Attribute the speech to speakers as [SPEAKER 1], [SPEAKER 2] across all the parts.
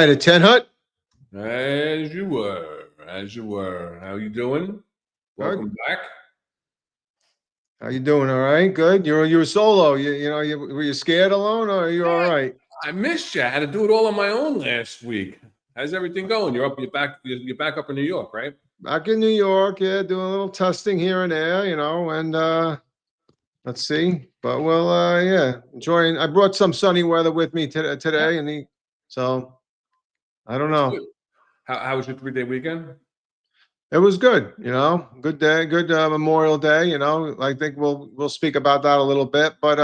[SPEAKER 1] right, a 10 hut?
[SPEAKER 2] As you were. How you doing? Welcome back.
[SPEAKER 1] How you doing? All right, good. You were solo. Were you scared alone, or are you all right?
[SPEAKER 2] I missed you. I had to do it all on my own last week. How's everything going? You're back up in New York, right?
[SPEAKER 1] Back in New York, yeah, doing a little testing here and there, and let's see. But we'll enjoying. I brought some sunny weather with me today, so I don't know.
[SPEAKER 2] Good. How was your 3-day weekend?
[SPEAKER 1] It was good, good day, good Memorial Day. I think we'll speak about that a little bit, but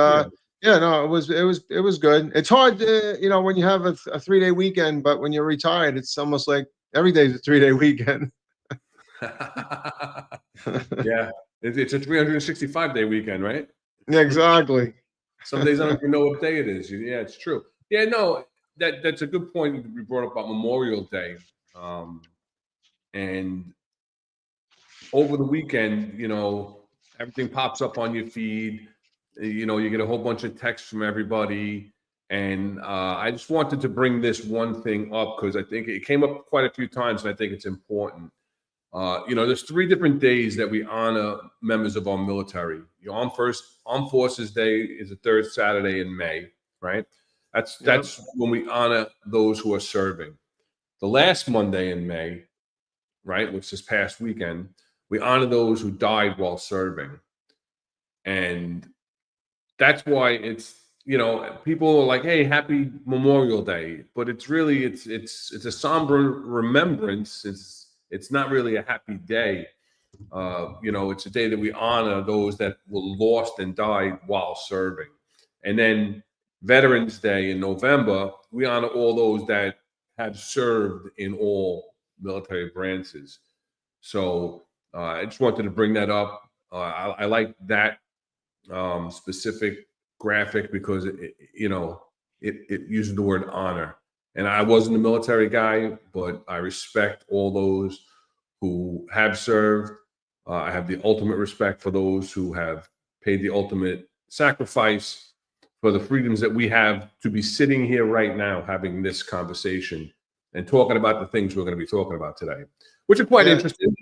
[SPEAKER 1] no, it was good. It's hard, when you have a 3-day weekend, but when you're retired, it's almost like every day's a 3-day weekend.
[SPEAKER 2] Yeah, it's a 365-day weekend, right?
[SPEAKER 1] Yeah, exactly.
[SPEAKER 2] Some days I don't even know what day it is. Yeah, it's true. Yeah, no, that's a good point you brought up about Memorial Day, and over the weekend, everything pops up on your feed. You get a whole bunch of texts from everybody. And I just wanted to bring this one thing up because I think it came up quite a few times, and I think it's important. There's 3 different days that we honor members of our military. Armed Forces Day is the 3rd Saturday in May, right? That's when we honor those who are serving. The last Monday in May, right, which this past weekend, we honor those who died while serving. And that's why it's, people are like, hey, happy Memorial Day. But it's really, it's a somber remembrance. It's not really a happy day. It's a day that we honor those that were lost and died while serving. And then Veterans Day in November, we honor all those that have served in all military branches. So I just wanted to bring that up. I like that specific graphic because it uses the word honor. And I wasn't a military guy, but I respect all those who have served. I have the ultimate respect for those who have paid the ultimate sacrifice for the freedoms that we have to be sitting here right now having this conversation and talking about the things we're going to be talking about today, which are quite interesting.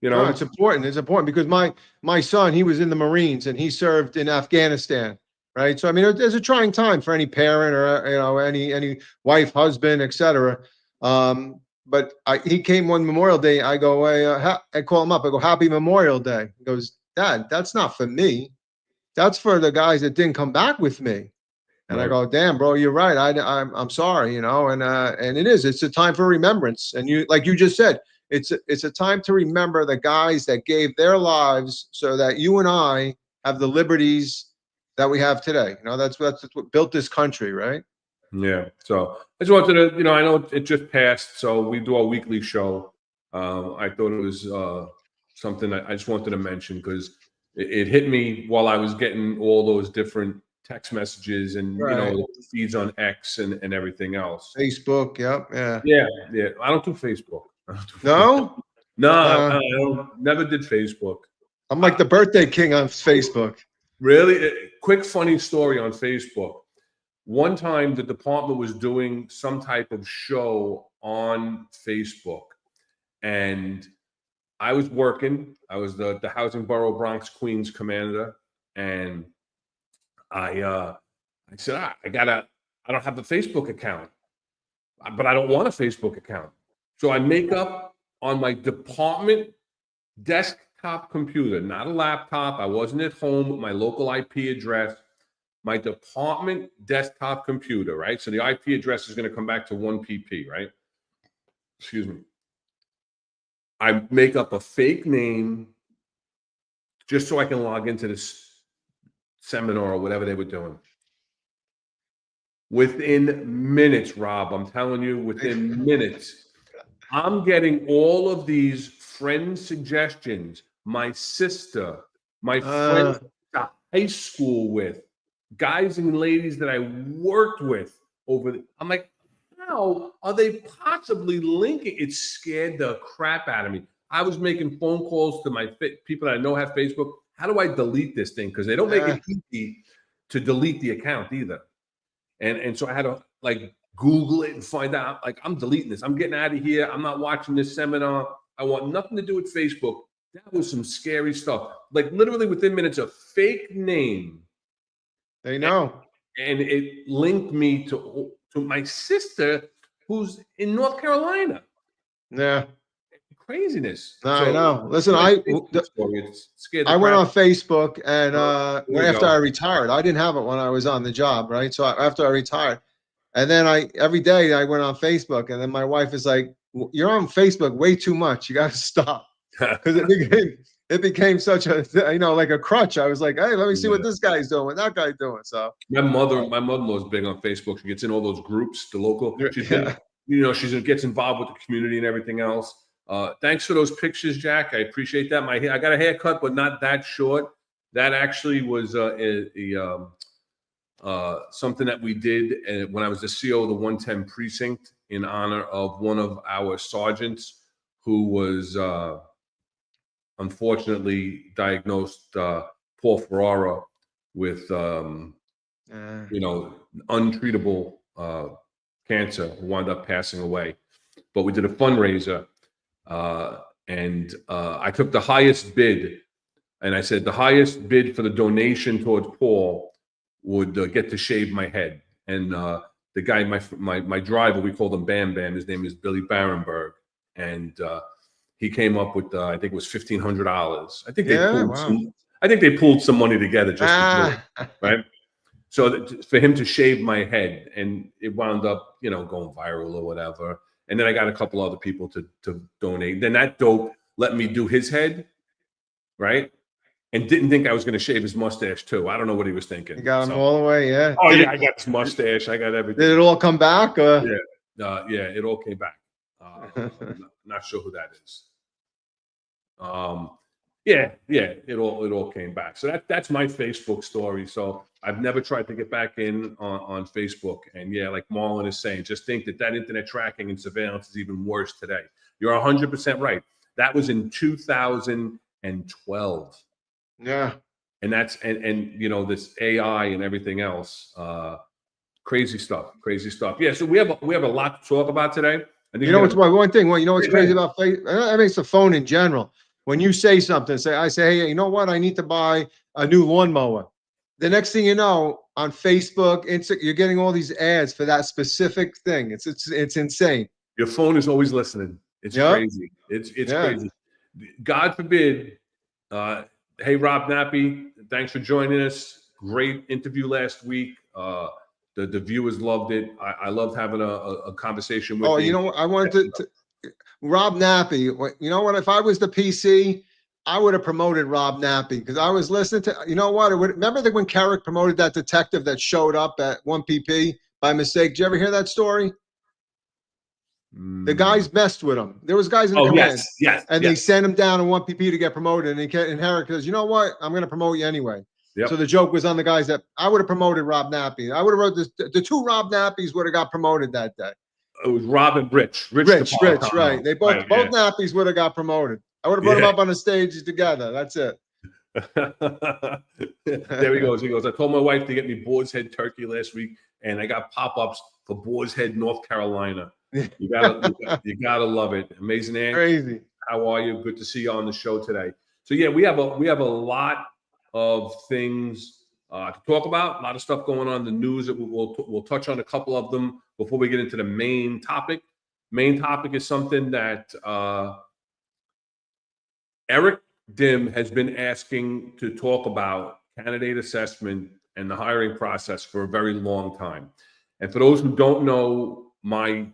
[SPEAKER 1] No, it's important. It's important because my son, he was in the Marines and he served in Afghanistan, right? So I mean, there's a trying time for any parent or any wife, husband, etc. But he came one Memorial Day. I go, I call him up. I go, Happy Memorial Day. He goes, Dad, that's not for me. That's for the guys that didn't come back with me. And right. I go, damn, bro, you're right. I'm sorry, and it is. It's a time for remembrance. And like you just said, it's a time to remember the guys that gave their lives so that you and I have the liberties that we have today. That's what built this country, right?
[SPEAKER 2] Yeah. So I just wanted to, I know it just passed, so we do our weekly show. I thought it was something I just wanted to mention because it hit me while I was getting all those different text messages and
[SPEAKER 1] right.
[SPEAKER 2] Feeds on X and everything else.
[SPEAKER 1] Facebook, yeah.
[SPEAKER 2] I don't do Facebook.
[SPEAKER 1] No?
[SPEAKER 2] I never did Facebook.
[SPEAKER 1] I'm like the birthday king on Facebook.
[SPEAKER 2] Really? Quick funny story on Facebook. One time the department was doing some type of show on Facebook and I was working. I was the Housing Borough Bronx Queens commander, and I said, I don't have a Facebook account, but I don't want a Facebook account. So I make up on my department desktop computer, not a laptop. I wasn't at home with my local IP address, my department desktop computer, right? So the IP address is going to come back to 1PP, right? Excuse me. I make up a fake name just so I can log into this seminar or whatever they were doing. Within minutes, Rob, I'm telling you, within minutes, I'm getting all of these friend suggestions. My sister, my friends at high school with, guys and ladies that I worked with I'm like, how are they possibly linking? It scared the crap out of me. I was making phone calls to my people that I know have Facebook. How do I delete this thing? Because they don't make it easy to delete the account either. And so I had to Google it and find out. Like, I'm deleting this. I'm getting out of here. I'm not watching this seminar. I want nothing to do with Facebook. That was some scary stuff. Like, literally within minutes, a fake name.
[SPEAKER 1] They know.
[SPEAKER 2] And it linked me to my sister, who's in North Carolina.
[SPEAKER 1] Yeah.
[SPEAKER 2] Craziness.
[SPEAKER 1] No, I know. Listen, I went on Facebook, and after I retired, I didn't have it when I was on the job, right? So after I retired, and then every day I went on Facebook, and then my wife is like, "You're on Facebook way too much. You got to stop," because it became such a, like a crutch. I was like, "Hey, let me see what this guy's doing, what that guy's doing." So
[SPEAKER 2] my mother-in-law is big on Facebook. She gets in all those groups, the local. She's been, she gets involved with the community and everything else. Thanks for those pictures, Jack. I appreciate that. I got a haircut, but not that short. That actually was something that we did when I was the CO of the 110 precinct in honor of one of our sergeants who was unfortunately diagnosed, Paul Ferrara, with untreatable cancer, who wound up passing away. But we did a fundraiser. And I took the highest bid, and I said the highest bid for the donation towards Paul would get to shave my head. And the guy, my driver, we called him Bam Bam. His name is Billy Barenberg, and he came up with I think it was $1,500. I think they pulled some money together just to do it, right? So for him to shave my head, and it wound up going viral or whatever. And then I got a couple other people to donate. Then that dope let me do his head, right? And didn't think I was going to shave his mustache too. I don't know what he was thinking.
[SPEAKER 1] You got him all the way, yeah.
[SPEAKER 2] Oh, I got his mustache. I got everything.
[SPEAKER 1] Did it all come back?
[SPEAKER 2] Yeah, it all came back. Not sure who that is. It all came back. So that's my Facebook story. So I've never tried to get back in on Facebook. And like Marlon is saying, just think that internet tracking and surveillance is even worse today. You're 100% right. That was in 2012.
[SPEAKER 1] Yeah.
[SPEAKER 2] And that's and this AI and everything else. Crazy stuff. Yeah. So we have a lot to talk about today. I think
[SPEAKER 1] what's one thing? Well, what's crazy about Facebook? That makes the phone in general. When you say something, I say, hey, you know what? I need to buy a new lawnmower. The next thing you know, on Facebook, you're getting all these ads for that specific thing. It's insane.
[SPEAKER 2] Your phone is always listening. It's crazy. It's crazy. God forbid. Hey, Rob Nappy, thanks for joining us. Great interview last week. The viewers loved it. I loved having a conversation with you.
[SPEAKER 1] Oh, you know what? I wanted to Rob Nappy. You know what? If I was the PC, I would have promoted Rob Nappy, because I was listening to, remember when Carrick promoted that detective that showed up at 1PP by mistake? Did you ever hear that story? The guys messed with him. There was guys in the command.
[SPEAKER 2] Yes.
[SPEAKER 1] And they sent him down to 1PP to get promoted. And Carrick goes, you know what? I'm going to promote you anyway. Yep. So the joke was on the guys that I would have promoted Rob Nappy. I would have wrote this. The two Rob Nappies would have got promoted that day.
[SPEAKER 2] It was Rob and Rich,
[SPEAKER 1] right? They both Nappies would have got promoted. I would have put them up on the stage together. That's it.
[SPEAKER 2] There he goes. I told my wife to get me Boar's Head turkey last week, and I got pop-ups for Boar's Head, North Carolina. You gotta love it. Amazing, Ann.
[SPEAKER 1] Crazy.
[SPEAKER 2] How are you? Good to see you on the show today. So we have a lot of things to talk about. A lot of stuff going on in the news that we'll touch on a couple of them before we get into the main topic. Main topic is something that Eric Dim has been asking to talk about, candidate assessment and the hiring process, for a very long time. And for those who don't know my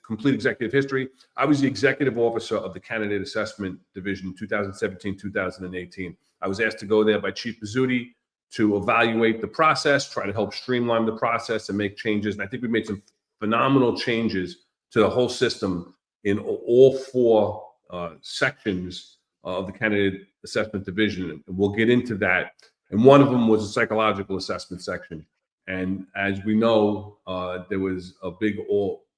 [SPEAKER 2] complete executive history, I was the executive officer of the candidate assessment division 2017, 2018. I was asked to go there by Chief Bizzuti to evaluate the process, try to help streamline the process and make changes. And I think we made some phenomenal changes to the whole system in all four sections of the candidate assessment division. And we'll get into that. And one of them was a psychological assessment section. And as we know, there was a big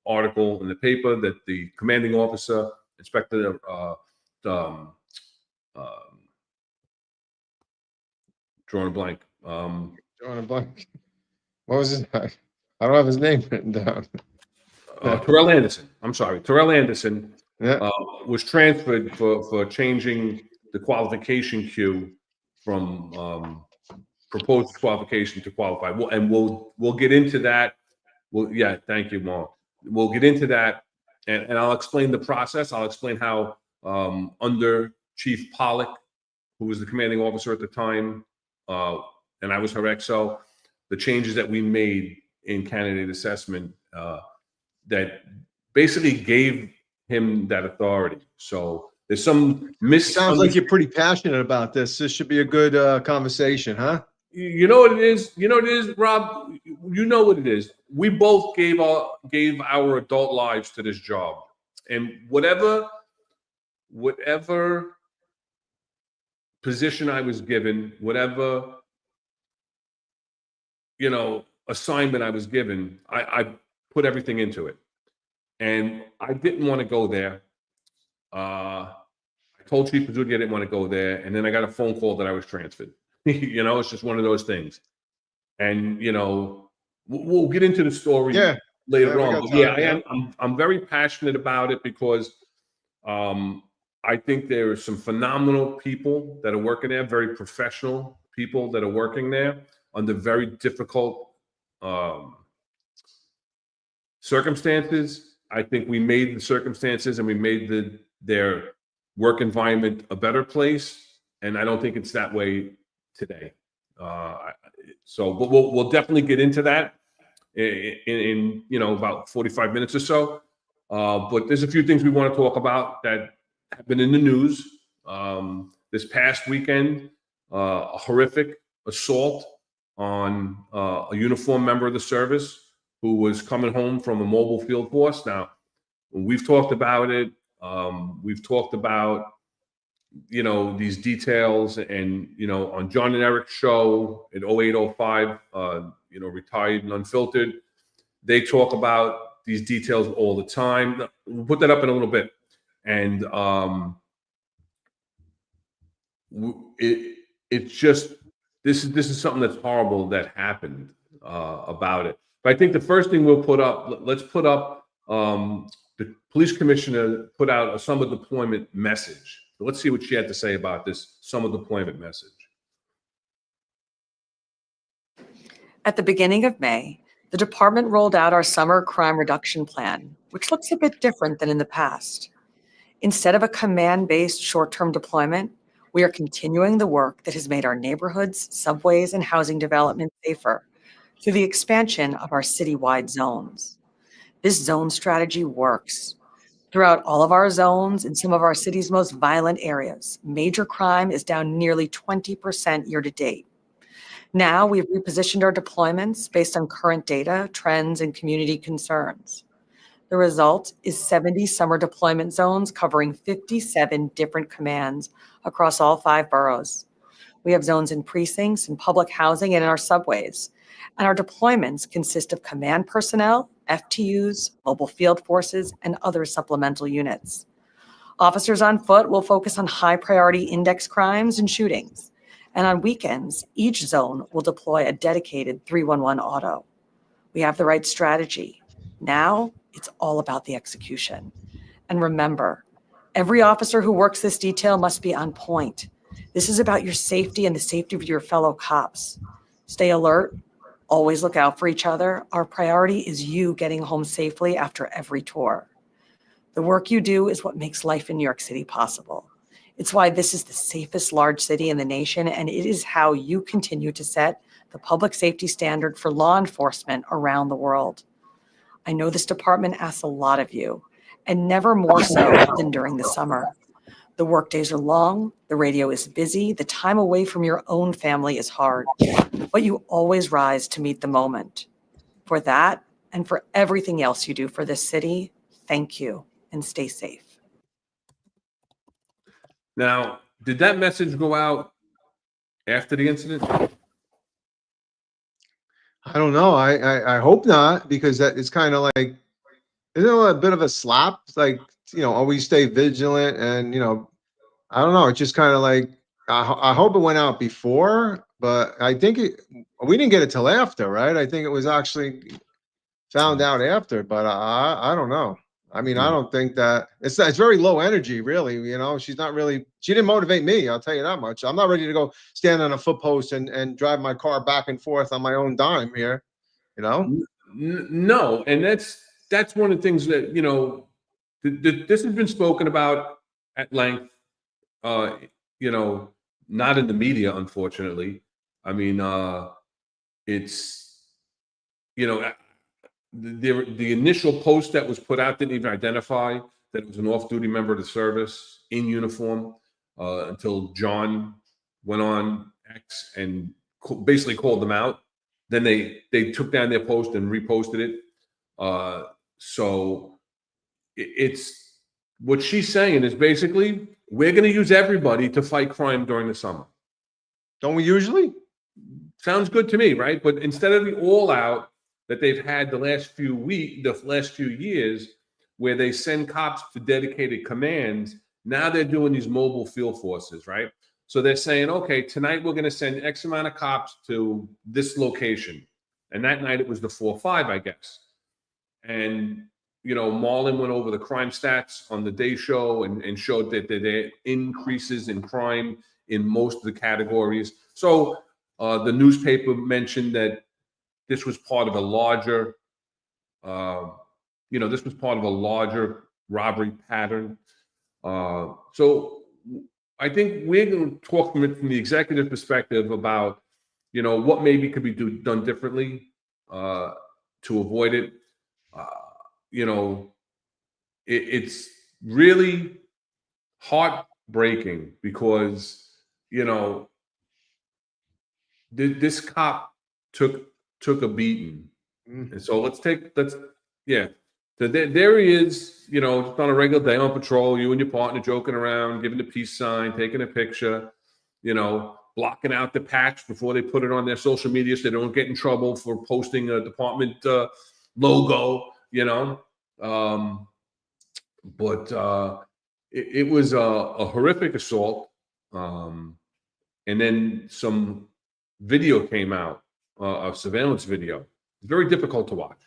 [SPEAKER 2] article in the paper that the commanding officer, Inspector drawing a blank.
[SPEAKER 1] Drawing a blank. What was his name? I don't have his name written down.
[SPEAKER 2] Terrell Anderson. I'm sorry, Terrell Anderson
[SPEAKER 1] Yeah.
[SPEAKER 2] was transferred for changing the qualification queue from proposed qualification to qualified. And we'll get into that. Yeah, thank you, Mark. We'll get into that, and I'll explain the process. I'll explain how under Chief Pollock, who was the commanding officer at the time, and I was her XO, the changes that we made in candidate assessment that basically gave him that authority. So there's some
[SPEAKER 1] Sounds like you're pretty passionate about this. This should be a good conversation, huh?
[SPEAKER 2] You know what it is? You know what it is, Rob? You know what it is. We both gave our adult lives to this job. And whatever position I was given, whatever, assignment I was given, I put everything into it. And I didn't want to go there. I told Chief Pizzuti I didn't want to go there. And then I got a phone call that I was transferred. It's just one of those things. And, we'll get into the story later on. But I'm very passionate about it because I think there are some phenomenal people that are working there, very professional people that are working there under very difficult circumstances. I think we made the circumstances and we made their work environment a better place. And I don't think it's that way today. But we'll definitely get into that in about 45 minutes or so. But there's a few things we want to talk about that have been in the news. This past weekend, a horrific assault on a uniformed member of the service who was coming home from a mobile field force. Now, we've talked about it. We've talked about these details, and on John and Eric's show in 0805, Retired and Unfiltered, they talk about these details all the time. We'll put that up in a little bit. And it's just this is something that's horrible that happened about it. But I think the first thing we'll put up, let's put up the police commissioner put out a summer deployment message. So let's see what she had to say about this summer deployment message.
[SPEAKER 3] At the beginning of May, the department rolled out our summer crime reduction plan, which looks a bit different than in the past. Instead of a command-based short-term deployment, we are continuing the work that has made our neighborhoods, subways, and housing development safer through the expansion of our citywide zones. This zone strategy works. Throughout all of our zones in some of our city's most violent areas, major crime is down nearly 20% year to date. Now we've repositioned our deployments based on current data, trends, and community concerns. The result is 70 summer deployment zones covering 57 different commands across all 5 boroughs. We have zones in precincts, in public housing, and in our subways. And our deployments consist of command personnel, FTUs, mobile field forces, and other supplemental units. Officers on foot will focus on high-priority index crimes and shootings. And on weekends, each zone will deploy a dedicated 311 auto. We have the right strategy. Now, it's all about the execution. And remember, every officer who works this detail must be on point. This is about your safety and the safety of your fellow cops. Stay alert. Always look out for each other. Our priority is you getting home safely after every tour. The work you do is what makes life in New York City possible. It's why this is the safest large city in the nation, and it is how you continue to set the public safety standard for law enforcement around the world. I know this department asks a lot of you, and never more so than during the summer. The workdays are long, the radio is busy, the time away from your own family is hard, but you always rise to meet the moment. For that, and for everything else you do for this city, thank you, and stay safe.
[SPEAKER 2] Now, did that message go out after the incident?
[SPEAKER 1] I don't know. I hope not, because that is kind of like, isn't it a bit of a slap? It's like, always stay vigilant, and I don't know. It's just kind of like, I hope it went out before, but I think we didn't get it till after, right? I think it was actually found out after, but I don't know. I mean, I
[SPEAKER 2] Yeah.
[SPEAKER 1] don't think that it's very low energy, really. You know, she didn't motivate me. I'll tell you that much. I'm not ready to go stand on a foot post and drive my car back and forth on my own dime here. You know,
[SPEAKER 2] No, and that's one of the things that, this has been spoken about at length. Uh, not in the media, unfortunately. I mean, it's the initial post that was put out didn't even identify that it was an off-duty member of the service in uniform until John went on X and basically called them out. Then they took down their post and reposted it. So it's what she's saying is basically we're going to use everybody to fight crime during the summer.
[SPEAKER 1] don't we usually?
[SPEAKER 2] Sounds good to me, right? But instead of the all out that they've had the last few years, where they send cops to dedicated commands, now they're doing these mobile field forces, right? So they're saying, okay, tonight we're going to send X amount of cops to this location. And that night it was the 4-5, I guess. And, Marlon went over the crime stats on the day show and showed that there are increases in crime in most of the categories. So the newspaper mentioned that this was part of a larger, robbery pattern. So I think we're going to talk from the executive perspective about, what maybe could be done differently to avoid it. It's really heartbreaking because, this cop took a beating. And so yeah. So there he is, just on a regular day on patrol, you and your partner joking around, giving the peace sign, taking a picture, blocking out the patch before they put it on their social media so they don't get in trouble for posting a department logo, but it was a horrific assault. And then some video came out, of surveillance video. It's very difficult to watch.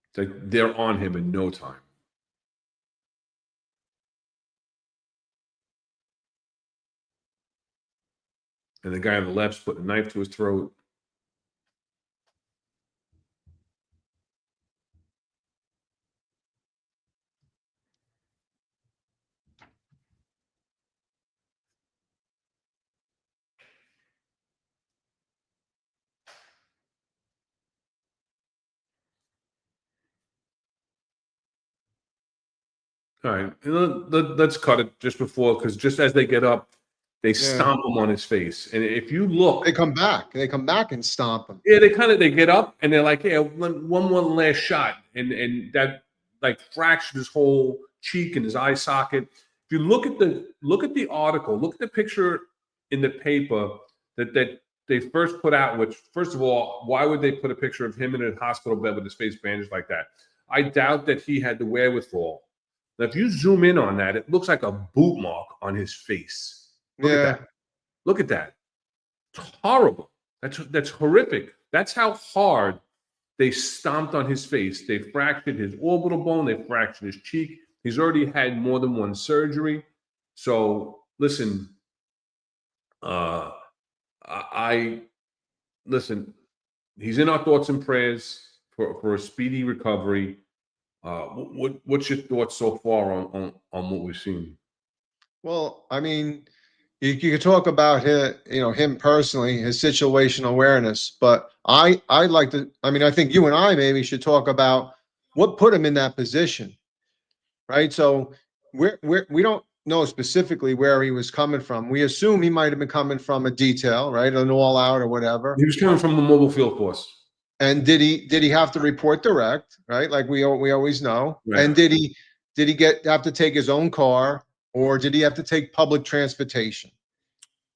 [SPEAKER 2] It's like they're on him in no time. And the guy on the left's putting a knife to his throat. All right, let's cut it just before, because just as they get up, they stomp him on his face. And if you look,
[SPEAKER 1] They come back and stomp him.
[SPEAKER 2] yeah, they get up and they're like, yeah, one last shot, and that like fractured his whole cheek and his eye socket. If you look at the article, look at the picture in the paper that they first put out. Which, first of all, why would they put a picture of him in a hospital bed with his face bandaged like that? I doubt that he had the wherewithal. Now, if you zoom in on that, it looks like a boot mark on his face. Look at that. Look at that. It's horrible. That's horrific. That's how hard they stomped on his face. They fractured his orbital bone. They fractured his cheek. He's already had more than one surgery. So listen, listen. He's in our thoughts and prayers for a speedy recovery. What's your thoughts so far on what we've seen?
[SPEAKER 1] Well, I mean, you could talk about him personally, his situational awareness, but I'd like to. I mean, I think you and I maybe should talk about what put him in that position, right? So we don't know specifically where he was coming from. We assume he might have been coming from a detail, right, an all out or whatever.
[SPEAKER 2] He was coming from the mobile field force.
[SPEAKER 1] And did he have to report direct, right? Like we always know.
[SPEAKER 2] Right.
[SPEAKER 1] And did he have to take his own car, or did he have to take public transportation?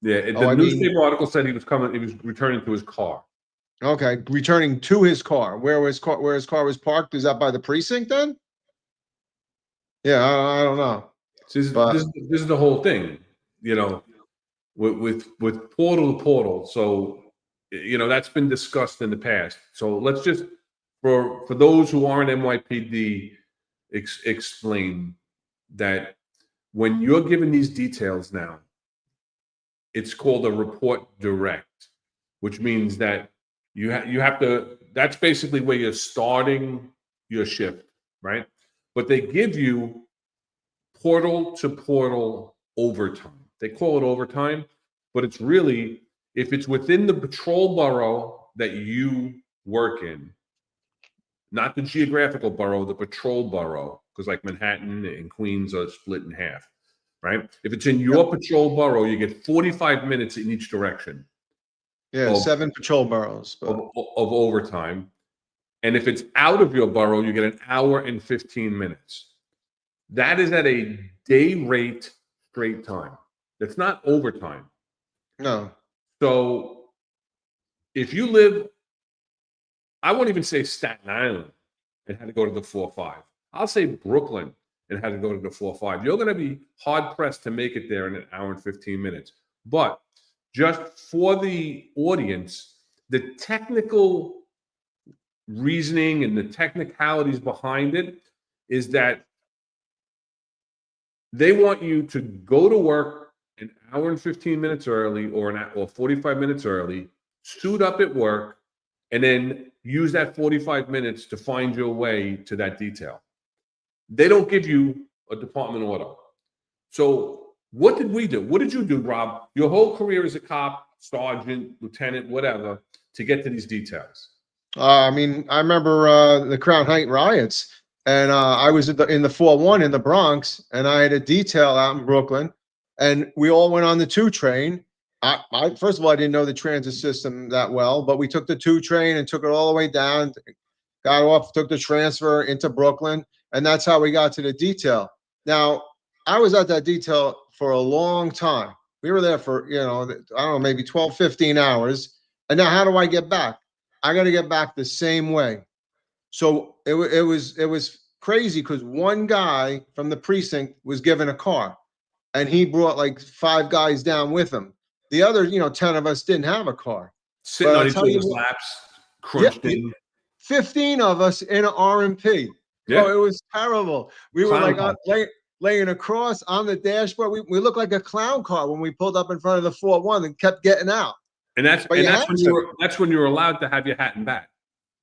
[SPEAKER 2] Yeah, the newspaper article said he was returning to his car.
[SPEAKER 1] Okay, returning to his car. Where his car was parked? Is that by the precinct then? Yeah, I don't know.
[SPEAKER 2] This is the whole thing, you know, with portal to portal. So, you know, that's been discussed in the past. So let's just, for those who aren't NYPD, explain that when you're given these details now, it's called a report direct, which means that you have to, that's basically where you're starting your shift, right? But they give you portal to portal overtime. They call it overtime, but it's really, if it's within the patrol borough that you work in, not the geographical borough, the patrol borough, because like Manhattan and Queens are split in half, right? If it's in your patrol borough, you get 45 minutes in each direction.
[SPEAKER 1] Yeah, 7 patrol boroughs.
[SPEAKER 2] Of overtime. And if it's out of your borough, you get an hour and 15 minutes. That is at a day rate straight time. That's not overtime.
[SPEAKER 1] No.
[SPEAKER 2] So if you live, I won't even say Staten Island and had to go to the 4-5. I'll say Brooklyn and had to go to the 4-5. You're going to be hard pressed to make it there in an hour and 15 minutes. But just for the audience, the technical reasoning and the technicalities behind it is that they want you to go to work an hour and 15 minutes early or 45 minutes early, suit up at work, and then use that 45 minutes to find your way to that detail. They don't give you a department order. So what did we do? What did you do, Rob? Your whole career as a cop, sergeant, lieutenant, whatever, to get to these details.
[SPEAKER 1] I mean, I remember the Crown Heights riots, and I was in the 4-1 in the Bronx, and I had a detail out in Brooklyn, and we all went on the 2 train. I first of all, I didn't know the transit system that well, but we took the 2 train and took it all the way down, got off, took the transfer into Brooklyn, and that's how we got to the detail. Now, I was at that detail for a long time. We were there for, you know, I don't know, maybe 12, 15 hours. And now how do I get back? I got to get back the same way. So it was crazy because one guy from the precinct was given a car, and he brought like 5 guys down with him. The other, 10 of us didn't have a car.
[SPEAKER 2] Sitting on each other's laps, crunched in.
[SPEAKER 1] 15 of us in an R&P. Yeah. Oh, it was terrible. We were like laying across on the dashboard. We looked like a clown car when we pulled up in front of the 4-1 and kept getting out.
[SPEAKER 2] And that's when you were allowed to have your hat and bat.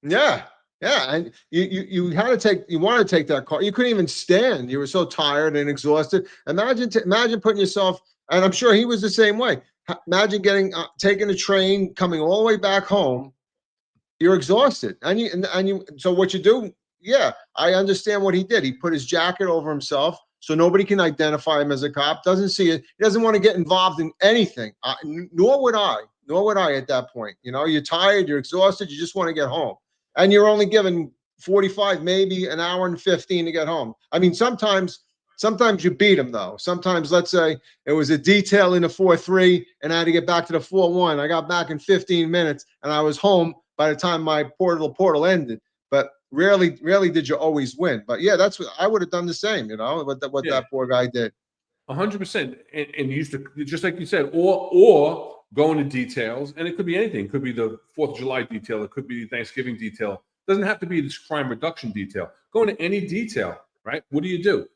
[SPEAKER 1] Yeah. Yeah. And you wanted to take that car. You couldn't even stand. You were so tired and exhausted. Imagine putting yourself, and I'm sure he was the same way. Imagine taking a train, coming all the way back home. You're exhausted. So what you do, yeah, I understand what he did. He put his jacket over himself so nobody can identify him as a cop. Doesn't see it. He doesn't want to get involved in anything. Nor would I at that point. You're tired, you're exhausted, you just want to get home. And you're only given 45, maybe an hour and 15 to get home. I mean, sometimes you beat them though. Sometimes, let's say it was a detail in the 4-3 and I had to get back to the 4-1. I got back in 15 minutes and I was home by the time my portal ended. But rarely did you always win. But yeah, that's what I would have done the same, what that poor guy did.
[SPEAKER 2] 100%. And used to, just like you said, or go into details, and it could be anything. It could be the 4th of July detail. It could be the Thanksgiving detail. It doesn't have to be this crime reduction detail. Go into any detail, right? What do?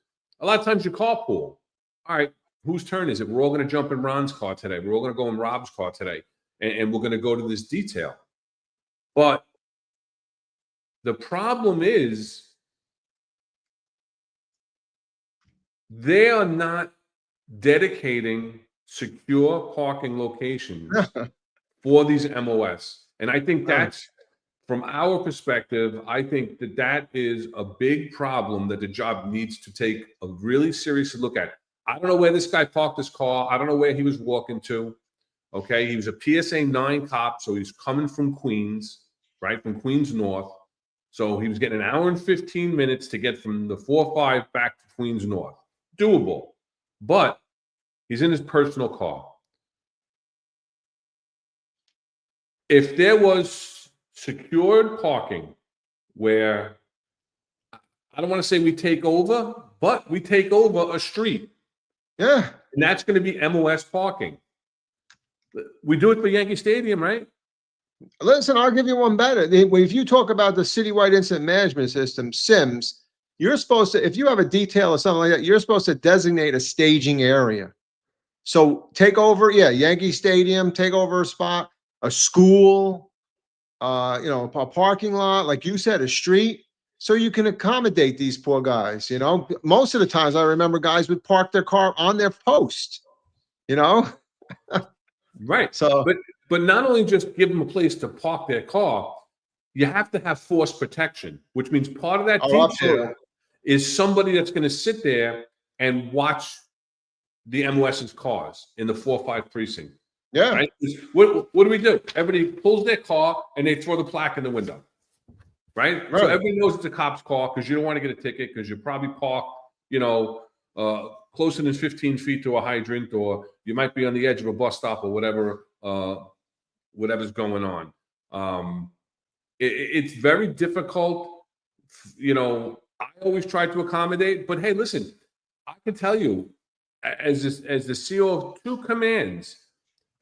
[SPEAKER 2] A lot of times you carpool. All right, whose turn is it? We're all going to jump in Ron's car today. We're all going to go in Rob's car today, and we're going to go to this detail. But the problem is they are not dedicating secure parking locations for these MOS. And I think that's, from our perspective, I think that is a big problem that the job needs to take a really serious look at. I don't know where this guy parked his car. I don't know where he was walking to. Okay, he was a PSA 9 cop, so he's coming from Queens, right, from Queens North. So he was getting an hour and 15 minutes to get from the 4-5 back to Queens North. Doable. But he's in his personal car. If there was secured parking where, I don't want to say we take over, but we take over a street,
[SPEAKER 1] Yeah.
[SPEAKER 2] And that's going to be MOS parking. We do it for Yankee Stadium, right?
[SPEAKER 1] Listen, I'll give you one better. If you talk about the citywide incident management system, SIMS, you're supposed to, if you have a detail or something like that, you're supposed to designate a staging area. So take over, Yankee Stadium, take over a spot, a school, a parking lot, like you said, a street, so you can accommodate these poor guys. Most of the times I remember guys would park their car on their post,
[SPEAKER 2] Right.
[SPEAKER 1] So,
[SPEAKER 2] but not only just give them a place to park their car, you have to have force protection, which means part of that detail
[SPEAKER 1] absolutely.
[SPEAKER 2] is somebody that's going to sit there and watch the MOS's cars in the 4-5 precinct.
[SPEAKER 1] Yeah.
[SPEAKER 2] Right? What do we do? Everybody pulls their car and they throw the plaque in the window. Right? So everybody knows it's a cop's car because you don't want to get a ticket because you probably parked, closer than 15 feet to a hydrant, or you might be on the edge of a bus stop or whatever, whatever's going on. It's very difficult. I always try to accommodate, but hey, listen, I can tell you, as the CEO of 2 commands,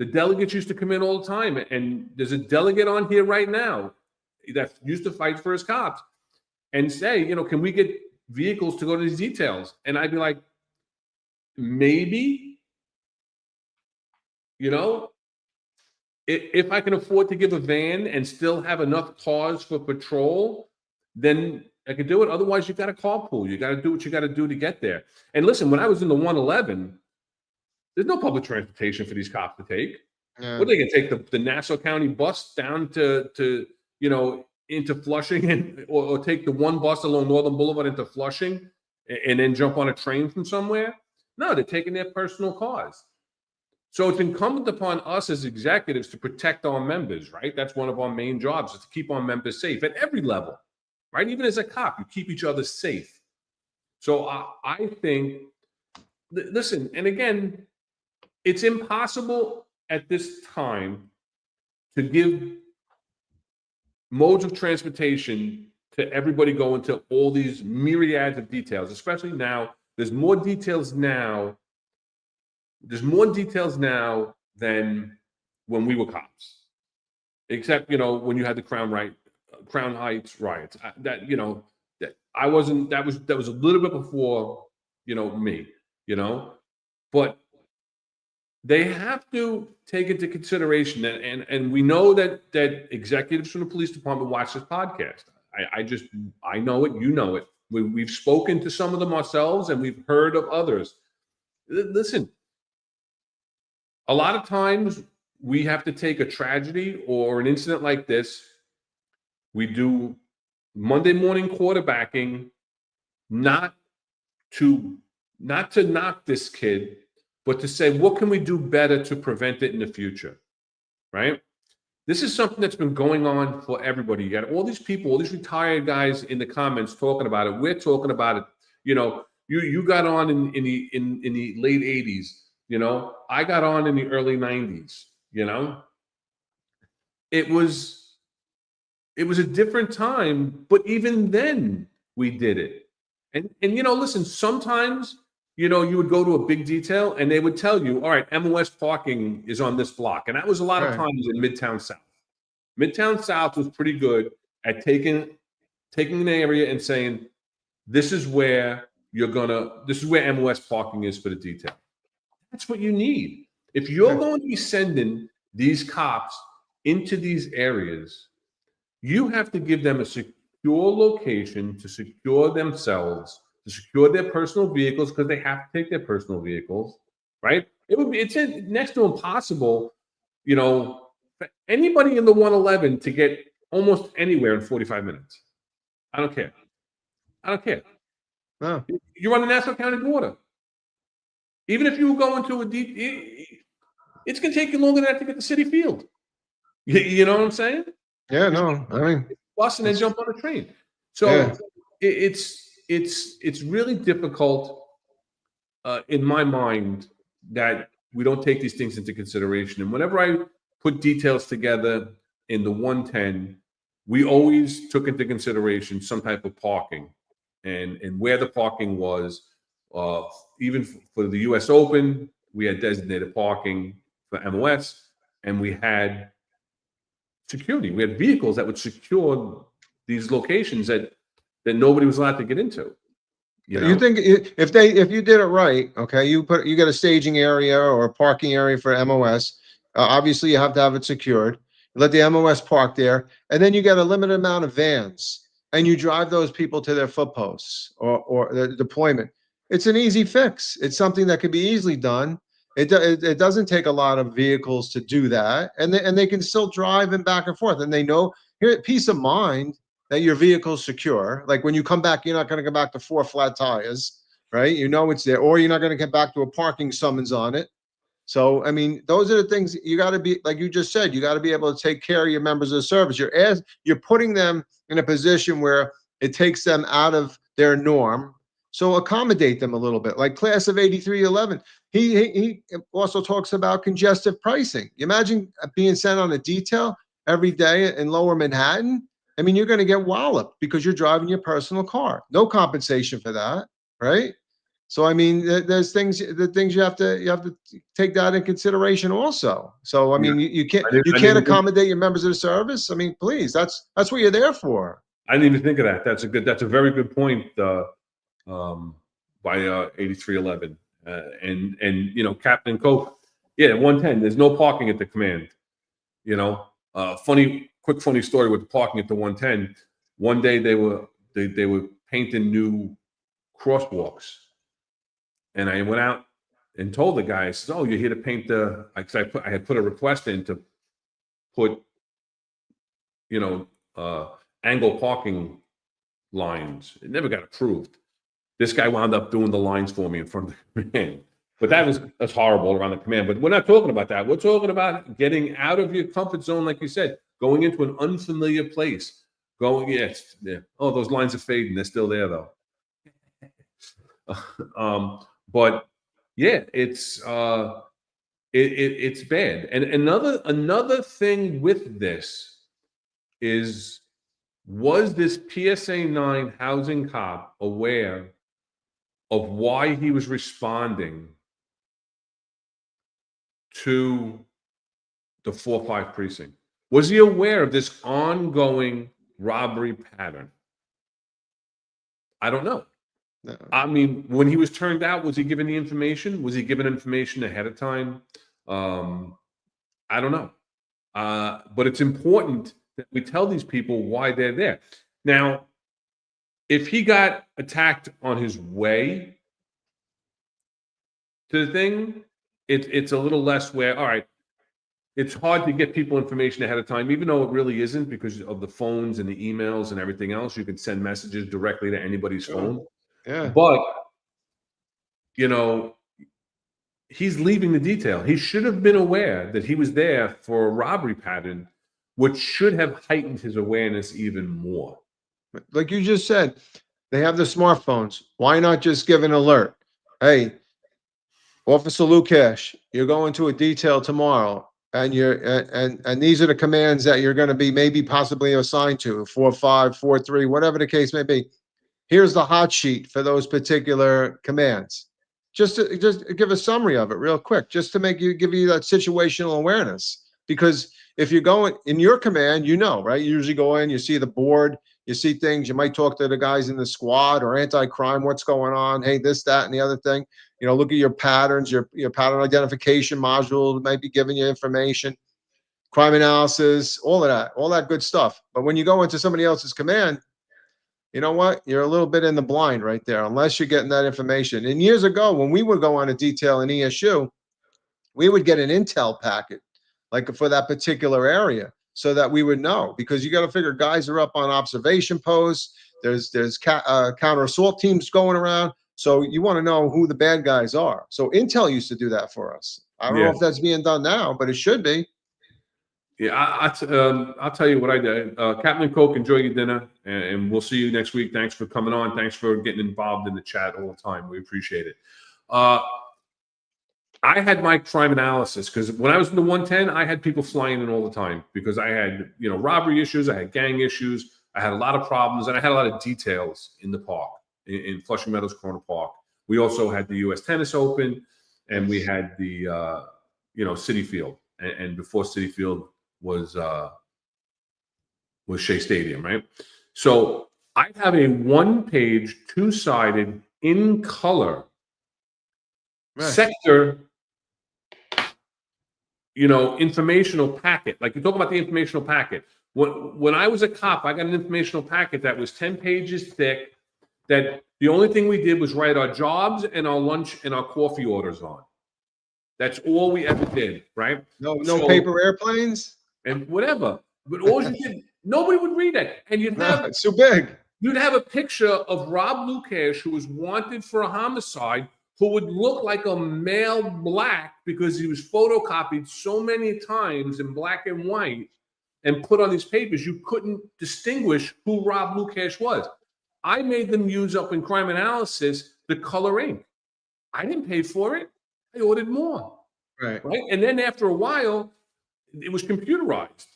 [SPEAKER 2] the delegates used to come in all the time, and there's a delegate on here right now that used to fight for his cops and say, can we get vehicles to go to these details? And I'd be like, maybe, if I can afford to give a van and still have enough cars for patrol, then I could do it. Otherwise, you got to carpool. You got to do what you got to do to get there. And listen, when I was in the 111, there's no public transportation for these cops to take.
[SPEAKER 1] Yeah.
[SPEAKER 2] What are they going to take the Nassau County bus down to into Flushing, or take the one bus along Northern Boulevard into Flushing and then jump on a train from somewhere? No, they're taking their personal cars. So it's incumbent upon us as executives to protect our members, right? That's one of our main jobs, is to keep our members safe at every level, right? Even as a cop, you keep each other safe. So I think, listen, and again, it's impossible at this time to give modes of transportation to everybody going to all these myriads of details, especially now. There's more details now. There's more details now than when we were cops, except, when you had the Crown Heights riots. That was a little bit before, me, but they have to take into consideration, and we know that executives from the police department watch this podcast. I know it, you know it. We've spoken to some of them ourselves, and we've heard of others. Listen, a lot of times we have to take a tragedy or an incident like this. We do Monday morning quarterbacking, not to knock this kid, but to say, what can we do better to prevent it in the future, right? This is something that's been going on for everybody. You got all these people, all these retired guys in the comments talking about it. We're talking about it. You got on in the late 80s. I got on in the early 90s. It was a different time, but even then we did it. And listen, sometimes, you would go to a big detail and they would tell you, all right, MOS parking is on this block. And that was a lot of times in Midtown South. Midtown South was pretty good at taking an area and saying, this is where MOS parking is for the detail. That's what you need. If you're going to be sending these cops into these areas, you have to give them a secure location to secure themselves, to secure their personal vehicles, because they have to take their personal vehicles, right? It's next to impossible, for anybody in the 111 to get almost anywhere in 45 minutes. I don't care. No. You're on the Nassau County border. Even if you were going to it's going to take you longer than that to get to City Field. You know what I'm saying?
[SPEAKER 1] Yeah, no, I mean,
[SPEAKER 2] bus and then jump on a train. So it's really difficult in my mind that we don't take these things into consideration. And whenever I put details together in the 110, we always took into consideration some type of parking and where the parking was, Even for the U.S. Open, we had designated parking for MOS, and we had security. We had vehicles that would secure these locations that nobody was allowed to get into.
[SPEAKER 1] You think if you did it right, okay, you get a staging area or a parking area for MOS. Obviously, you have to have it secured. Let the MOS park there, and then you get a limited amount of vans, and you drive those people to their foot posts or the deployment. It's an easy fix. It's something that can be easily done. It doesn't take a lot of vehicles to do that, and they can still drive and back and forth, and they know here peace of mind that your vehicle's secure. Like when you come back, you're not going to come back to 4 flat tires, right? You know it's there, or you're not going to get back to a parking summons on it. So, I mean, those are the things you got to be, like you just said, you got to be able to take care of your members of the service. You're putting them in a position where it takes them out of their norm. So accommodate them a little bit. Like class of 8311, he also talks about congestive pricing. You imagine being sent on a detail every day in Lower Manhattan. I mean, you're going to get walloped because you're driving your personal car. No compensation for that, right? So, I mean, there's things you have to take that in consideration also. So, I mean, you can't accommodate your members of the service. I mean, please, that's what you're there for.
[SPEAKER 2] I didn't even think of that. That's a very good point by 8311 and Captain Coke. Yeah, 110. There's no parking at the command. Quick funny story with the parking at the 110. One day they were painting new crosswalks, and I went out and told the guy, I said, "Oh, you're here to paint the?" I had put a request in to put, angle parking lines. It never got approved. This guy wound up doing the lines for me in front of the command. But that's horrible around the command. But we're not talking about that. We're talking about getting out of your comfort zone, like you said, going into an unfamiliar place. Yeah. Oh, those lines are fading. They're still there though. But yeah, it's bad. And another thing with this is, was this PSA 9 housing cop aware of why he was responding to the 4-5 precinct? Was he aware of this ongoing robbery pattern? I don't know.
[SPEAKER 1] No.
[SPEAKER 2] I mean, when he was turned out, was he given the information? Was he given information ahead of time? I don't know. But it's important that we tell these people why they're there. Now, if he got attacked on his way to the thing, it's a little less where, all right, it's hard to get people information ahead of time, even though it really isn't, because of the phones and the emails and everything else. You can send messages directly to anybody's phone.
[SPEAKER 1] Yeah.
[SPEAKER 2] But, he's leaving the detail. He should have been aware that he was there for a robbery pattern, which should have heightened his awareness even more.
[SPEAKER 1] Like you just said, they have the smartphones. Why not just give an alert? Hey, Officer LuKach, you're going to a detail tomorrow, and and these are the commands that you're going to be maybe possibly assigned to, 4-5, 4-3, whatever the case may be. Here's the hot sheet for those particular commands. Just give a summary of it real quick, just to give you that situational awareness. Because if you're going in your command, right? You usually go in, you see the board, you see things, you might talk to the guys in the squad or anti-crime, what's going on? Hey, this, that, and the other thing. Look at your patterns, your pattern identification module might be giving you information, crime analysis, all that good stuff. But when you go into somebody else's command, you know what? You're a little bit in the blind right there, unless you're getting that information. And years ago, when we would go on a detail in ESU, we would get an intel packet, like for that particular area, so that we would know, because you got to figure guys are up on observation posts. There's counter assault teams going around. So you want to know who the bad guys are. So Intel used to do that for us. I don't know if that's being done now, but it should be.
[SPEAKER 2] Yeah, I'll tell you what I did. Captain Coke, enjoy your dinner, and we'll see you next week. Thanks for coming on. Thanks for getting involved in the chat all the time. We appreciate it. I had my crime analysis, because when I was in the 110, I had people flying in all the time, because I had, robbery issues, I had gang issues, I had a lot of problems, and I had a lot of details in the park, in Flushing Meadows Corner Park, We also had the U.S. Tennis Open, and we had the City Field, and before City Field was Shea Stadium, right? So I have a 1-page, 2-sided, in color sector, informational packet. Like you talk about the informational packet. When I was a cop, I got an informational packet that was 10 pages thick, that the only thing we did was write our jobs and our lunch and our coffee orders on. That's all we ever did, right?
[SPEAKER 1] No paper airplanes?
[SPEAKER 2] And whatever. But all you did, nobody would read it. And
[SPEAKER 1] It's too big.
[SPEAKER 2] You'd have a picture of Rob LuKach, who was wanted for a homicide, who would look like a male black because he was photocopied so many times in black and white and put on these papers. You couldn't distinguish who Rob LuKach was. I made them use up in crime analysis the color ink. I didn't pay for it. I ordered more. Right. And then after a while, it was computerized.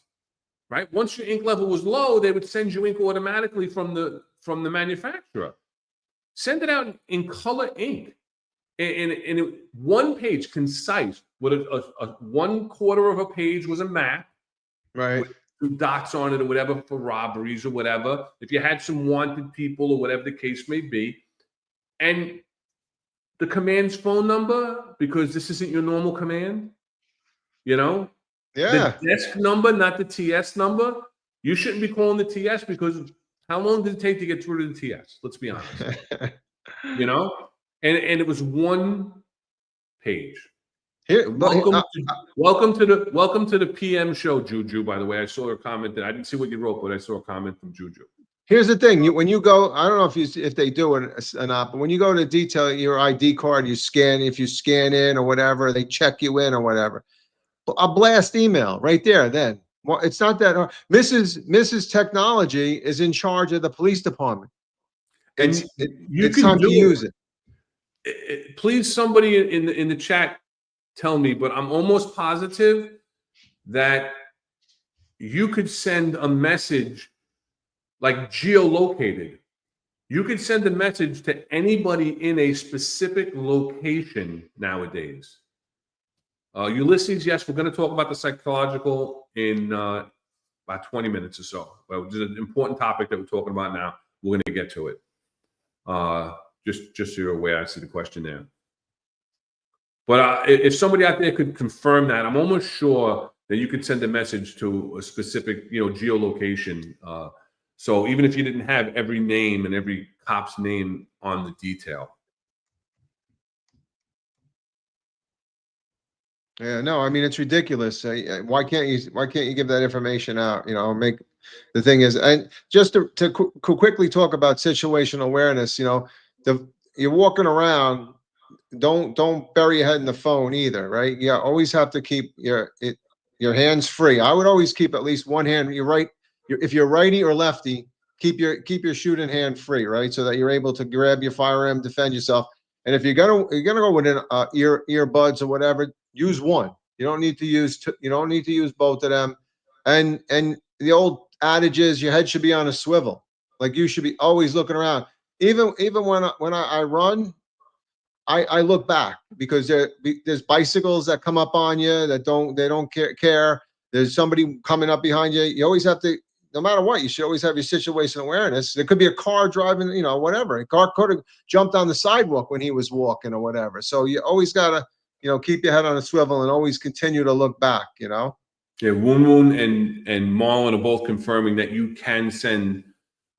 [SPEAKER 2] Right. Once your ink level was low, they would send you ink automatically from the manufacturer. Send it out in color ink, and 1 page, concise. With a 1/4 of a page was a map,
[SPEAKER 1] right?
[SPEAKER 2] With 2 dots on it or whatever for robberies or whatever. If you had some wanted people or whatever the case may be, and the command's phone number, because this isn't your normal command,
[SPEAKER 1] Yeah.
[SPEAKER 2] The desk number, not the TS number. You shouldn't be calling the TS, because how long did it take to get through to the TS? Let's be honest. And it was 1 page.
[SPEAKER 1] Here,
[SPEAKER 2] welcome to the PM show, Juju. By the way, I saw her comment that I didn't see what you wrote, but I saw a comment from Juju.
[SPEAKER 1] Here's the thing: when you go, I don't know if they do it or not, but when you go to detail your ID card, you scan. If you scan in or whatever, they check you in or whatever. A blast email right there. Then, well, it's not that hard. Mrs. Technology is in charge of the police department. It's time to use it.
[SPEAKER 2] Please, somebody in the chat, tell me, but I'm almost positive that you could send a message like geolocated. You could send a message to anybody in a specific location nowadays. Ulysses, yes, we're going to talk about the psychological in about 20 minutes or so. But it's an important topic that we're talking about now. We're going to get to it. Just so you're aware, I see the question there. But if somebody out there could confirm that, I'm almost sure that you could send a message to a specific, geolocation. So even if you didn't have every name and every cop's name on the detail.
[SPEAKER 1] Yeah, no, I mean, it's ridiculous. Why can't you give that information out? Make the thing is, and just to quickly talk about situational awareness. You're walking around. Don't bury your head in the phone either, right? You always have to keep your hands free. I would always keep at least one hand. If you're righty or lefty, keep your shooting hand free, right? So that you're able to grab your firearm, defend yourself. And if you're gonna go with earbuds or whatever, use one. You don't need to use both of them. And the old adage is your head should be on a swivel. Like you should be always looking around. Even when I run, I look back, because there's bicycles that come up on you that don't care. There's somebody coming up behind you. You always have to, no matter what, you should always have your situational awareness. There could be a car driving, whatever. A car could have jumped on the sidewalk when he was walking or whatever. So you always gotta, keep your head on a swivel and always continue to look back.
[SPEAKER 2] Yeah, Woon and Marlon are both confirming that you can send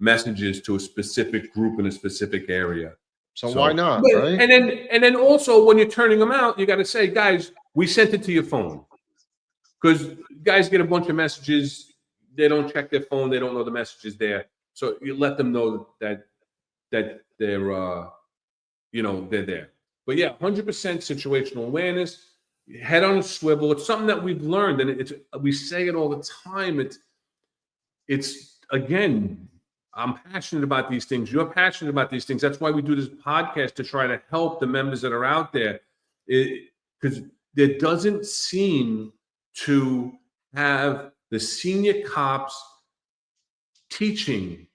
[SPEAKER 2] messages to a specific group in a specific area.
[SPEAKER 1] So why not, right?
[SPEAKER 2] And then also when you're turning them out, you got to say, guys, we sent it to your phone, because guys get a bunch of messages. They don't check their phone. They don't know the message is there. So you let them know that they're they're there. But yeah, 100% situational awareness, head on a swivel. It's something that we've learned, and we say it all the time. It's again, I'm passionate about these things. You're passionate about these things. That's why we do this podcast, to try to help the members that are out there, because there doesn't seem to have the senior cops teaching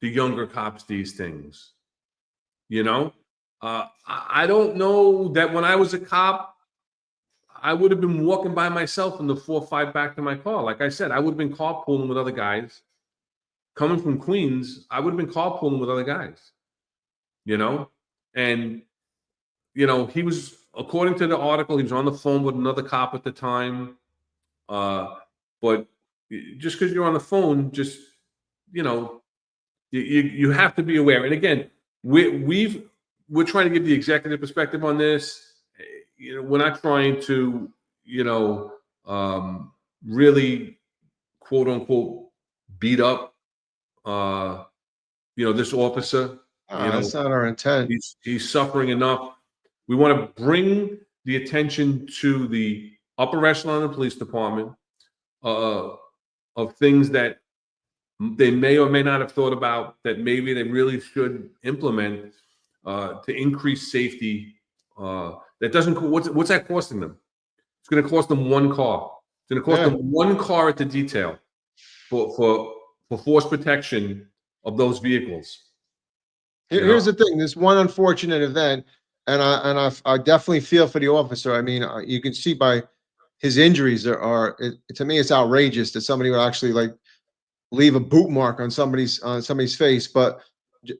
[SPEAKER 2] the younger cops these things. I don't know that when I was a cop, I would have been walking by myself in the 4-5 back to my car. Like I said, I would have been carpooling with other guys. Coming from Queens, I would have been carpooling with other guys, you know? And, you know, he was, according to the article, he was on the phone with another cop at the time. But just because you're on the phone, just, you know, you have to be aware. And again, we're trying to give the executive perspective on this. You know, we're not trying to, you know, really quote unquote beat up, you know, this officer.
[SPEAKER 1] That's not our intent.
[SPEAKER 2] He's suffering enough. We want to bring the attention to the upper echelon of the police department of things that they may or may not have thought about that maybe they really should implement to increase safety. That doesn't. What's that costing them? It's going to cost them one car. It's going to cost them one car at the detail for force protection of those vehicles.
[SPEAKER 1] Here's the thing: this one unfortunate event, and I definitely feel for the officer. I mean, you can see by his injuries to me, it's outrageous that somebody would actually like leave a boot mark on somebody's face. But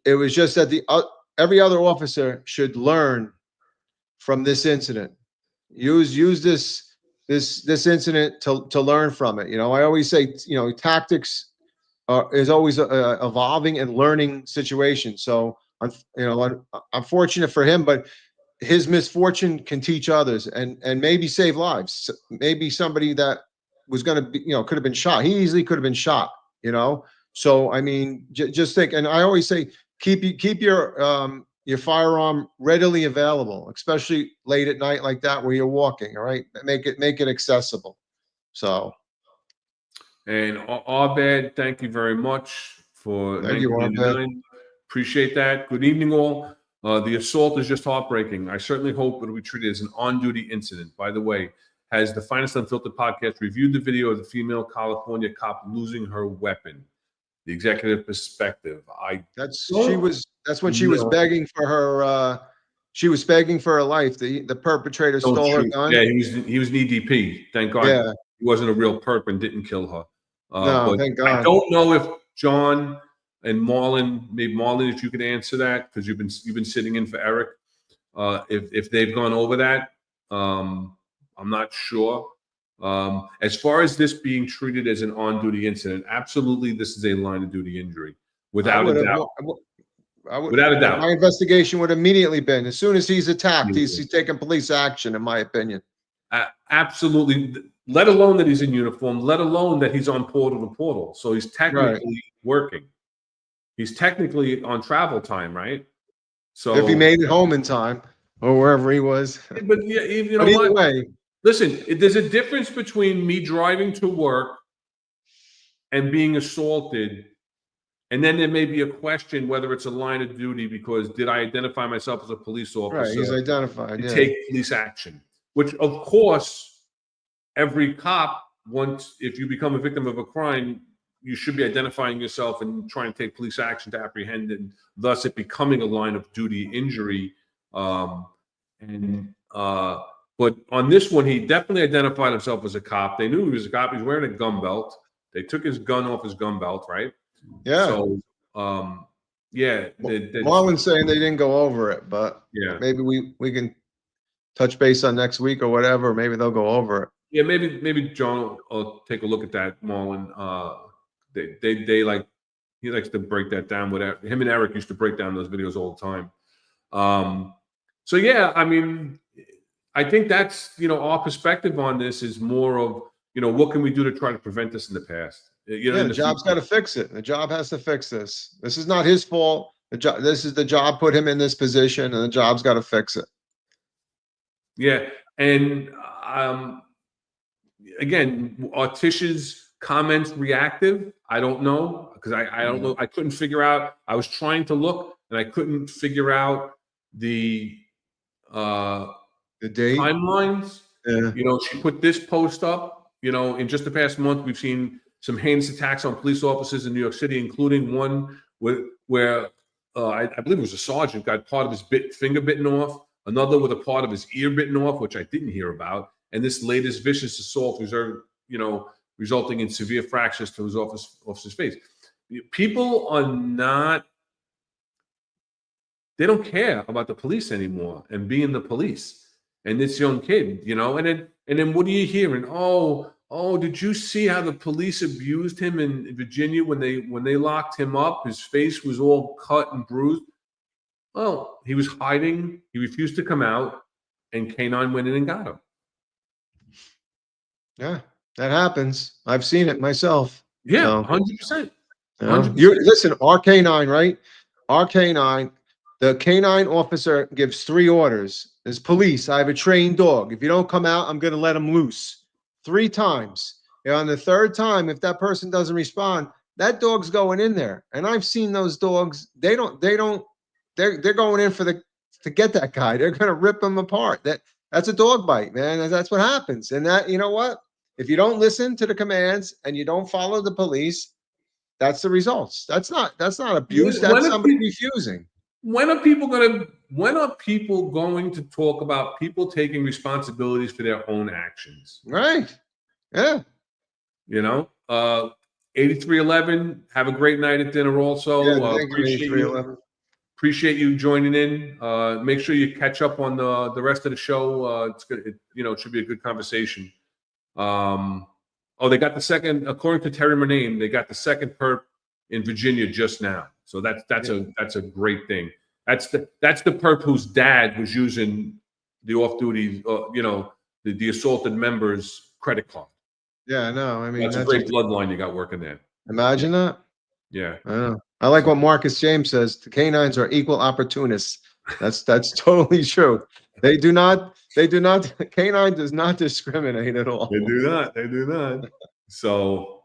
[SPEAKER 1] it was just that every other officer should learn from this incident. Use this incident to learn from it. You know, I always say, you know, tactics is always evolving and learning situations. So, you know, I'm fortunate for him, but his misfortune can teach others and maybe save lives. Maybe somebody that was going to be, you know, could have been shot. He easily could have been shot, you know? So, I mean, just think, and I always say, keep your firearm readily available, especially late at night like that where you're walking. All right. Make it accessible. So.
[SPEAKER 2] And Abed, thank you very much for 1999. Appreciate that. Good evening, all. The assault is just heartbreaking. I certainly hope it will be treated as an on-duty incident. By the way, has the Finest Unfiltered podcast reviewed the video of the female California cop losing her weapon? The executive perspective.
[SPEAKER 1] That's when she was begging for her. She was begging for her life. The perpetrator stole her gun.
[SPEAKER 2] Yeah, he was an EDP. Thank God. Yeah. He wasn't a real perp and didn't kill her.
[SPEAKER 1] No, thank God.
[SPEAKER 2] I don't know if John and Marlon, maybe Marlon, if you could answer that, because you've been sitting in for Eric. If they've gone over that, I'm not sure. As far as this being treated as an on-duty incident, absolutely, this is a line of duty injury, without a doubt. Without a doubt.
[SPEAKER 1] My investigation would immediately been, as soon as he's attacked, he's taking police action, in my opinion.
[SPEAKER 2] Absolutely. Let alone that he's in uniform, let alone that he's on portal to portal. So he's technically working. He's technically on travel time, right? So
[SPEAKER 1] if he made it home in time or wherever he was.
[SPEAKER 2] But yeah, you know, either way, listen, there's a difference between me driving to work and being assaulted. And then there may be a question whether it's a line of duty because did I identify myself as a police officer?
[SPEAKER 1] Right, he's identified.
[SPEAKER 2] Take police action, which of course, every cop, if you become a victim of a crime, you should be identifying yourself and trying to take police action to apprehend it, and thus it becoming a line of duty injury. But on this one, he definitely identified himself as a cop. They knew he was a cop. He's wearing a gun belt. They took his gun off his gun belt, right?
[SPEAKER 1] Yeah.
[SPEAKER 2] So,
[SPEAKER 1] Marlon's saying they didn't go over it, but yeah, maybe we can touch base on next week or whatever. Maybe they'll go over it.
[SPEAKER 2] Yeah, maybe John will take a look at that, Marlon. They like, he likes to break that down. Him and Eric used to break down those videos all the time. So yeah, I mean, I think that's, you know, our perspective on this is more of, you know, what can we do to try to prevent this in the past? You know,
[SPEAKER 1] the job's got to fix it. The job has to fix this. This is not his fault. This is the job put him in this position, and the job's got to fix it.
[SPEAKER 2] Yeah, and again, are Tish's comments reactive? I don't know, because I don't know. I couldn't figure out. I was trying to look, and I couldn't figure out the
[SPEAKER 1] date
[SPEAKER 2] timelines. Yeah. You know, she put this post up. You know, in just the past month, we've seen some heinous attacks on police officers in New York City, including one where I believe it was a sergeant, got part of his finger bitten off, another with a part of his ear bitten off, which I didn't hear about, and this latest vicious assault resulting in severe fractures to his officer's face. People are not, they don't care about the police anymore and being the police. And this young kid, and then what are you hearing? Oh, did you see how the police abused him in Virginia when they locked him up? His face was all cut and bruised. Well, he was hiding. He refused to come out, and Canine went in and got him.
[SPEAKER 1] Yeah, that happens. I've seen it myself.
[SPEAKER 2] Yeah, 100%.
[SPEAKER 1] Listen, our canine, right? Our canine, the canine officer gives 3 orders. As police, I have a trained dog. If you don't come out, I'm going to let him loose 3 times. On the 3rd time, if that person doesn't respond, that dog's going in there. And I've seen those dogs. They're going in to get that guy. They're going to rip him apart. That's a dog bite, man. That's what happens. And that, you know what? If you don't listen to the commands and you don't follow the police, that's the results. That's not abuse. That's somebody refusing.
[SPEAKER 2] When are people going to talk about people taking responsibilities for their own actions?
[SPEAKER 1] Right. Yeah.
[SPEAKER 2] 8311, have a great night at dinner also. Appreciate you joining in. Make sure you catch up on the rest of the show. It's good. It should be a good conversation. They got the second, according to Terry Murnane, they got the second perp in Virginia just now. So that's a great thing. That's the perp whose dad was using the off-duty, the assaulted member's credit card.
[SPEAKER 1] Yeah, I know. I mean,
[SPEAKER 2] that's a great bloodline you got working there.
[SPEAKER 1] Imagine that.
[SPEAKER 2] Yeah.
[SPEAKER 1] I like what Marcus James says. The canines are equal opportunists. That's totally true. They do not. Canine does not discriminate at all.
[SPEAKER 2] They do not. So,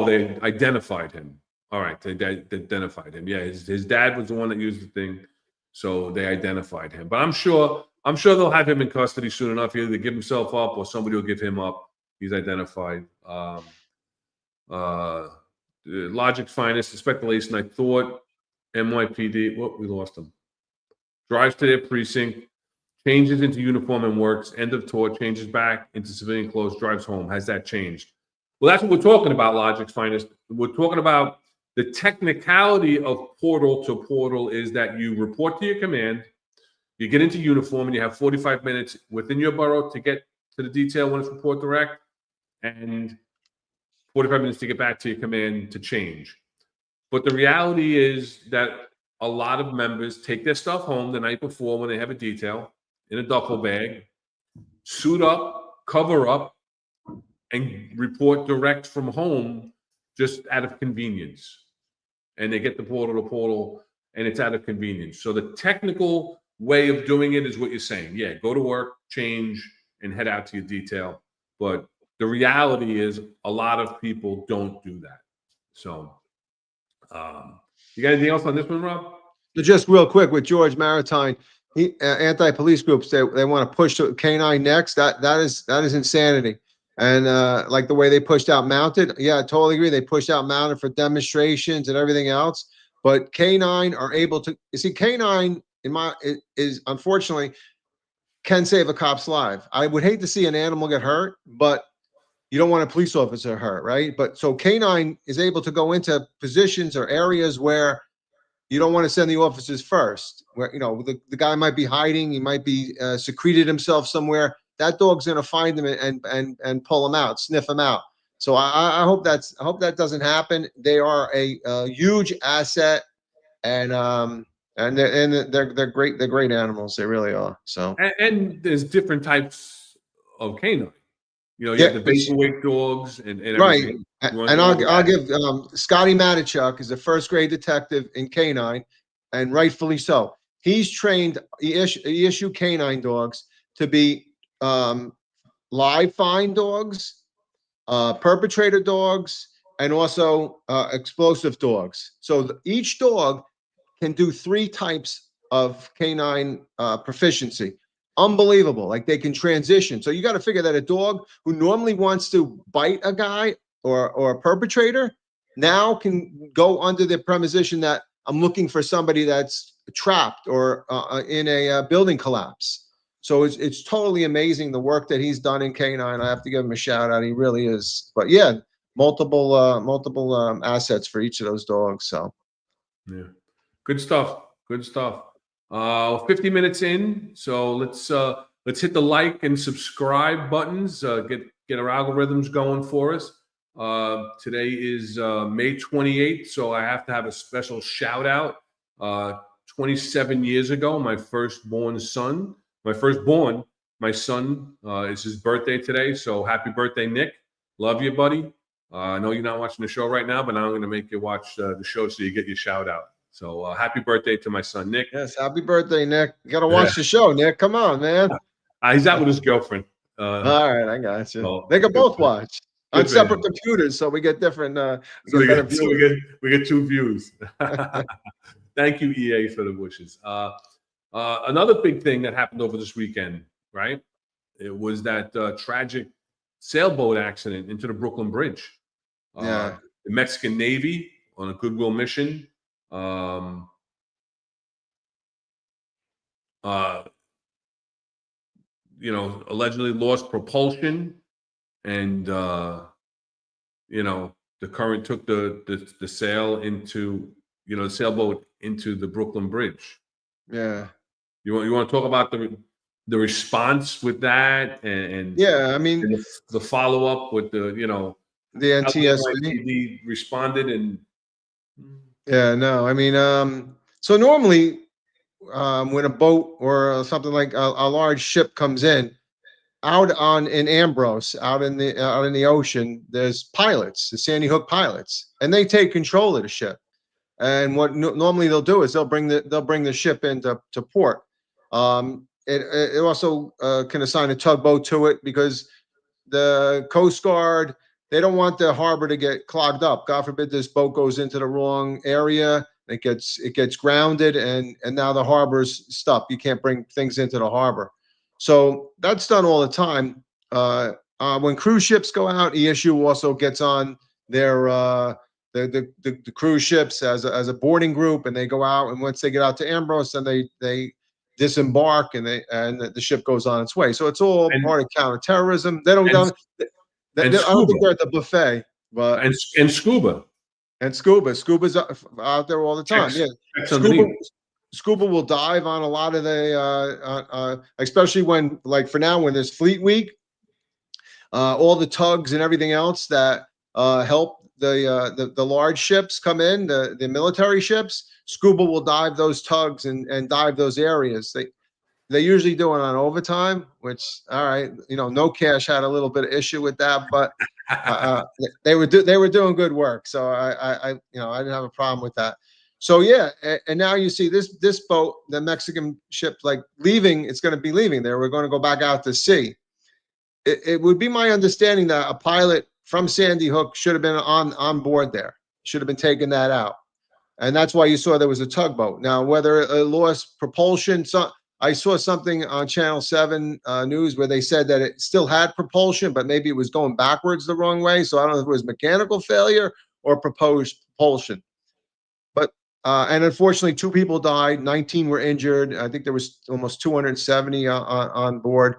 [SPEAKER 2] they identified him. All right, they identified him. Yeah, his dad was the one that used the thing, so they identified him. But I'm sure they'll have him in custody soon enough. Either give himself up or somebody will give him up. He's identified. Logic's finest, Inspector Leyson. I thought NYPD. We lost him. Drives to their precinct, changes into uniform and works. End of tour, changes back into civilian clothes, drives home. Has that changed? Well, that's what we're talking about, Logic's finest. We're talking about the technicality of portal to portal is that you report to your command, you get into uniform, and you have 45 minutes within your borough to get to the detail when it's report direct, and 45 minutes to get back to your command to change. But the reality is that a lot of members take their stuff home the night before when they have a detail in a duffel bag, suit up, cover up, and report direct from home just out of convenience. And they get the portal to portal, and it's out of convenience. So the technical way of doing it is what you're saying. Yeah, go to work, change, and head out to your detail. But the reality is a lot of people don't do that. So you got anything else on this one, Rob?
[SPEAKER 1] Just real quick with George Maritime, anti-police groups, they want to push the canine next. That is insanity. And like the way they pushed out mounted, yeah, I totally agree. They pushed out mounted for demonstrations and everything else. But canine are able to, you see, canine is unfortunately can save a cop's life. I would hate to see an animal get hurt, but you don't want a police officer hurt, right? But so canine is able to go into positions or areas where you don't want to send the officers first, where the guy might be hiding, he might be secreted himself somewhere. That dog's going to find him and pull him out, sniff him out. So I hope that doesn't happen. They are a huge asset, and they're great. They're great animals. They really are. So
[SPEAKER 2] and there's different types of canine. You have the vapor weight dogs and
[SPEAKER 1] right. And I'll give Scotty Matichuk is a 1st grade detective in canine, and rightfully so. He's trained. He issue canine dogs to be live fine dogs, perpetrator dogs, and also explosive dogs. So each dog can do 3 types of canine proficiency. Unbelievable. Like they can transition. So you got to figure that a dog who normally wants to bite a guy or a perpetrator now can go under the preposition that I'm looking for somebody that's trapped or in a building collapse. So it's totally amazing the work that he's done in Canine. I have to give him a shout out. He really is. But yeah, multiple assets for each of those dogs. So
[SPEAKER 2] yeah, good stuff. Good stuff. 50 minutes in, so let's hit the like and subscribe buttons. Get our algorithms going for us. Today is May 28th, so I have to have a special shout out. 27 years ago, my son, it's his birthday today. So happy birthday, Nick. Love you, buddy. I know you're not watching the show right now, but now I'm going to make you watch the show so you get your shout out. So happy birthday to my son, Nick.
[SPEAKER 1] Yes, happy birthday, Nick. You got to watch the show, Nick. Come on, man.
[SPEAKER 2] He's out with his girlfriend.
[SPEAKER 1] All right, I got you.
[SPEAKER 2] So,
[SPEAKER 1] they can both watch on separate
[SPEAKER 2] him.
[SPEAKER 1] computers, so we get different.
[SPEAKER 2] We get 2 views. Thank you, EA, for the wishes. Another big thing that happened over this weekend, right? It was that tragic sailboat accident into the Brooklyn Bridge.
[SPEAKER 1] Yeah.
[SPEAKER 2] The Mexican Navy on a goodwill mission. Allegedly lost propulsion, and the current took the sail into the sailboat into the Brooklyn Bridge.
[SPEAKER 1] Yeah.
[SPEAKER 2] You want to talk about the response with that and
[SPEAKER 1] yeah, I mean
[SPEAKER 2] and the follow up with the
[SPEAKER 1] NTSB
[SPEAKER 2] NYPD responded and
[SPEAKER 1] yeah, no, I mean so normally when a boat or something like a large ship comes in in Ambrose, out in the ocean, there's pilots, the Sandy Hook pilots, and they take control of the ship. And what normally they'll do is they'll bring the ship into port. It also can assign a tugboat to it because the Coast Guard, they don't want the harbor to get clogged up. God forbid this boat goes into the wrong area, it gets grounded, and now the harbor's stopped. You can't bring things into the harbor. So that's done all the time. When cruise ships go out, ESU also gets on their the cruise ships as a boarding group, and they go out, and once they get out to Ambrose, then they disembark, and the ship goes on its way. So it's all part of counterterrorism. I don't think they're at the buffet, but
[SPEAKER 2] and scuba.
[SPEAKER 1] And scuba's out there all the time. Scuba will dive on a lot of the especially when, like, for now, when there's Fleet Week, all the tugs and everything else that help the large ships come in, the military ships. Scuba will dive those tugs and dive those areas. They usually do it on overtime, which, all right, No Cash had a little bit of issue with that, but they were doing good work. So I didn't have a problem with that. So yeah, and now you see this boat, the Mexican ship, like leaving. It's going to be leaving there. We're going to go back out to sea. It would be my understanding that a pilot from Sandy Hook should have been on board there. Should have been taking that out, and that's why you saw there was a tugboat. Now, whether it lost propulsion, I saw something on Channel 7 News where they said that it still had propulsion, but maybe it was going backwards the wrong way. So I don't know if it was mechanical failure or propulsion. But and unfortunately, 2 people died, 19 were injured. I think there was almost 270 on board.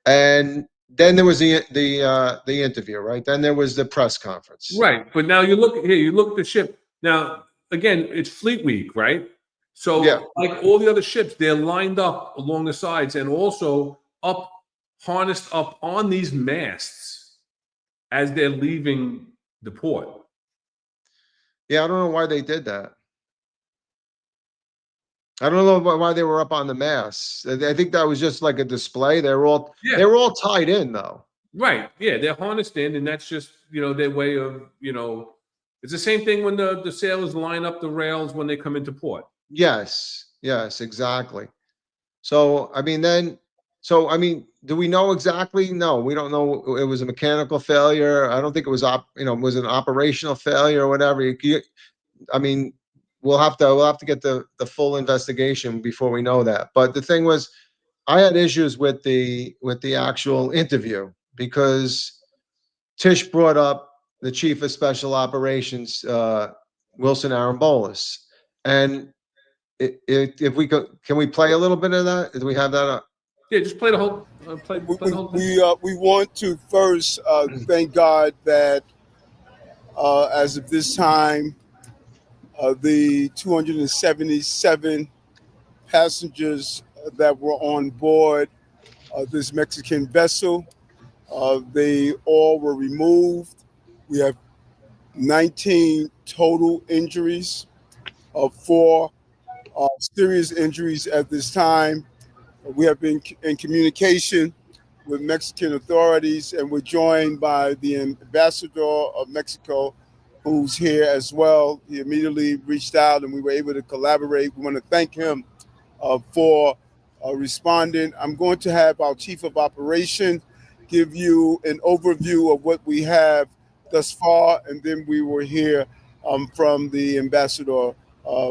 [SPEAKER 1] And then there was the interview, right? Then there was the press conference.
[SPEAKER 2] Right. But now you look at the ship. Now, again, it's Fleet Week, right? So yeah, like all the other ships, they're lined up along the sides and also harnessed up on these masts as they're leaving the port.
[SPEAKER 1] Yeah, I don't know why they did that. I don't know why they were up on the masts. I think that was just like a display. They were all tied in, though.
[SPEAKER 2] Right. Yeah, they're harnessed in, and that's just their way of It's the same thing when the sailors line up the rails when they come into port.
[SPEAKER 1] Yes, exactly. So, I mean, do we know exactly? No, we don't know. It was a mechanical failure. I don't think it was was an operational failure or whatever. I mean, we'll have to get the full investigation before we know that. But the thing was, I had issues with the actual interview because Tish brought up the Chief of Special Operations, Wilson Arambolis. And if we could, can we play a little bit of that? Do we have that up?
[SPEAKER 2] Yeah, just play the whole. Play the whole thing.
[SPEAKER 4] We want to first thank God that as of this time, the 277 passengers that were on board this Mexican vessel, they all were removed. We have 19 total injuries, 4 serious injuries at this time. We have been in communication with Mexican authorities, and we're joined by the ambassador of Mexico, who's here as well. He immediately reached out and we were able to collaborate. We want to thank him for responding. I'm going to have our Chief of Operations give you an overview of what we have thus far, and then we will hear from the ambassador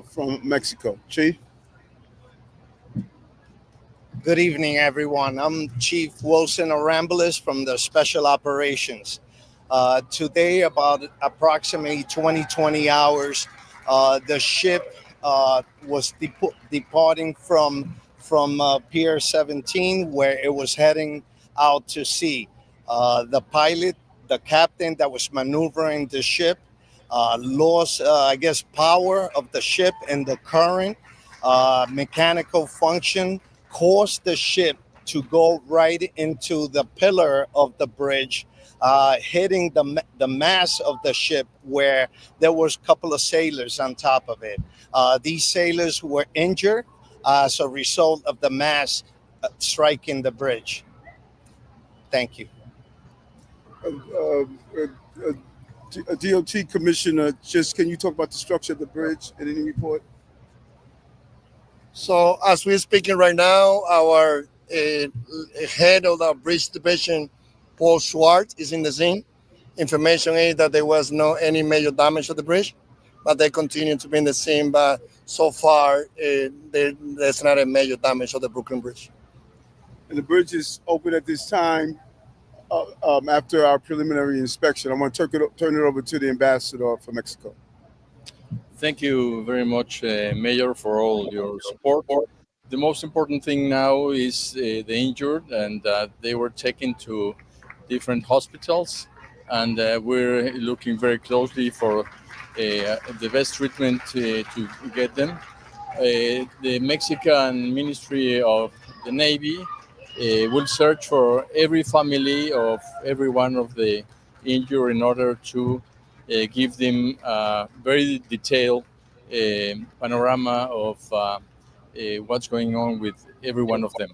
[SPEAKER 4] from Mexico. Chief?
[SPEAKER 5] Good evening, everyone. I'm Chief Wilson Arambolis from the Special Operations. Today, about approximately 20 hours, the ship was departing from Pier 17, where it was heading out to sea. The pilot, the captain that was maneuvering the ship, lost, power of the ship and the current. Mechanical function caused the ship to go right into the pillar of the bridge, hitting the mast of the ship, where there was a couple of sailors on top of it. These sailors were injured as a result of the mast striking the bridge. Thank you.
[SPEAKER 4] DOT Commissioner, just can you talk about the structure of the bridge in any report?
[SPEAKER 6] So as we're speaking right now, our head of the bridge division, Paul Schwartz, is in the scene. Information is that there was no any major damage to the bridge, but they continue to be in the scene. But so far, there's not a major damage of the Brooklyn Bridge.
[SPEAKER 4] And the bridge is open at this time after our preliminary inspection. I want to turn it over to the ambassador for Mexico.
[SPEAKER 7] Thank you very much, Mayor, for all your support. The most important thing now is the injured, and they were taken to different hospitals, and we're looking very closely for the best treatment to get them. The Mexican Ministry of the Navy will search for every family of every one of the injured in order to give them a very detailed panorama of what's going on with every one of them.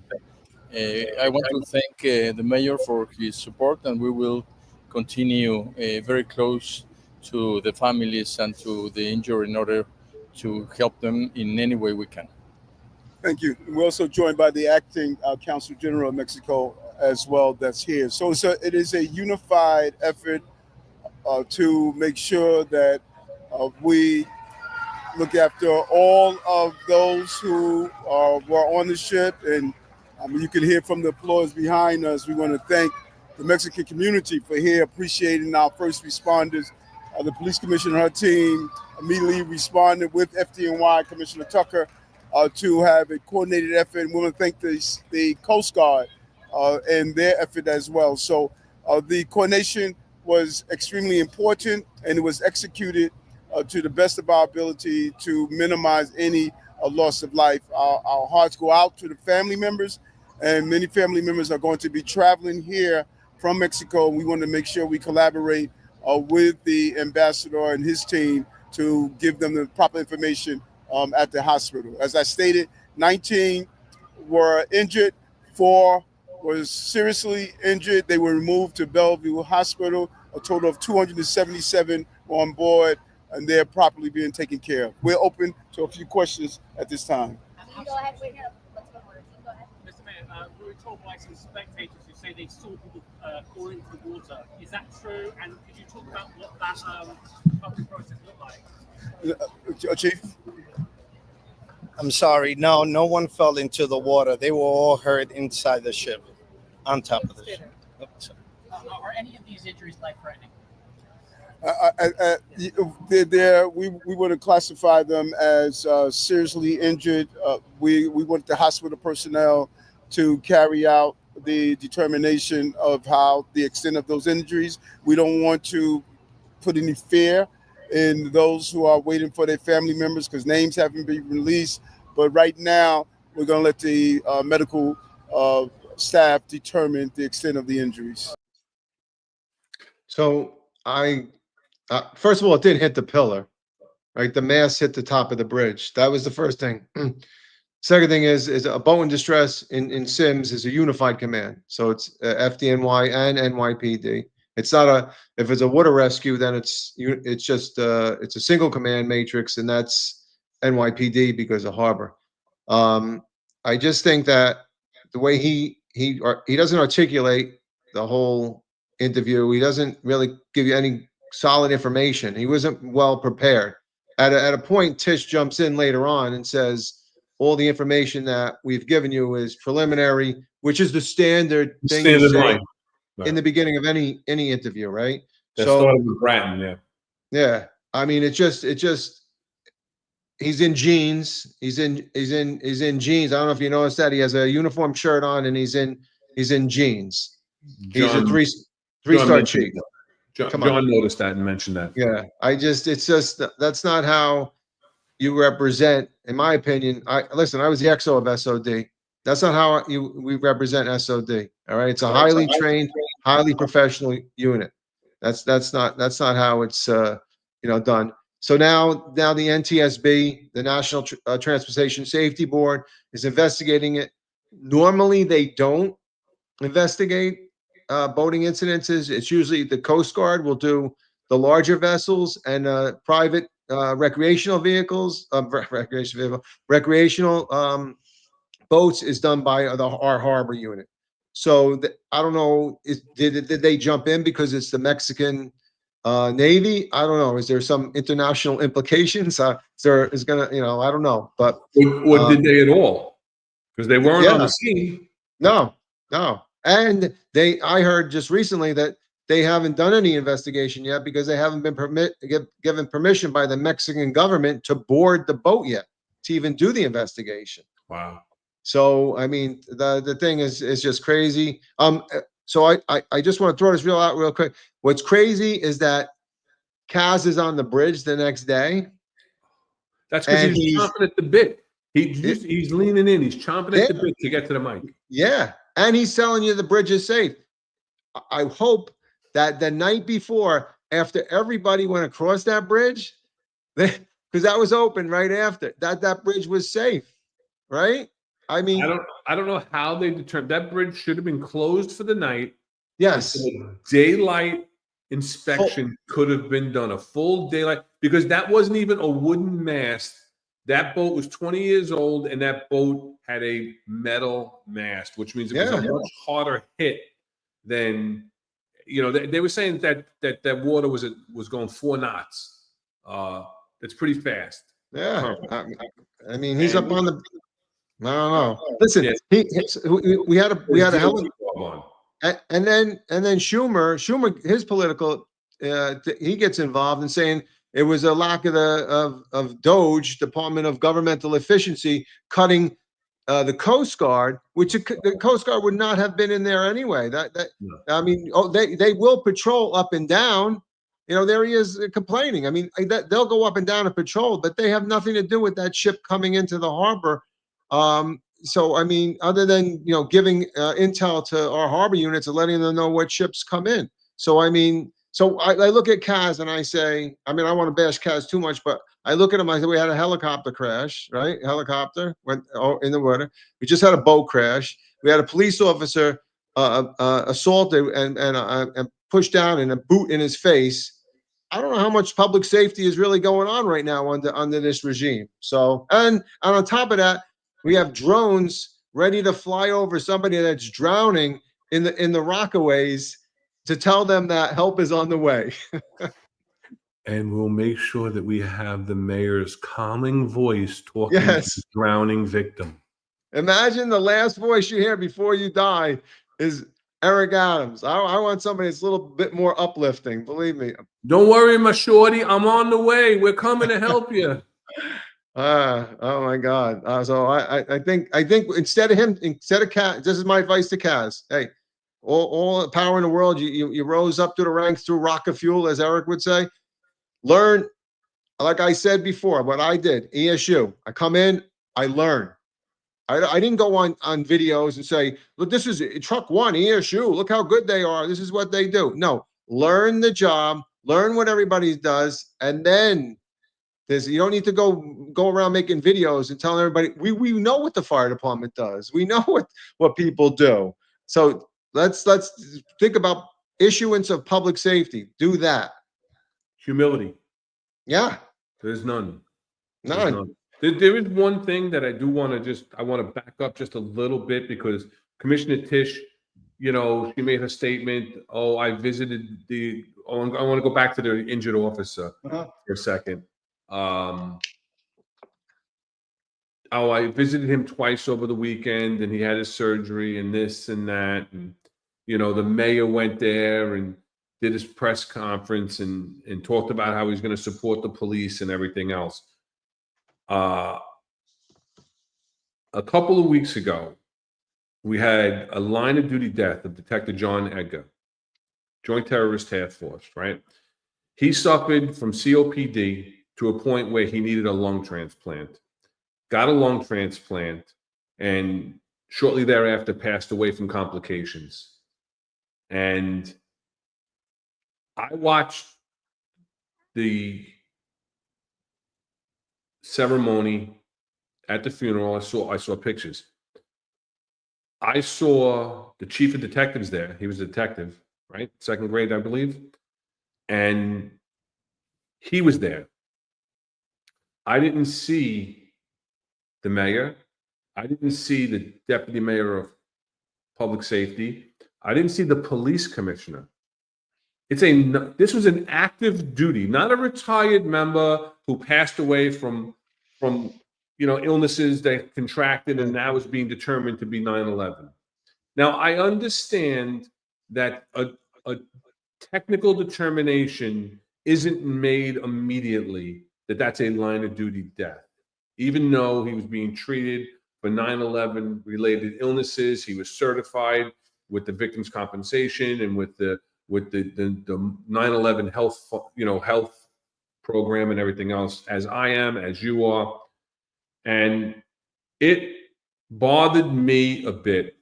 [SPEAKER 7] I want to thank the mayor for his support, and we will continue very close to the families and to the injured in order to help them in any way we can.
[SPEAKER 4] Thank you. We're also joined by the acting Consul General of Mexico as well, that's here. So it is a unified effort to make sure that we look after all of those who were on the ship. And you can hear from the applause behind us. We want to thank the Mexican community for here appreciating our first responders. The police commissioner and her team immediately responded with FDNY Commissioner Tucker to have a coordinated effort. And we want to thank the Coast Guard and their effort as well. So the coordination was extremely important, and it was executed to the best of our ability to minimize any loss of life. Our hearts go out to the family members, and many family members are going to be traveling here from Mexico. We want to make sure we collaborate with the ambassador and his team to give them the proper information at the hospital. As I stated, 19 were injured, 4 was seriously injured. They were removed to Bellevue Hospital. A total of 277 were on board, and they're properly being taken care of. We're open to a few questions at this time.
[SPEAKER 8] Go ahead. Go ahead. Mr. Mayor, we were told by some spectators who say they saw people fall into the water. Is that true? And could you talk about what that public process looked like?
[SPEAKER 4] Chief?
[SPEAKER 5] I'm sorry. No one fell into the water. They were all hurt inside the ship, on top of the ship.
[SPEAKER 8] Are any of these injuries life-threatening?
[SPEAKER 4] We want to classify them as seriously injured. We want the hospital personnel to carry out the determination of how the extent of those injuries. We don't want to put any fear in those who are waiting for their family members because names haven't been released. But right now, we're going to let the medical staff determine the extent of the injuries.
[SPEAKER 1] So first of all, it didn't hit the pillar, right? The mast hit the top of the bridge. That was the first thing. Second thing is a boat in distress in Sims is a unified command. So it's FDNY and NYPD. It's not if it's a water rescue, then it's just it's a single command matrix, and that's NYPD because of harbor. I just think that the way he doesn't articulate the whole interview, he doesn't really give you any solid information. He wasn't well prepared. At a point, Tish jumps in later on and says, all the information that we've given you is preliminary, which is the standard thing you say in the beginning of any interview, right?
[SPEAKER 2] That started with Bratton, yeah.
[SPEAKER 1] Yeah. I mean, he's in jeans. He's in jeans. I don't know if you noticed that. He has a uniform shirt on and he's in jeans. He's a three-star chief.
[SPEAKER 2] John noticed that and mentioned that.
[SPEAKER 1] Yeah. That's not how you represent, in my opinion. I was the XO of SOD. That's not how we represent SOD. All right. It's a highly trained, highly professional unit. That's not how it's done. So now the NTSB, the National Transportation Safety Board, is investigating it. Normally they don't investigate boating incidences. It's usually the Coast Guard will do the larger vessels, and private recreational vehicles, recreational boats is done by our harbor unit. So I don't know, did they jump in because it's the Mexican Navy? I don't know. Is there some international implications? I don't know. But
[SPEAKER 2] or did they at all? Because they weren't on the scene.
[SPEAKER 1] No. And I heard just recently that they haven't done any investigation yet because they haven't been given permission by the Mexican government to board the boat yet to even do the investigation.
[SPEAKER 2] Wow.
[SPEAKER 1] So I mean, the thing is just crazy. So I just want to throw this real quick. What's crazy is that Kaz is on the bridge the next day.
[SPEAKER 2] That's because he's chomping at the bit. He's leaning in. He's chomping at the bit to get to the mic.
[SPEAKER 1] Yeah, and he's telling you the bridge is safe. I hope that the night before, after everybody went across that bridge, because that was open right after that bridge was safe, right? I mean,
[SPEAKER 2] I don't know how they determined that bridge should have been closed for the night.
[SPEAKER 1] Yes,
[SPEAKER 2] daylight inspection could have been done, a full daylight, because that wasn't even a wooden mast. That boat was 20 years old, and that boat had a metal mast, which means it was a much harder hit than, they were saying that water was going 4 knots. That's pretty fast.
[SPEAKER 1] Yeah, I mean, he's up on the. I don't know. Listen, we had a hell of and then Schumer, his political, he gets involved in saying it was a lack of DOGE, Department of Governmental Efficiency, cutting the Coast Guard, which the Coast Guard would not have been in there anyway. I mean, they will patrol up and down. There he is complaining. I mean, they'll go up and down and patrol, but they have nothing to do with that ship coming into the harbor. So, I mean, other than, giving intel to our harbor units and letting them know what ships come in. So, I mean, I look at Kaz and I say, I mean, I don't want to bash Kaz too much, but I look at him, I say, we had a helicopter crash, right? Helicopter went in the water. We just had a boat crash. We had a police officer assaulted and pushed down in a boot in his face. I don't know how much public safety is really going on right now under this regime. So, and on top of that, we have drones ready to fly over somebody that's drowning in the rockaways to tell them that help is on the way.
[SPEAKER 2] And we'll make sure that we have the mayor's calming voice talking to the drowning victim.
[SPEAKER 1] Imagine the last voice you hear before you die is Eric Adams. I want somebody that's a little bit more uplifting. Believe me.
[SPEAKER 2] Don't worry, my shorty. I'm on the way. We're coming to help you.
[SPEAKER 1] Oh my God. So I think instead of Kaz, this is my advice to Kaz. Hey, all the power in the world. You rose up to the ranks through rocket fuel, as Eric would say. Learn, like I said before, what I did. ESU. I come in, I learn. I didn't go on videos and say, look, this is truck one, ESU. Look how good they are. This is what they do. No, learn the job, learn what everybody does, and then you don't need to go around making videos and telling everybody we know what the fire department does. We know what people do. So let's think about issuance of public safety. Do that.
[SPEAKER 2] Humility.
[SPEAKER 1] Yeah.
[SPEAKER 2] There's none.
[SPEAKER 1] None.
[SPEAKER 2] There is one thing that I do want to back up just a little bit, because Commissioner Tisch, she made her statement. Oh, I visited I want to go back to the injured officer for a second. I visited him twice over the weekend, and he had his surgery and this and that. And, the mayor went there and did his press conference and talked about how he's going to support the police and everything else. A couple of weeks ago, we had a line of duty death of Detective John Edgar, Joint Terrorist Task Force, right? He suffered from COPD to a point where he needed a lung transplant, got a lung transplant, and shortly thereafter passed away from complications. And I watched the ceremony at the funeral. I saw pictures. I saw the chief of detectives there. He was a detective, right? Second grade, I believe. And he was there. I didn't see the mayor. I didn't see the deputy mayor of public safety. I didn't see the police commissioner. This was an active duty, not a retired member who passed away from illnesses that contracted and now is being determined to be 9/11. Now, I understand that a technical determination isn't made immediately that that's a line of duty death. Even though he was being treated for 9/11 related illnesses, he was certified with the victims' compensation and with the 9/11 health program and everything else, as I am, as you are. And it bothered me a bit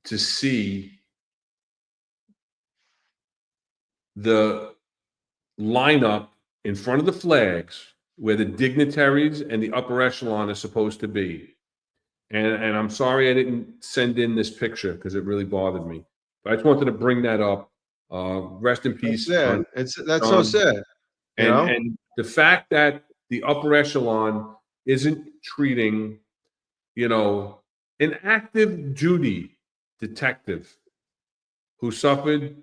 [SPEAKER 2] to see the lineup in front of the flags where the dignitaries and the upper echelon are supposed to be. And I'm sorry I didn't send in this picture because it really bothered me. But I just wanted to bring that up. Rest in peace.
[SPEAKER 1] That's so sad.
[SPEAKER 2] And the fact that the upper echelon isn't treating, an active duty detective who suffered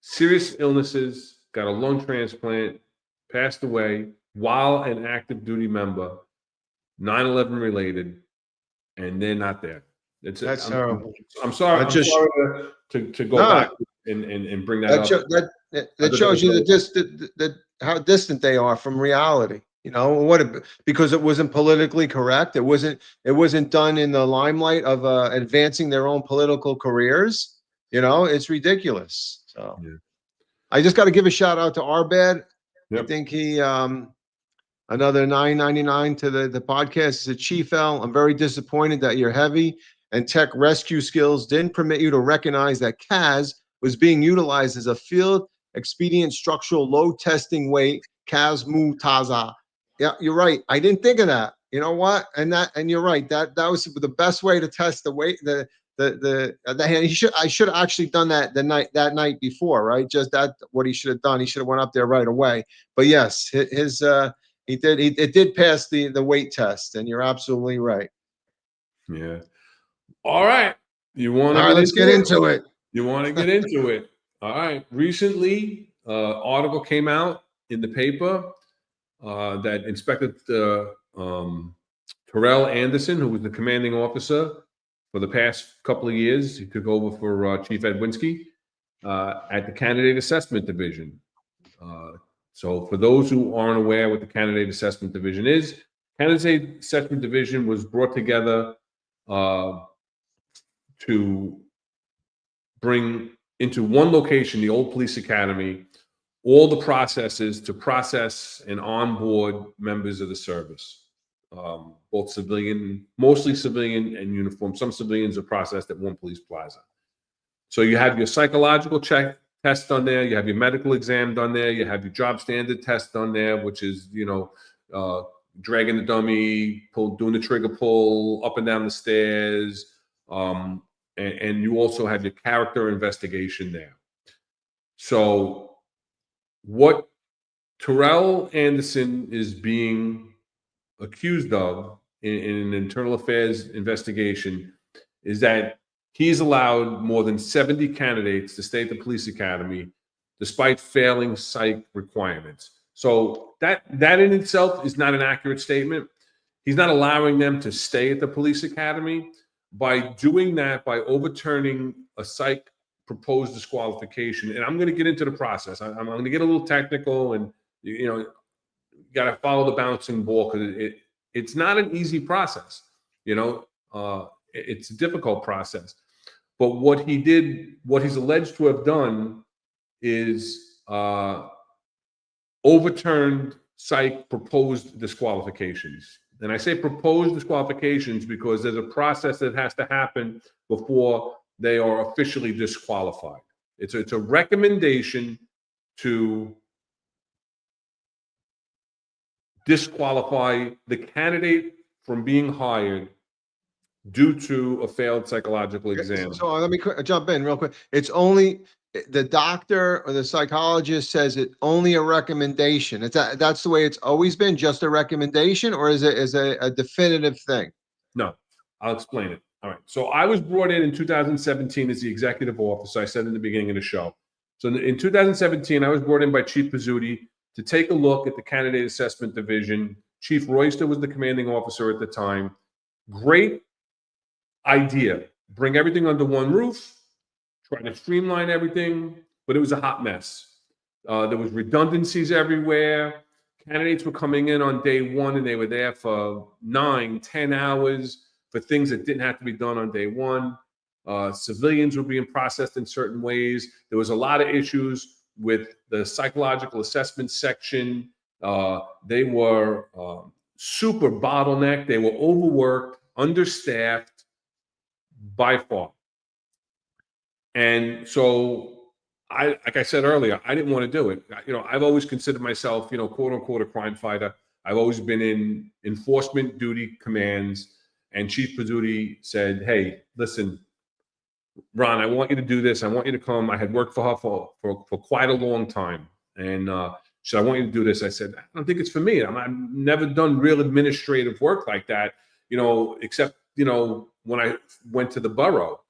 [SPEAKER 2] serious illnesses, got a lung transplant, passed away while an active duty member, 9/11 related, and they're not there.
[SPEAKER 1] That's terrible.
[SPEAKER 2] I'm sorry. I'm sorry to go back and bring that up.
[SPEAKER 1] That shows you how distant they are from reality. Because it wasn't politically correct. It wasn't done in the limelight of advancing their own political careers. It's ridiculous. So I just got to give a shout out to Arbad. Yep. I think he another $9.99 to the podcast. Is a Chief L. I'm very disappointed that your heavy and tech rescue skills didn't permit you to recognize that Kaz was being utilized as a field expedient structural load testing weight. Kaz Mutaza. Yeah, you're right. I didn't think of that. You know what? And you're right. That was the best way to test the weight. I should have actually done that that night before, right? Just what he should have done. He should have went up there right away. But yes, it did pass the weight test, and you're absolutely right.
[SPEAKER 2] Yeah. All right.
[SPEAKER 1] Let's get into it.
[SPEAKER 2] You want to get into it. All right. Recently, article came out in the paper that Inspector Terrell Anderson, who was the commanding officer for the past couple of years. He took over for Chief Edwinski at the Candidate Assessment Division. So for those who aren't aware what the Candidate Assessment Division is, Candidate Assessment Division was brought together to bring into one location, the old police academy, all the processes to process and onboard members of the service, both civilian, mostly civilian and uniform. Some civilians are processed at one police plaza. So you have your psychological test on there, you have your medical exam done there, you have your job standard test done there, which is, dragging the dummy, doing the trigger pull, up and down the stairs, and you also have your character investigation there. So what Terrell Anderson is being accused of in an internal affairs investigation is that he's allowed more than 70 candidates to stay at the police academy despite failing psych requirements. So that in itself is not an accurate statement. He's not allowing them to stay at the police academy. By doing that, by overturning a psych proposed disqualification, and I'm going to get into the process. I'm going to get a little technical, and got to follow the bouncing ball because it's not an easy process. It's a difficult process. But what he's alleged to have done is overturned psych proposed disqualifications. And I say proposed disqualifications because there's a process that has to happen before they are officially disqualified. It's a recommendation to disqualify the candidate from being hired due to a failed psychological exam.
[SPEAKER 1] So let me jump in real quick. It's only the doctor or the psychologist says it only a recommendation. That's the way it's always been, just a recommendation, or is it a definitive thing?
[SPEAKER 2] No, I'll explain it. All right. So I was brought in 2017 as the executive officer. I said in the beginning of the show. So in 2017, I was brought in by Chief Pizzuti to take a look at the Candidate Assessment Division. Chief Royster was the commanding officer at the time. Great idea. Bring everything under one roof, try to streamline everything, but it was a hot mess. There was redundancies everywhere. Candidates were coming in on day one and they were there for 9-10 hours for things that didn't have to be done on day one. Civilians were being processed in certain ways. There was a lot of issues with the psychological assessment section. They were super bottlenecked. They were overworked, understaffed by far. And so like I said earlier, I didn't want to do it. I've always considered myself, quote unquote, a crime fighter. I've always been in enforcement duty commands, and Chief Pizzuti said, "Hey, listen, Ron, I want you to do this. I want you to come." I had worked for her for quite a long time. And she said, "I want you to do this." I said, "I don't think it's for me. I've never done real administrative work like that, except, when I went to the borough."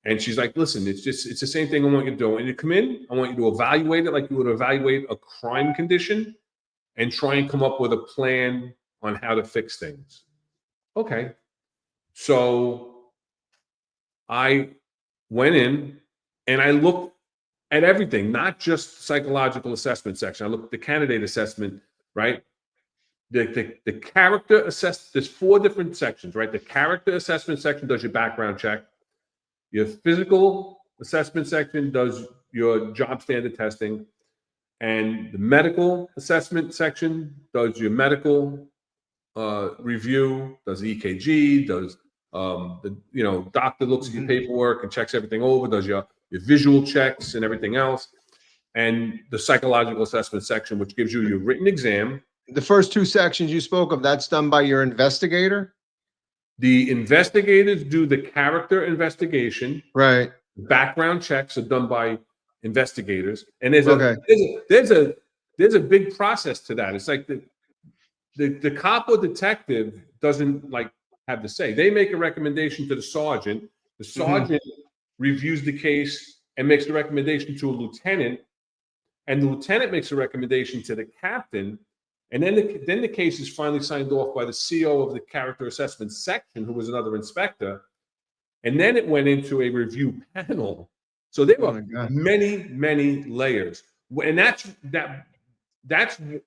[SPEAKER 2] And she's like, "Listen, it's the same thing I want you to do. I want you to come in. I want you to evaluate it like you would evaluate a crime condition and try and come up with a plan on how to fix things." Okay. So I went in and I looked at everything, not just psychological assessment section. I looked at the candidate assessment, right? The character assessment, there's 4 different sections, right? The character assessment section does your background check. Your physical assessment section does your job standard testing. And the medical assessment section does your medical review, does the EKG, does the doctor looks at your paperwork and checks everything over, does your visual checks and everything else. And the psychological assessment section, which gives you your written exam.
[SPEAKER 1] The first 2 sections you spoke of, that's done by your investigator?
[SPEAKER 2] The investigators do the character investigation.
[SPEAKER 1] Right.
[SPEAKER 2] Background checks are done by investigators. And there's a big process to that. It's like the cop or detective doesn't have to say. They make a recommendation to the sergeant. The sergeant reviews the case and makes a recommendation to a lieutenant, and the lieutenant makes a recommendation to the captain. And then the case is finally signed off by the CO of the character assessment section, who was another inspector. And then it went into a review panel. So there
[SPEAKER 1] Oh
[SPEAKER 2] were
[SPEAKER 1] my God.
[SPEAKER 2] many layers. And that's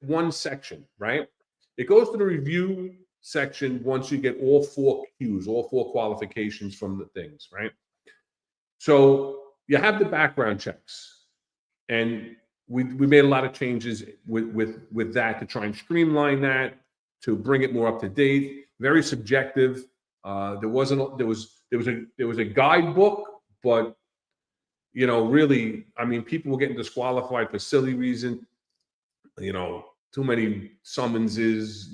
[SPEAKER 2] one section, right? It goes to the review section once you get all 4 Qs, all 4 qualifications from the things, right? So you have the background checks, and we made a lot of changes with that to try and streamline that, to bring it more up to date. Very subjective. There was a guidebook, but really, I mean, people were getting disqualified for silly reason. Too many summonses,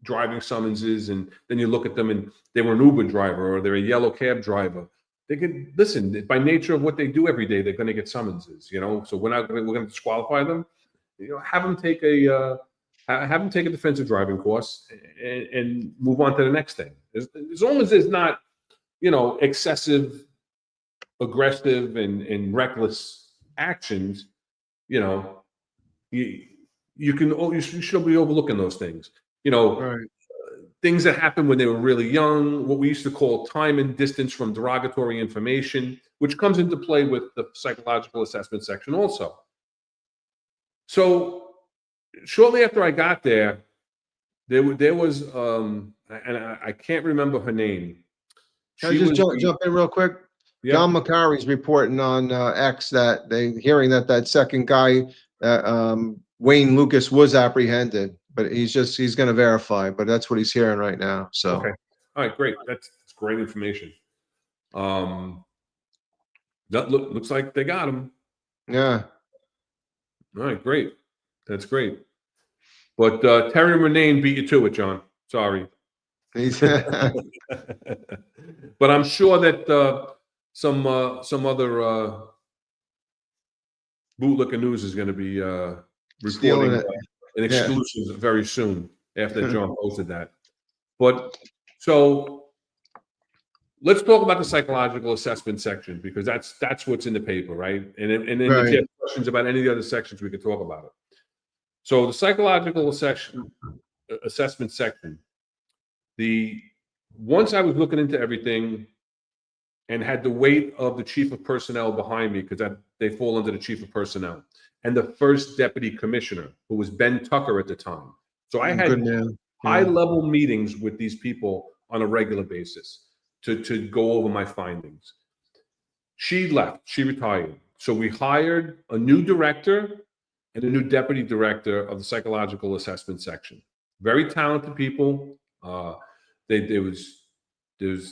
[SPEAKER 2] driving summonses, and then you look at them and they were an Uber driver or they're a yellow cab driver. They can listen, by nature of what they do every day, they're going to get summonses, so we're going to disqualify them. Have them take a defensive driving course and move on to the next thing. As long as there's not, excessive, aggressive and reckless actions, you should be overlooking those things.
[SPEAKER 1] Right.
[SPEAKER 2] Things that happened when they were really young, what we used to call time and distance from derogatory information, which comes into play with the psychological assessment section also. So shortly after I got there was, and I can't remember her name.
[SPEAKER 1] Can I just jump in real quick?
[SPEAKER 2] Yeah.
[SPEAKER 1] John McCarry's reporting on X that hearing that second guy, Wayne Lucas, was apprehended, but he's going to verify, but that's what he's hearing right now. So,
[SPEAKER 2] okay. All right, great. That's great information. That looks like they got him.
[SPEAKER 1] yeah.
[SPEAKER 2] All right, great. That's great. But Terry Renane beat you to it, John. Sorry.
[SPEAKER 1] He's
[SPEAKER 2] But I'm sure that some other bootlicker news is going to be
[SPEAKER 1] Stealing
[SPEAKER 2] reporting an exclusive very soon after John posted that. But so let's talk about the psychological assessment section, because that's what's in the paper, right? And then if you have questions about any of the other sections, we can talk about it. So the psychological assessment section, once I was looking into everything and had the weight of the chief of personnel behind me, because they fall under the chief of personnel, and the first deputy commissioner, who was Ben Tucker at the time. So I had high-level meetings with these people on a regular basis to go over my findings. She left. She retired. So we hired a new director and a new deputy director of the psychological assessment section. Very talented people. There was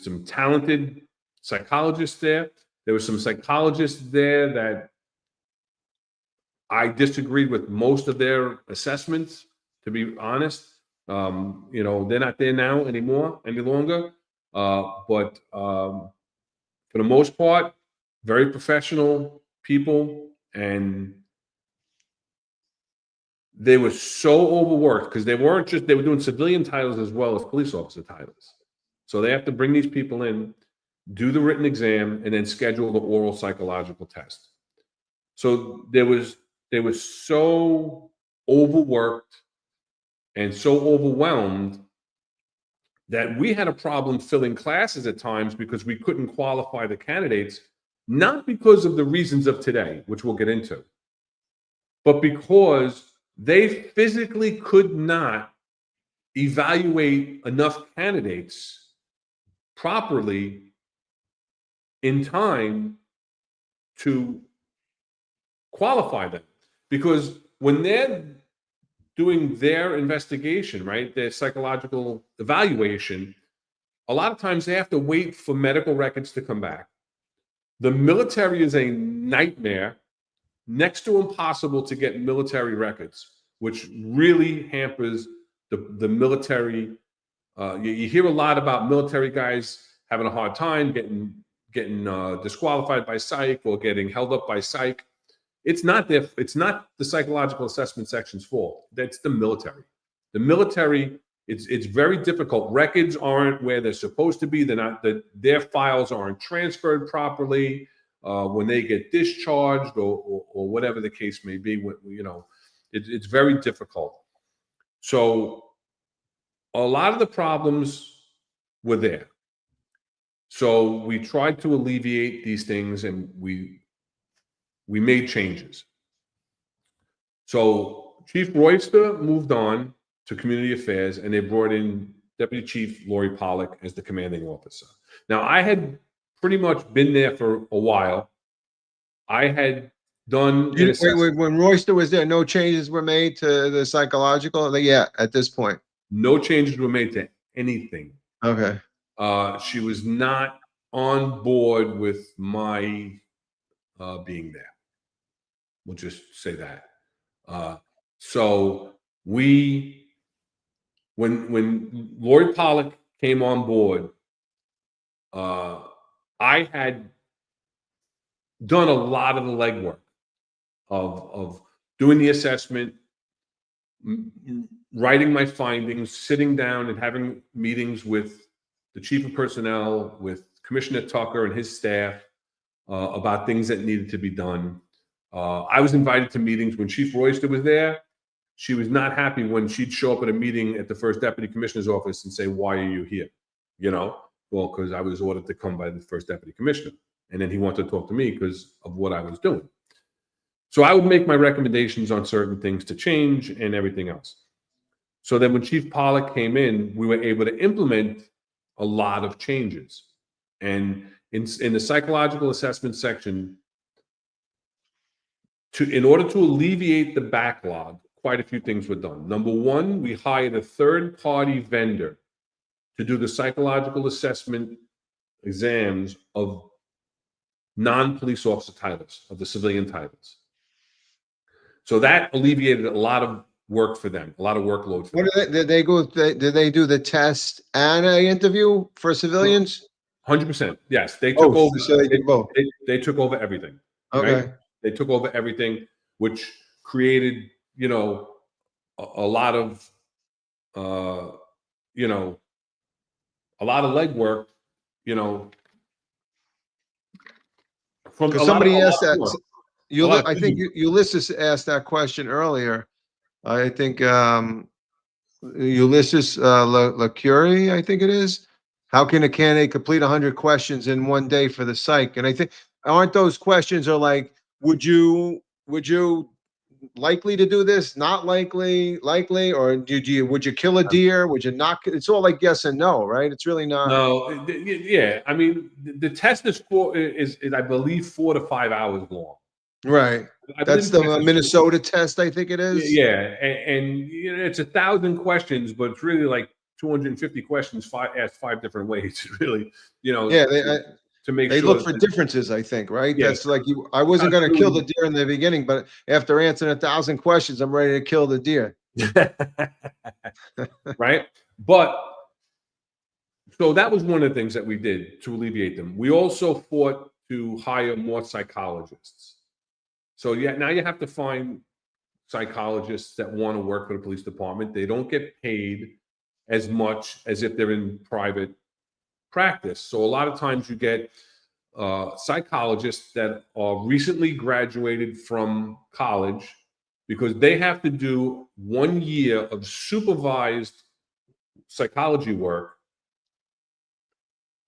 [SPEAKER 2] some talented psychologists there. There were some psychologists there that I disagreed with most of their assessments, to be honest. They're not there now any longer. But for the most part, very professional people, and they were so overworked because they were doing civilian titles as well as police officer titles. So they have to bring these people in, do the written exam, and then schedule the oral psychological test. So they were so overworked and so overwhelmed that we had a problem filling classes at times because we couldn't qualify the candidates, not because of the reasons of today, which we'll get into, but because they physically could not evaluate enough candidates properly in time to qualify them. Because when they're doing their investigation, right, their psychological evaluation, a lot of times they have to wait for medical records to come back. The military is a nightmare, next to impossible to get military records, which really hampers the military. You hear a lot about military guys having a hard time getting disqualified by psych or getting held up by psych. It's not the psychological assessment section's fault. That's the military. The military, it's very difficult. Records aren't where they're supposed to be. They're not. Their files aren't transferred properly when they get discharged or whatever the case may be. It's very difficult. So a lot of the problems were there. So we tried to alleviate these things, and we made changes. So Chief Royster moved on to Community Affairs, and they brought in Deputy Chief Lori Pollock as the commanding officer. Now, I had pretty much been there for a while. I had done an assessment.
[SPEAKER 1] When Royster was there, no changes were made to the psychological? Yeah, at this point.
[SPEAKER 2] No changes were made to anything.
[SPEAKER 1] Okay.
[SPEAKER 2] She was not on board with my being there. We'll just say that. So when Lori Pollock came on board, I had done a lot of the legwork of doing the assessment, writing my findings, sitting down and having meetings with the chief of personnel, with Commissioner Tucker and his staff about things that needed to be done. I was invited to meetings when Chief Royster was there. She was not happy when she'd show up at a meeting at the first deputy commissioner's office and say, "Why are you here?" Well, because I was ordered to come by the first deputy commissioner. And then he wanted to talk to me because of what I was doing. So I would make my recommendations on certain things to change and everything else. So then when Chief Pollock came in, we were able to implement a lot of changes. And in the psychological assessment section, in order to alleviate the backlog, quite a few things were done. Number one, we hired a third-party vendor to do the psychological assessment exams of non-police officer titles, of the civilian titles. So that alleviated a lot of work for them, a lot of workload for them.
[SPEAKER 1] Did they do the test and an interview for civilians?
[SPEAKER 2] 100%. Yes, they took over.
[SPEAKER 1] So they did both.
[SPEAKER 2] They took over everything.
[SPEAKER 1] Okay.
[SPEAKER 2] Right? They took over everything, which created, a lot of, a lot of legwork, from
[SPEAKER 1] somebody asked that. I think Ulysses asked that question earlier. I think Ulysses LaCurie, I think it is. How can a candidate complete 100 questions in one day for the psych? And I think, aren't those questions are like, would you likely to do this? Not likely, or would you kill a deer? Would you not? It's all like yes and no, right? It's really not.
[SPEAKER 2] No, yeah. I mean, the test is I believe 4 to 5 hours long.
[SPEAKER 1] Right. That's the Minnesota test, I think it is.
[SPEAKER 2] Yeah, and it's 1,000 questions, but it's really like 250 questions asked 5 different ways. Really,
[SPEAKER 1] Yeah,
[SPEAKER 2] to make
[SPEAKER 1] they
[SPEAKER 2] sure
[SPEAKER 1] look for differences, I think, right?
[SPEAKER 2] Yeah.
[SPEAKER 1] That's like I wasn't going to kill the deer in the beginning, but after answering 1,000 questions, I'm ready to kill the deer.
[SPEAKER 2] Right? But so that was one of the things that we did to alleviate them. We also fought to hire more psychologists. So now you have to find psychologists that want to work for the police department. They don't get paid as much as if they're in private practice. So a lot of times you get psychologists that are recently graduated from college, because they have to do 1 year of supervised psychology work